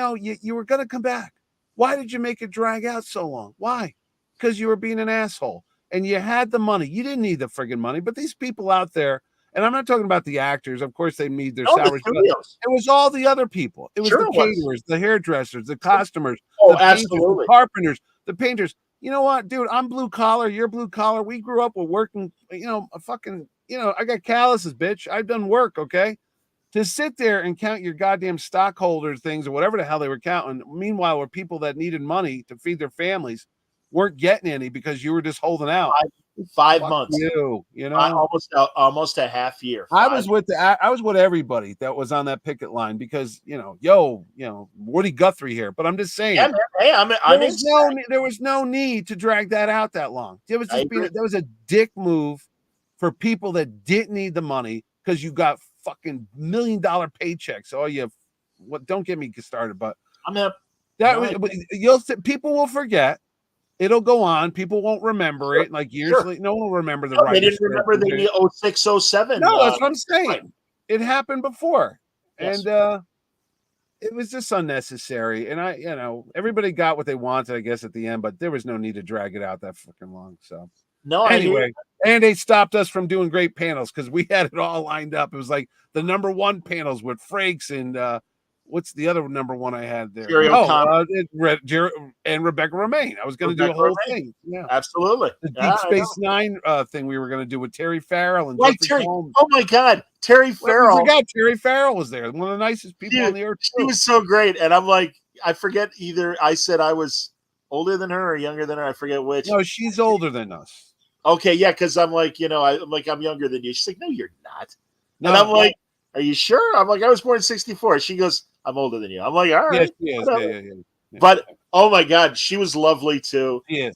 were going to come back. Why did you make it drag out so long? Why? Because you were being an asshole. And you had the money. You didn't need the friggin' money. But these people out there, and I'm not talking about the actors. Of course, they need their salaries. It was all the other people. It was the caterers, the hairdressers, the costumers, the painters, the carpenters, the painters. You know what, dude? I'm blue collar. You're blue collar. We grew up with working, I got calluses, bitch. I've done work, okay? To sit there and count your goddamn stockholders things or whatever the hell they were counting. Meanwhile, were people that needed money to feed their families weren't getting any because you were just holding out. 5 months. Almost a half year. I was with everybody that was on that picket line because Woody Guthrie here. But I'm just saying, there was no need to drag that out that long. There was a dick move for people that didn't need the money because you got fucking $1 million paychecks. Don't get me started, but people will forget. It'll go on. People won't remember it. Like years later, no one will remember the right. They didn't remember the 06, 07. No, that's what I'm saying. Right. It happened before. Yes. And it was just unnecessary. And everybody got what they wanted, I guess, at the end, but there was no need to drag it out that fucking long. So anyway, and they stopped us from doing great panels because we had it all lined up. It was like the number one panels with Frakes and what's the other number one I had there? And Rebecca Romaine. I was going to do a whole thing. Yeah, absolutely. The Deep Space Nine thing we were going to do with Terry Farrell and Terry. Oh my God, Terry Farrell! I forgot Terry Farrell was there. One of the nicest people on the earth. She was so great, and I'm like, I forget either. I said I was older than her or younger than her. I forget which. No, she's older than us. Okay, yeah, because I'm like, I'm younger than you. She's like, no, you're not. And I'm like, are you sure? I'm like, I was born in '64. She goes, I'm older than you. I'm like, all right. Yes, yeah. But oh my God, she was lovely too. Yeah,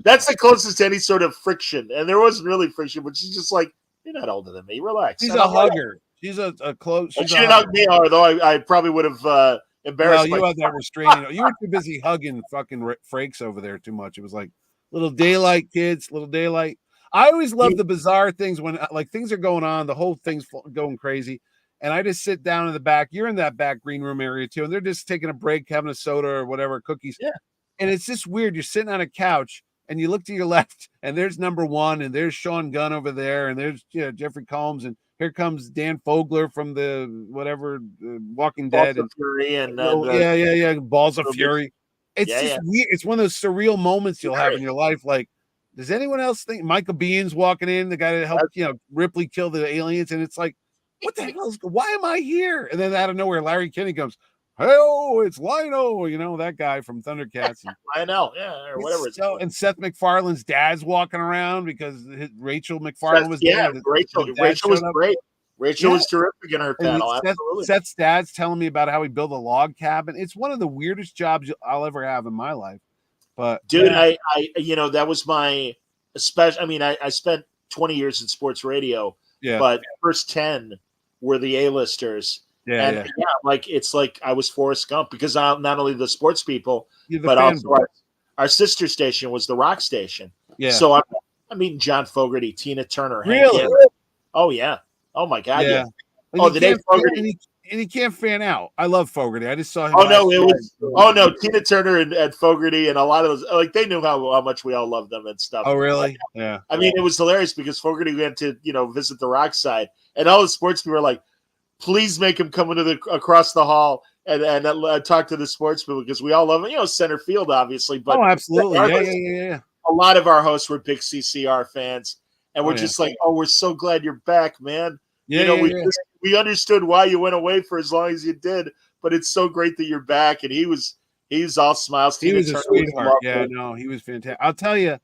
that's the closest to any sort of friction, and there wasn't really friction. But she's just like, you're not older than me. Relax. She's a hugger. She's a close. She didn't hug me hard, though. I probably would have embarrassed. Well, you had that restraining. You were too busy hugging fucking Frakes over there too much. It was like little daylight, kids. Little daylight. I always love the bizarre things when like things are going on. The whole thing's going crazy. And I just sit down in the back. You're in that back green room area too. And they're just taking a break, having a soda or whatever, cookies. Yeah. And it's just weird. You're sitting on a couch and you look to your left and there's number one and there's Sean Gunn over there. And there's Jeffrey Combs. And here comes Dan Fogler from the Walking Dead. Balls of Fury and Balls of Fury. It's weird. It's one of those surreal moments you'll have in your life. Like, does anyone else think Michael Biehn's walking in, the guy that helped, Ripley kill the aliens? And it's like, what the hell why am I here? And then out of nowhere, Larry Kinney comes, hey-oh, it's Lino, that guy from Thundercats. I know, or whatever. And Seth MacFarlane's dad's walking around because Rachel MacFarlane was there. Rachel was great. Rachel was terrific in her panel. Absolutely. Seth's dad's telling me about how he built a log cabin. It's one of the weirdest jobs I'll ever have in my life. But dude, I that was my special. I mean, I spent 20 years in sports radio. Yeah. But first 10 were the A-listers. Like it's like I was Forrest Gump because not only the sports people, but also our sister station was the rock station. Yeah. So I'm meeting John Fogerty, Tina Turner. Really? Oh yeah. Oh my God. Yeah. And Oh, he the day can't Fogarty. and he can't fan out. I love Fogarty. I just saw him. Oh no, last it year. was. Oh no, Tina Turner and Fogarty and a lot of those. Like they knew how much we all loved them and stuff. Oh really? Yeah. I mean, it was hilarious because Fogarty went to visit the Rock side, and all the sports people were like, "Please make him come into across the hall and talk to the sports people because we all love him." Center field obviously, but Oh, absolutely. Yeah. a lot of our hosts were big CCR fans, and we're Oh, just like, "Oh, we're so glad you're back, man." Yeah. We understood why you went away for as long as you did, but it's so great that you're back. And he's all smiles. He Tina was a Turner sweetheart. Yeah, lovely. no, he was fantastic. I'll tell you,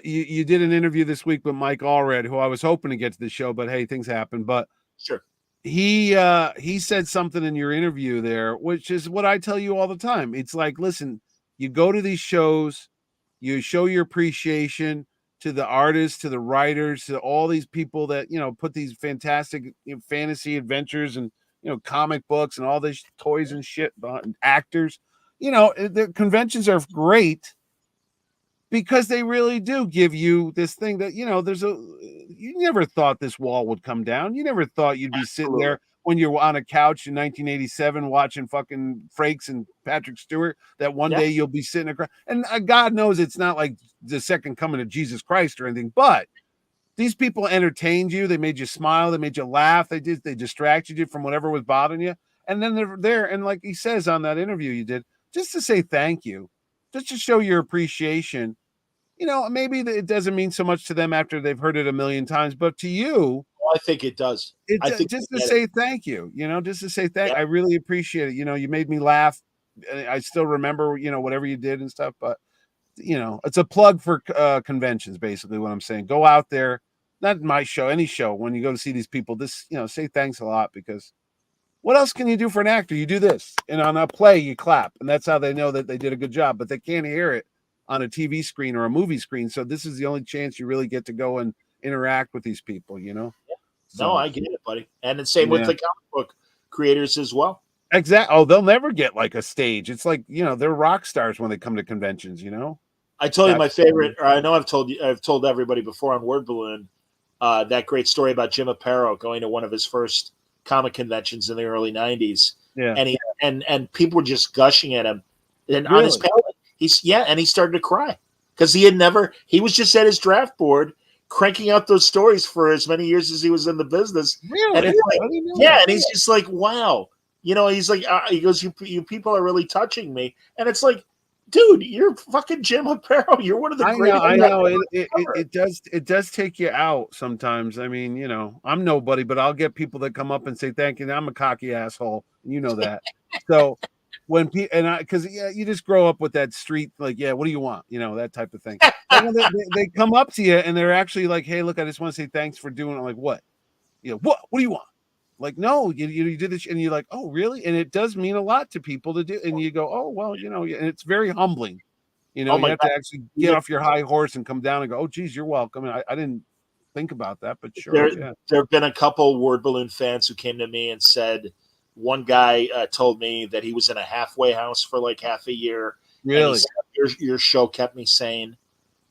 you did an interview this week with Mike Allred, who I was hoping to get to the show, but hey, things happen. But Sure. he said something in your interview there, which is what I tell you all the time. It's like, listen, you go to these shows, you show your appreciation to the artists, to the writers, to all these people that put these fantastic fantasy adventures and comic books and all these toys and shit, and actors. The conventions are great because they really do give you this thing that you never thought this wall would come down. You never thought you'd be sitting there when you're on a couch in 1987 watching fucking Frakes and Patrick Stewart, that one day you'll be sitting across. And God knows it's not like the second coming of Jesus Christ or anything, but these people entertained you. They made you smile. They made you laugh. They distracted you from whatever was bothering you. And then they're there. And like he says on that interview you did, just to say thank you, just to show your appreciation. Maybe it doesn't mean so much to them after they've heard it a million times, but to you, I think it does. I think just to say thank you, just to say thank. I really appreciate it. You made me laugh. I still remember, whatever you did and stuff, but it's a plug for conventions, basically what I'm saying. Go out there, not my show, any show. When you go to see these people, say thanks a lot, because what else can you do for an actor? You do this, and on a play, you clap, and that's how they know that they did a good job. But they can't hear it on a TV screen or a movie screen, so this is the only chance you really get to go and interact with these people. No, I get it, buddy. And the same with the comic book creators as well. Exactly. Oh, they'll never get like a stage. It's like they're rock stars when they come to conventions. I told you my favorite. Or I know I've told everybody before on Word Balloon that great story about Jim Aparo going to one of his first comic conventions in the early '90s. Yeah, and he and people were just gushing at him, and on his palette, and he started to cry because he was just at his draft board cranking out those stories for as many years as he was in the business. Really? And it's like, and he's just like, wow. He's like, he goes, you people are really touching me. And it's like, dude, you're fucking Jim Aparo. You're one of the greatest. I know. It does take you out sometimes. I mean, I'm nobody, but I'll get people that come up and say thank you. I'm a cocky asshole. You know that. So when because you just grow up with that street, like, what do you want? That type of thing. They come up to you and they're actually like, hey, look, I just want to say thanks for doing it. I'm like, what? What do you want? Like, no, you did this, and you're like, oh, really? And it does mean a lot to people to do. And you go, oh, well, and it's very humbling. You have to actually get off your high horse and come down and go, oh, geez, you're welcome. And I didn't think about that, but sure. There have been a couple Word Balloon fans who came to me and said, one guy told me that he was in a halfway house for like half a year. Really? Your show kept me sane.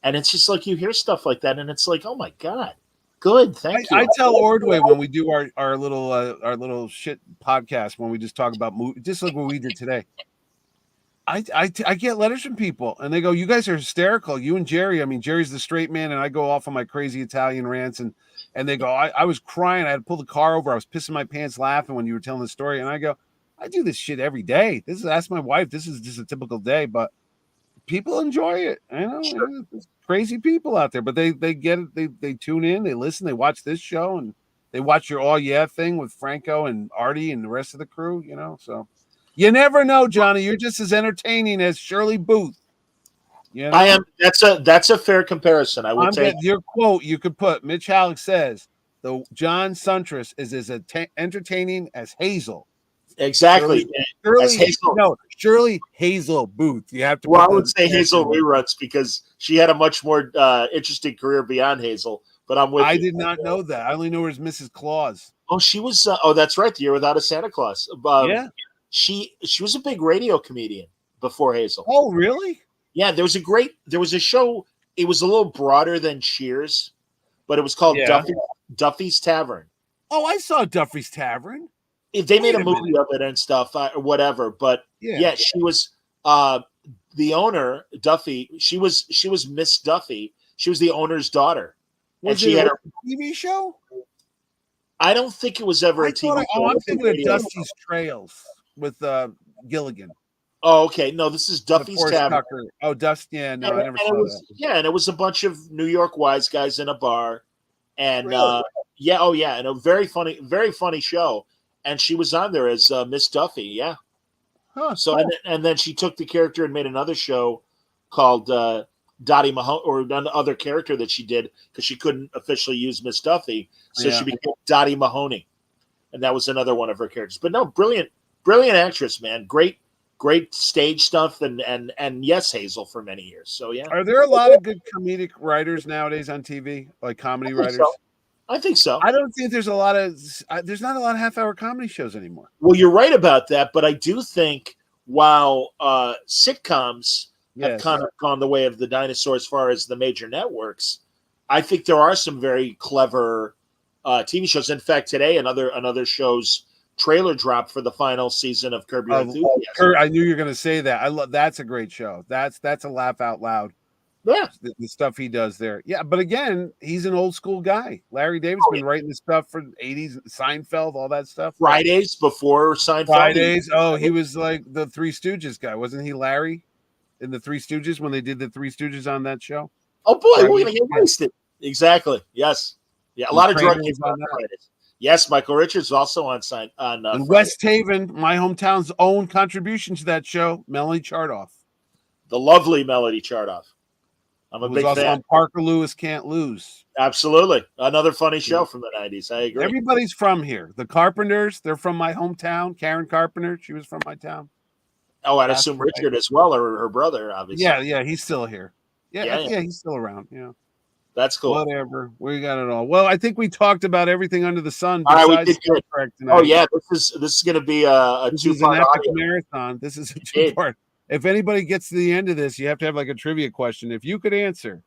And it's just like you hear stuff like that, and it's like, oh my God, good, thank you. I tell Ordway when we do our little shit podcast, when we just talk about movies, just like what we did today. I get letters from people, and they go, "You guys are hysterical. You and Jerry. I mean, Jerry's the straight man, and I go off on my crazy Italian rants, and they go, I was crying. I had to pull the car over. I was pissing my pants laughing when you were telling the story, and I go, I do this shit every day. Ask my wife. This is just a typical day, but people enjoy it. I know. Sure. There's crazy people out there, but they get it. They tune in, they listen, they watch this show, and they watch your all thing with Franco and Artie and the rest of the crew. So you never know, Johnny. You're just as entertaining as Shirley Booth. I am. That's a fair comparison. I would say your quote. You could put Mitch Halleck says the John Suntress is as entertaining as Hazel. Exactly. Shirley Hazel Booth. You have to. Well, I would say Hazel reruns because she had a much more interesting career beyond Hazel. But I'm with you. I did not know that. I only know her as Mrs. Claus. Oh, she was. That's right. The Year Without a Santa Claus. Yeah. She was a big radio comedian before Hazel. Oh, really? Yeah. There was a show. It was a little broader than Cheers, but it was called Duffy's Tavern. Oh, I saw Duffy's Tavern. If they made Wait a a movie minute. of it and stuff or whatever, but Yeah. she was the owner, Duffy. She was Miss Duffy. She was the owner's daughter. Was she it had a TV show? I don't think it was ever a TV show. I'm thinking of Radio show. Dusty's Trails with Gilligan. Oh, okay. No, this is Duffy's Forrest Tavern. Tucker. Oh, Dusty. Yeah, no, I never saw that. Yeah, and it was a bunch of New York wise guys in a bar, and Really? and a very funny show. And she was on there as Miss Duffy. Yeah. Huh. So and then she took the character and made another show called Dottie Mahoney, or another character that she did because she couldn't officially use Miss Duffy, so she became Dottie Mahoney, and that was another one of her characters. But no, brilliant actress, man. Great stage stuff, and yes, Hazel for many years. So yeah, Are there a lot of good comedic writers nowadays on TV, like comedy writers? So. I think so. I don't think there's a lot of there's not a lot of half-hour comedy shows anymore. Well, you're right about that, but I do think while sitcoms have kind of gone the way of the dinosaur as far as the major networks, I think there are some very clever TV shows. In fact, today another show's trailer dropped for the final season of Curb Your Enthusiasm. I knew you were going to say that. I love that's a great show. That's a laugh out loud. Yeah, the stuff he does there. Yeah, but again, he's an old school guy. Larry David's been writing this stuff for 80s, Seinfeld, all that stuff. Fridays before Seinfeld. Fridays. Oh, he was like the Three Stooges guy, wasn't he? Larry in the Three Stooges when they did the Three Stooges on that show. Oh boy, we're gonna get wasted. Exactly. Yes. Yeah, a lot of drug use on Fridays. Yes, Michael Richards also on and West Haven, my hometown's own contribution to that show, Melody Chartoff. The lovely Melody Chartoff. I'm a big fan. On Parker Lewis Can't Lose. Absolutely. Another funny show from the 90s. I agree. Everybody's from here. The Carpenters, they're from my hometown. Karen Carpenter, she was from my town. Oh, I'd assume Richard as well, or her brother, obviously. Yeah, he's still here. Yeah, he's still around. Yeah. That's cool. Whatever. We got it all. Well, I think we talked about everything under the sun. All right, we did good. Oh, yeah. This is going to be a two-part epic marathon. This is a two-part. If anybody gets to the end of this, you have to have like a trivia question. If you could answer,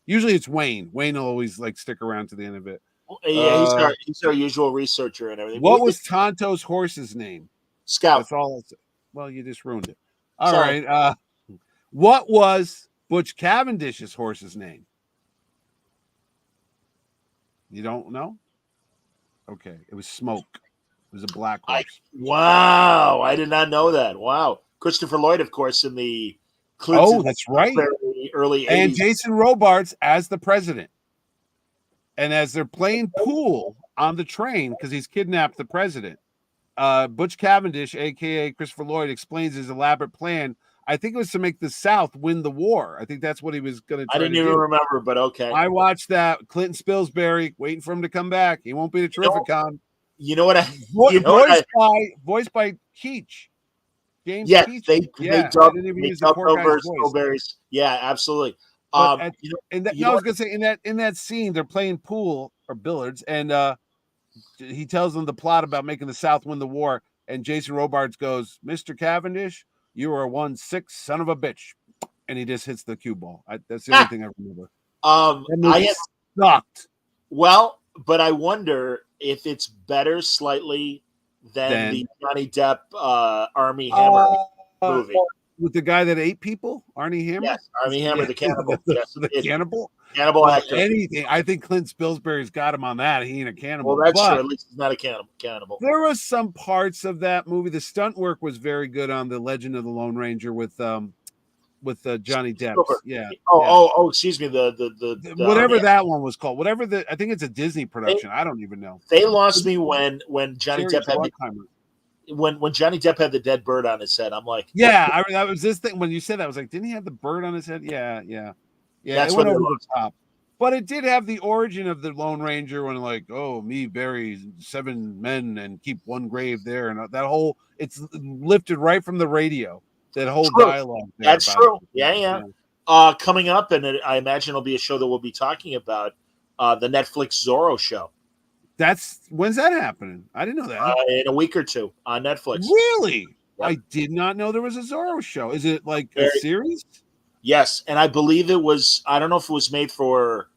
usually it's Wayne. Wayne will always like stick around to the end of it. Yeah, he's our usual researcher and everything. What was Tonto's horse's name? Scout. That's all. Well, you just ruined it. All right. What was Butch Cavendish's horse's name? You don't know? Okay, it was Smoke. It was a black horse. Wow, I did not know that. Wow. Christopher Lloyd, of course, in the Clinton, that's right, early 80s. And Jason Robards as the president. And as they're playing pool on the train because he's kidnapped the president, Butch Cavendish, aka Christopher Lloyd, explains his elaborate plan. I think it was to make the South win the war. I think that's what he was going to try. I didn't even remember, but okay. I watched that. Clinton Spilsbury waiting for him to come back. He won't be the Terrificon. You know what? Voiced by Keach. James yeah, Keach. they dubbed over Spilsbury's. Yeah, absolutely. I was gonna say in that scene they're playing pool or billiards, and he tells them the plot about making the South win the war, and Jason Robards goes, "Mr. Cavendish, you are one sick son of a bitch," and he just hits the cue ball. That's the only thing I remember. I sucked. Well, but I wonder if it's better slightly than the Johnny Depp Armie Hammer movie. With the guy that ate people, Armie Hammer? Yes, Armie Hammer, the cannibal. Yes, the cannibal? Cannibal actor. Anything. I think Clint Spilsbury's got him on that. He ain't a cannibal. Well, that's true. At least he's not a cannibal. There was some parts of that movie. The stunt work was very good on The Legend of the Lone Ranger with Johnny Depp. Yeah. Oh, excuse me. The whatever that one was called. Whatever I think it's a Disney production. I don't even know. They lost me when Johnny Depp had when Johnny Depp had the dead bird on his head. I'm like, yeah, that was this thing when you said that. I was like, didn't he have the bird on his head? Yeah. That's it went over the top. But it did have the origin of the Lone Ranger when me bury 7 men and keep one grave there, and that whole it's lifted right from the radio. That whole dialogue. That's true. Yeah. Coming up, and I imagine it'll be a show that we'll be talking about, the Netflix Zorro show. When's that happening? I didn't know that. In a week or two on Netflix. Really? Yep. I did not know there was a Zorro show. Is it like a series? Yes, and I believe it was. I don't know if it was made for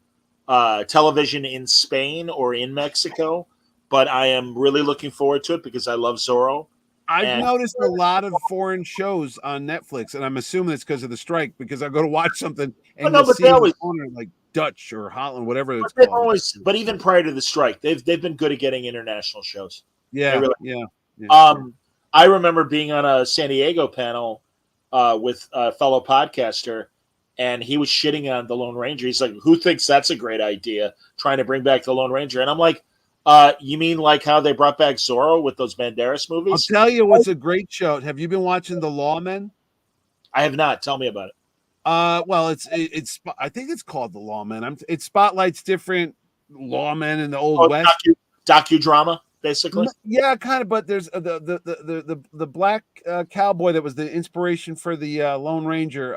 television in Spain or in Mexico, but I am really looking forward to it because I love Zorro. I've And noticed a lot of foreign shows on Netflix, and I'm assuming it's because of the strike. Because I go to watch something, oh, and no, you but see they in the always, corner like Dutch or Holland, whatever it's but they've called. always, but even prior to the strike, they've been good at getting international shows. They Yeah, really. yeah, yeah. I remember being on a San Diego panel with a fellow podcaster, and he was shitting on the Lone Ranger. He's like, "Who thinks that's a great idea? Trying to bring back the Lone Ranger?" And I'm like, "You mean like how they brought back Zorro with those Banderas I'll movies?" tell you what's a great show. Have you been watching The Lawmen? I have not. Tell me about it. Well, it's I think it's called The Lawmen. It spotlights different lawmen in the old Oh, west. docudrama, basically. Yeah, kind of. But there's the black cowboy that was the inspiration for the Lone Ranger.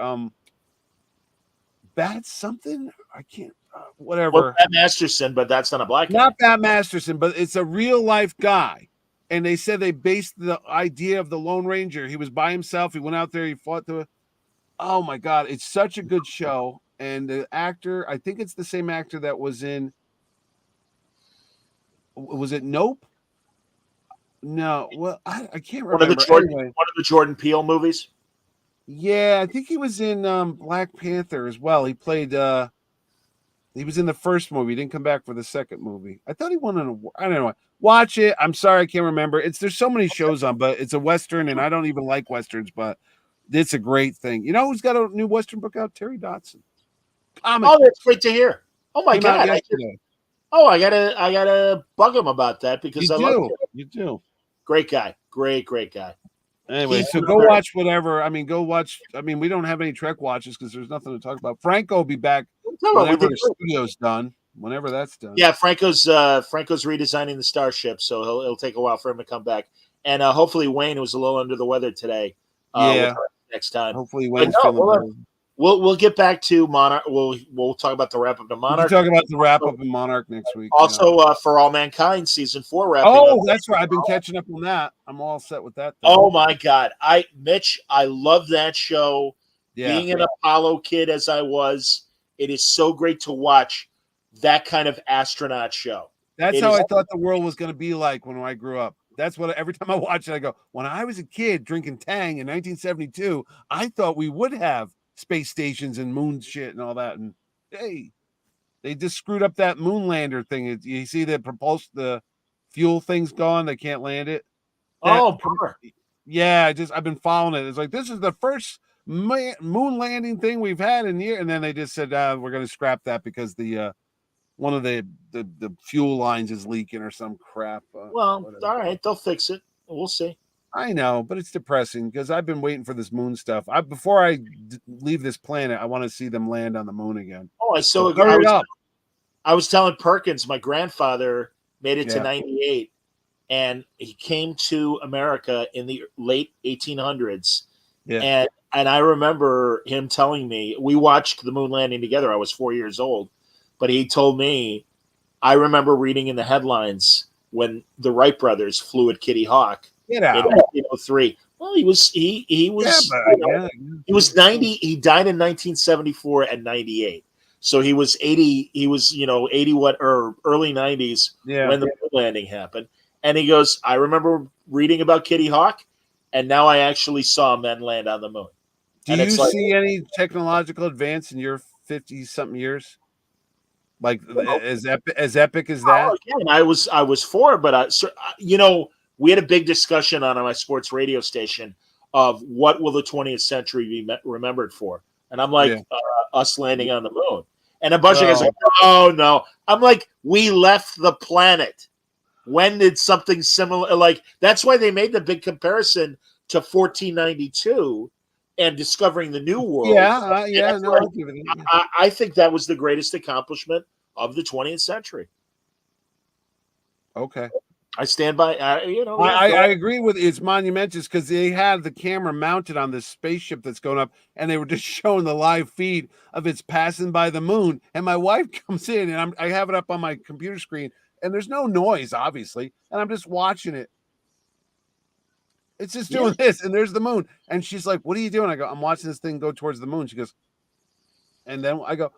Bat something. I can't. Well, Whatever. Pat Masterson, but that's not a black guy. Not Bat Masterson, but it's a real life guy. And they said they based the idea of the Lone Ranger. He was by himself. He went out there. He fought the. Oh my God, it's such a good show. And the actor, I think it's the same actor that was in. Was it Nope? No, well, I can't remember. Anyway, One of the Jordan Peele movies. yeah, I think he was in Black Panther as well. He was in the first movie. He didn't come back for the second movie. I thought he won an award. I don't know. Watch it. I'm sorry, I can't remember. There's so many shows on, but it's a Western, and I don't even like Westerns, but it's a great thing. You know who's got a new Western book out? Terry Dotson. Oh, that's great to hear. Oh my God. I gotta bug him about that because I love him. You do. Great guy. Great guy. Anyway, so go watch whatever. I mean, go watch. I mean, we don't have any Trek watches because there's nothing to talk about. Franco will be back whenever the studio's done. Whenever that's done. Yeah, Franco's redesigning the Starship, so it'll take a while for him to come back. And hopefully Wayne was a little under the weather today. Next time. Hopefully Wayne's feeling We'll get back to Monarch. We'll talk about the wrap up to Monarch. We'll talk about the wrap up in Monarch next week. Also, For All Mankind season 4 wrapping up. Oh, that's right. I've been catching up on that. I'm all set with that. Oh my God, Mitch, I love that show. Yeah. Being an Apollo kid as I was, it is so great to watch that kind of astronaut show. That's how I thought the world was going to be like when I grew up. That's what every time I watch it, I go, when I was a kid drinking Tang in 1972, I thought we would have space stations and moon shit and all that. And hey, they just screwed up that moon lander thing. You see the fuel thing's gone. They can't land it. Yeah, I've been following it. It's like, this is the first moon landing thing we've had in year. And then they just said, we're going to scrap that because one of the fuel lines is leaking or some crap. All right, they'll fix it. We'll see. I know, but it's depressing because I've been waiting for this moon stuff. Before I leave this planet, I want to see them land on the moon again. Oh, I so agree. I was telling Perkins, my grandfather made it to 98, and he came to America in the late 1800s. Yeah. And I remember him telling me, we watched the moon landing together. I was 4 years old, but he told me, I remember reading in the headlines when the Wright brothers flew at Kitty Hawk. In 1903. Well, he was he was 90. He died in 1974 at 98. So he was 80. He was 80 or early 90s when the moon landing happened. And he goes, I remember reading about Kitty Hawk, and now I actually saw men land on the moon. Do you see any technological advance in your 50-something years? Like as epic as that? Again, I was for it, but we had a big discussion on my sports radio station of what will the 20th century be remembered for. And I'm like, us landing on the moon. And a bunch of guys are like, oh, no. I'm like, we left the planet. When did something similar? Like, that's why they made the big comparison to 1492 and discovering the New World. I think that was the greatest accomplishment of the 20th century. Okay. I stand by. I agree with it's monumentous because they had the camera mounted on this spaceship that's going up, and they were just showing the live feed of it's passing by the moon. And my wife comes in, and I have it up on my computer screen, and there's no noise, obviously, and I'm just watching it. It's just doing this, and there's the moon, and she's like, "What are you doing?" I go, "I'm watching this thing go towards the moon." She goes, and then I go,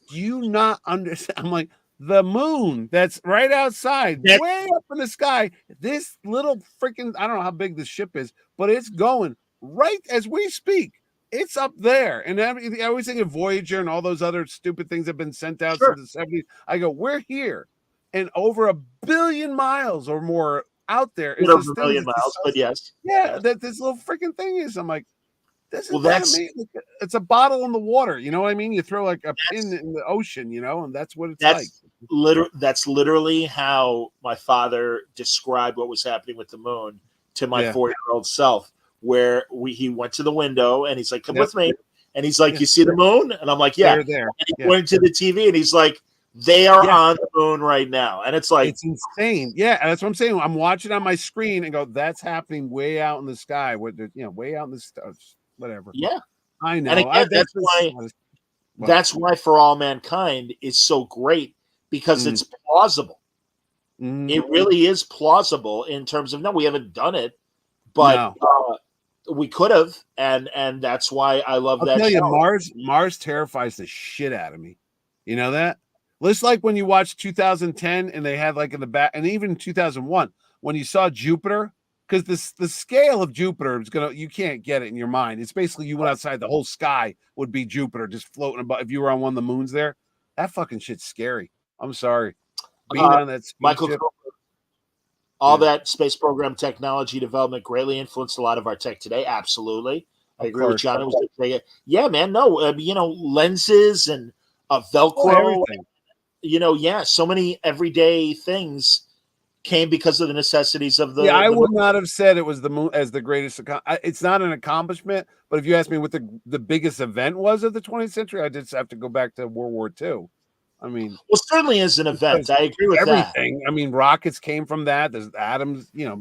do you not understand? I'm like, the moon that's right outside, That- way up in the sky. This little freaking, I don't know how big the ship is, but it's going right as we speak. It's up there. And I always think of Voyager and all those other stupid things that have been sent out Sure. since the 70s. I go, we're here. And over 1 billion miles or more out there is Bit over this a thing. million That's miles, but yes. yeah, Yes. that this little freaking thing is. I'm like, this Well, is that that's amazing. It's a bottle in the water. You know what I mean? You throw like a pin that's in the ocean, and that's what it's like. that's literally how my father described what was happening with the moon to my Yeah. 4-year-old self, where he went to the window and he's like, come Yep. with me. And he's like, Yeah. you see the moon? And I'm like, yeah. They're there. And he Yeah. went to the TV and he's like, they are Yeah. on the moon right now. And it's like, It's insane. Yeah, that's what I'm saying. I'm watching on my screen and go, that's happening way out in the sky. Way out in the stars, whatever. yeah. I know. And again, that's why well, that's why For All Mankind is so great, because Mm. it's plausible. mhm. It really is plausible in terms of, no, we haven't done it, but we could have, and that's why I love I'll that tell you, show. Mars terrifies the shit out of me. You know that? Just like when you watch 2010 and they had like in the back, and even 2001 when you saw Jupiter, because the scale of Jupiter is you can't get it in your mind. It's basically you went outside, the whole sky would be Jupiter just floating above. If you were on one of the moons there, that fucking shit's scary. I'm sorry. Being on that Michael spaceship, Cooper, all Yeah. that space program technology development greatly influenced a lot of our tech today. Absolutely. I Of agree with course. John. It was yeah, man. No, lenses and Velcro, everything. so many everyday things came because of the necessities of the. Yeah, I the would not have said it was the moon as the greatest. It's not an accomplishment, but if you ask me what the biggest event was of the 20th century, I just have to go back to World War II. I mean, well, certainly is an event. because I agree with that. everything. I mean, rockets came from that. There's atoms. The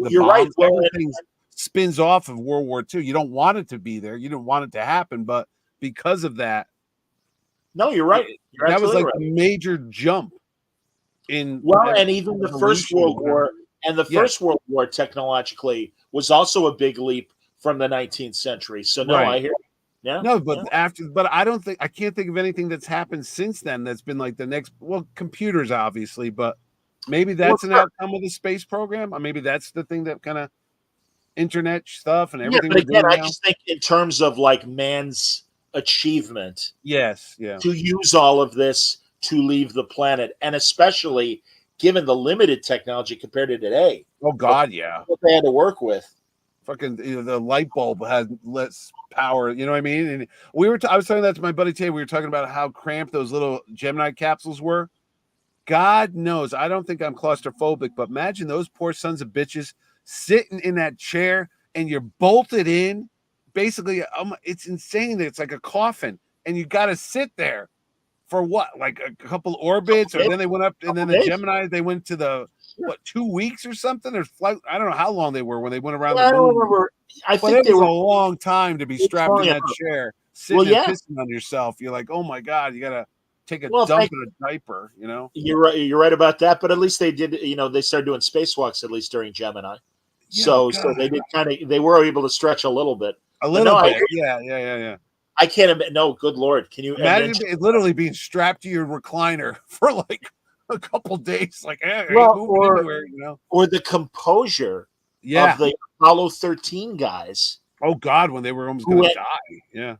You're right. bombs. Well, Everything spins off of World War II. You don't want it to be there. You don't want it to happen, but because of that, no, you're right. You're that was absolutely like right. a major jump in. And even the First World War and the First World War technologically was also a big leap from the 19th century. So no, Right. I hear. Yeah. No, but I can't think of anything that's happened since then that's been like the next. Well, computers obviously, but maybe that's an outcome of the space program. Or maybe that's the thing that kind of internet stuff and everything. But again, we're I doing now. just think in terms of like man's achievement Yes, yeah. to use all of this to leave the planet, and especially given the limited technology compared to today. Oh God, yeah. What they had to work with. Fucking the light bulb had less power. You know what I mean? And I was talking that to my buddy Tay. We were talking about how cramped those little Gemini capsules were. God knows, I don't think I'm claustrophobic, but imagine those poor sons of bitches sitting in that chair and you're bolted in. Basically, it's insane that it's like a coffin, and you got to sit there for what, like a couple orbits, or then they went up, and then the Gemini, they went to the 2 weeks or something. There's flight. I don't know how long they were when they went around the moon. I don't remember. I think it was a long time to be strapped in that chair, sitting and pissing on yourself. You're like, oh my God, you gotta take a dump in a diaper. You're right. You're right about that. But at least they did. They started doing spacewalks at least during Gemini. Yeah, so they did they were able to stretch a little bit. A little bit. Yeah. I can't admit. No, good Lord. Can you imagine literally being strapped to your recliner for like a couple days? Like, or the composure of the Apollo 13 guys. Oh God, when they were almost going to die. Yeah.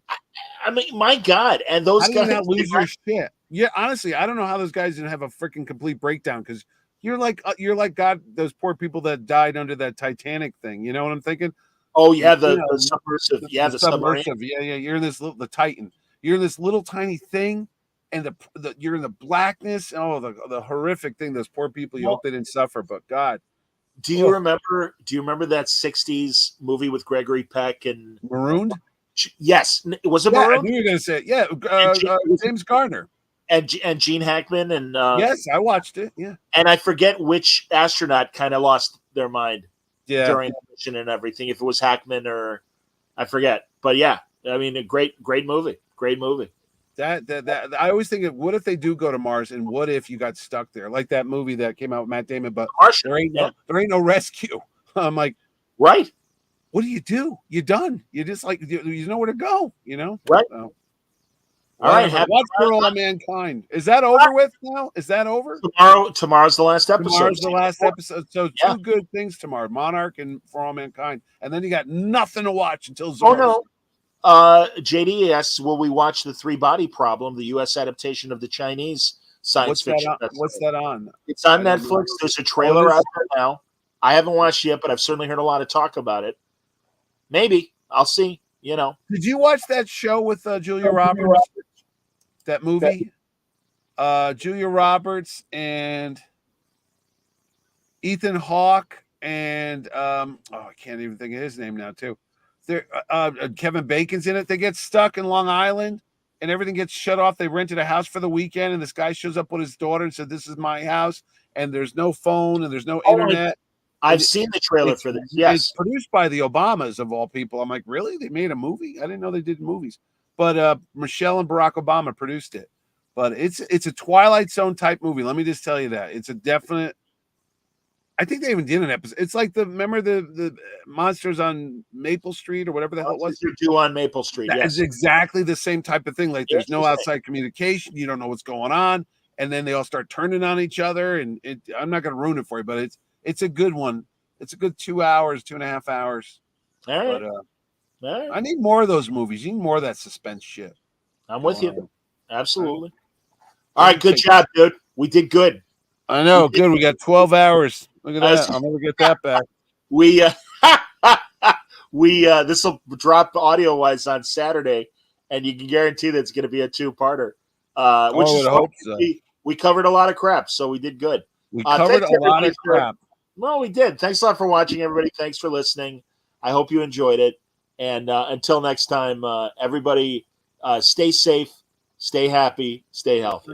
I mean, my God. And those guys not lose your shit. Yeah, honestly, I don't know how those guys didn't have a freaking complete breakdown, because you're like God, those poor people that died under that Titanic thing. You know what I'm thinking? Oh yeah, the submersive. The submarine. Yeah. You're in the Titan. You're in this little tiny thing, and you're in the blackness. Oh, the horrific thing. Those poor people. You hope they didn't suffer, but God. Do you remember that 60s movie with Gregory Peck and Marooned? Yes, was it Marooned? I knew you were going to say it. Yeah, James Garner and Gene Hackman and yes, I watched it. Yeah, and I forget which astronaut kind of lost their mind. Yeah, during the mission and everything. If it was Hackman or I forget, but yeah, I mean, a great movie. Great movie. That I always think of, what if they do go to Mars, and what if you got stuck there, like that movie that came out with Matt Damon, but Martian, there ain't no rescue. I'm like, right. What do? You're done. You just like you know where to go. Right. So, All right, Whatever. What's for all mankind? Is that over with now? Is that over? Tomorrow's the last episode. Tomorrow's the last episode. So Yeah. two good things tomorrow: Monarch and For All Mankind, and then you got nothing to watch until Zorro. Oh no. JD asks, will we watch The Three Body Problem, the U.S. adaptation of the Chinese science fiction? What's that on? It's on Netflix. There's a trailer out there now. I haven't watched it yet, but I've certainly heard a lot of talk about it. Maybe. I'll see. Did you watch that show with Julia Roberts? That movie? Julia Roberts and Ethan Hawke and I can't even think of his name now too. Kevin Bacon's in it. They get stuck in Long Island and everything gets shut off. They rented a house for the weekend and this guy shows up with his daughter and said, "This is my house," and there's no phone and there's no internet. I've seen the trailer for this. Yes. It's produced by the Obamas of all people. I'm like, really? They made a movie? I didn't know they did movies. But Michelle and Barack Obama produced it. But it's a Twilight Zone type movie. Let me just tell you that. It's a definite. I think they even did an episode. It's like remember the monsters on Maple Street or whatever the hell it was? You do on Maple Street. It's exactly the same type of thing. Like there's no outside communication. You don't know what's going on. And then they all start turning on each other. And I'm not going to ruin it for you, but it's a good one. It's a good 2 hours, 2.5 hours. All right. But, all right. I need more of those movies. You need more of that suspense shit. I'm with you. Absolutely. All right. Good job, dude. We did good. I know. Good. We got 12 hours. Look at that. I'll never get that back. This will drop audio wise on Saturday, and you can guarantee that it's going to be a 2-parter. Which is hope so. We covered a lot of crap, so we did good. We covered a lot of crap. Well, we did. Thanks a lot for watching, everybody. Thanks for listening. I hope you enjoyed it. And until next time, everybody, stay safe, stay happy, stay healthy.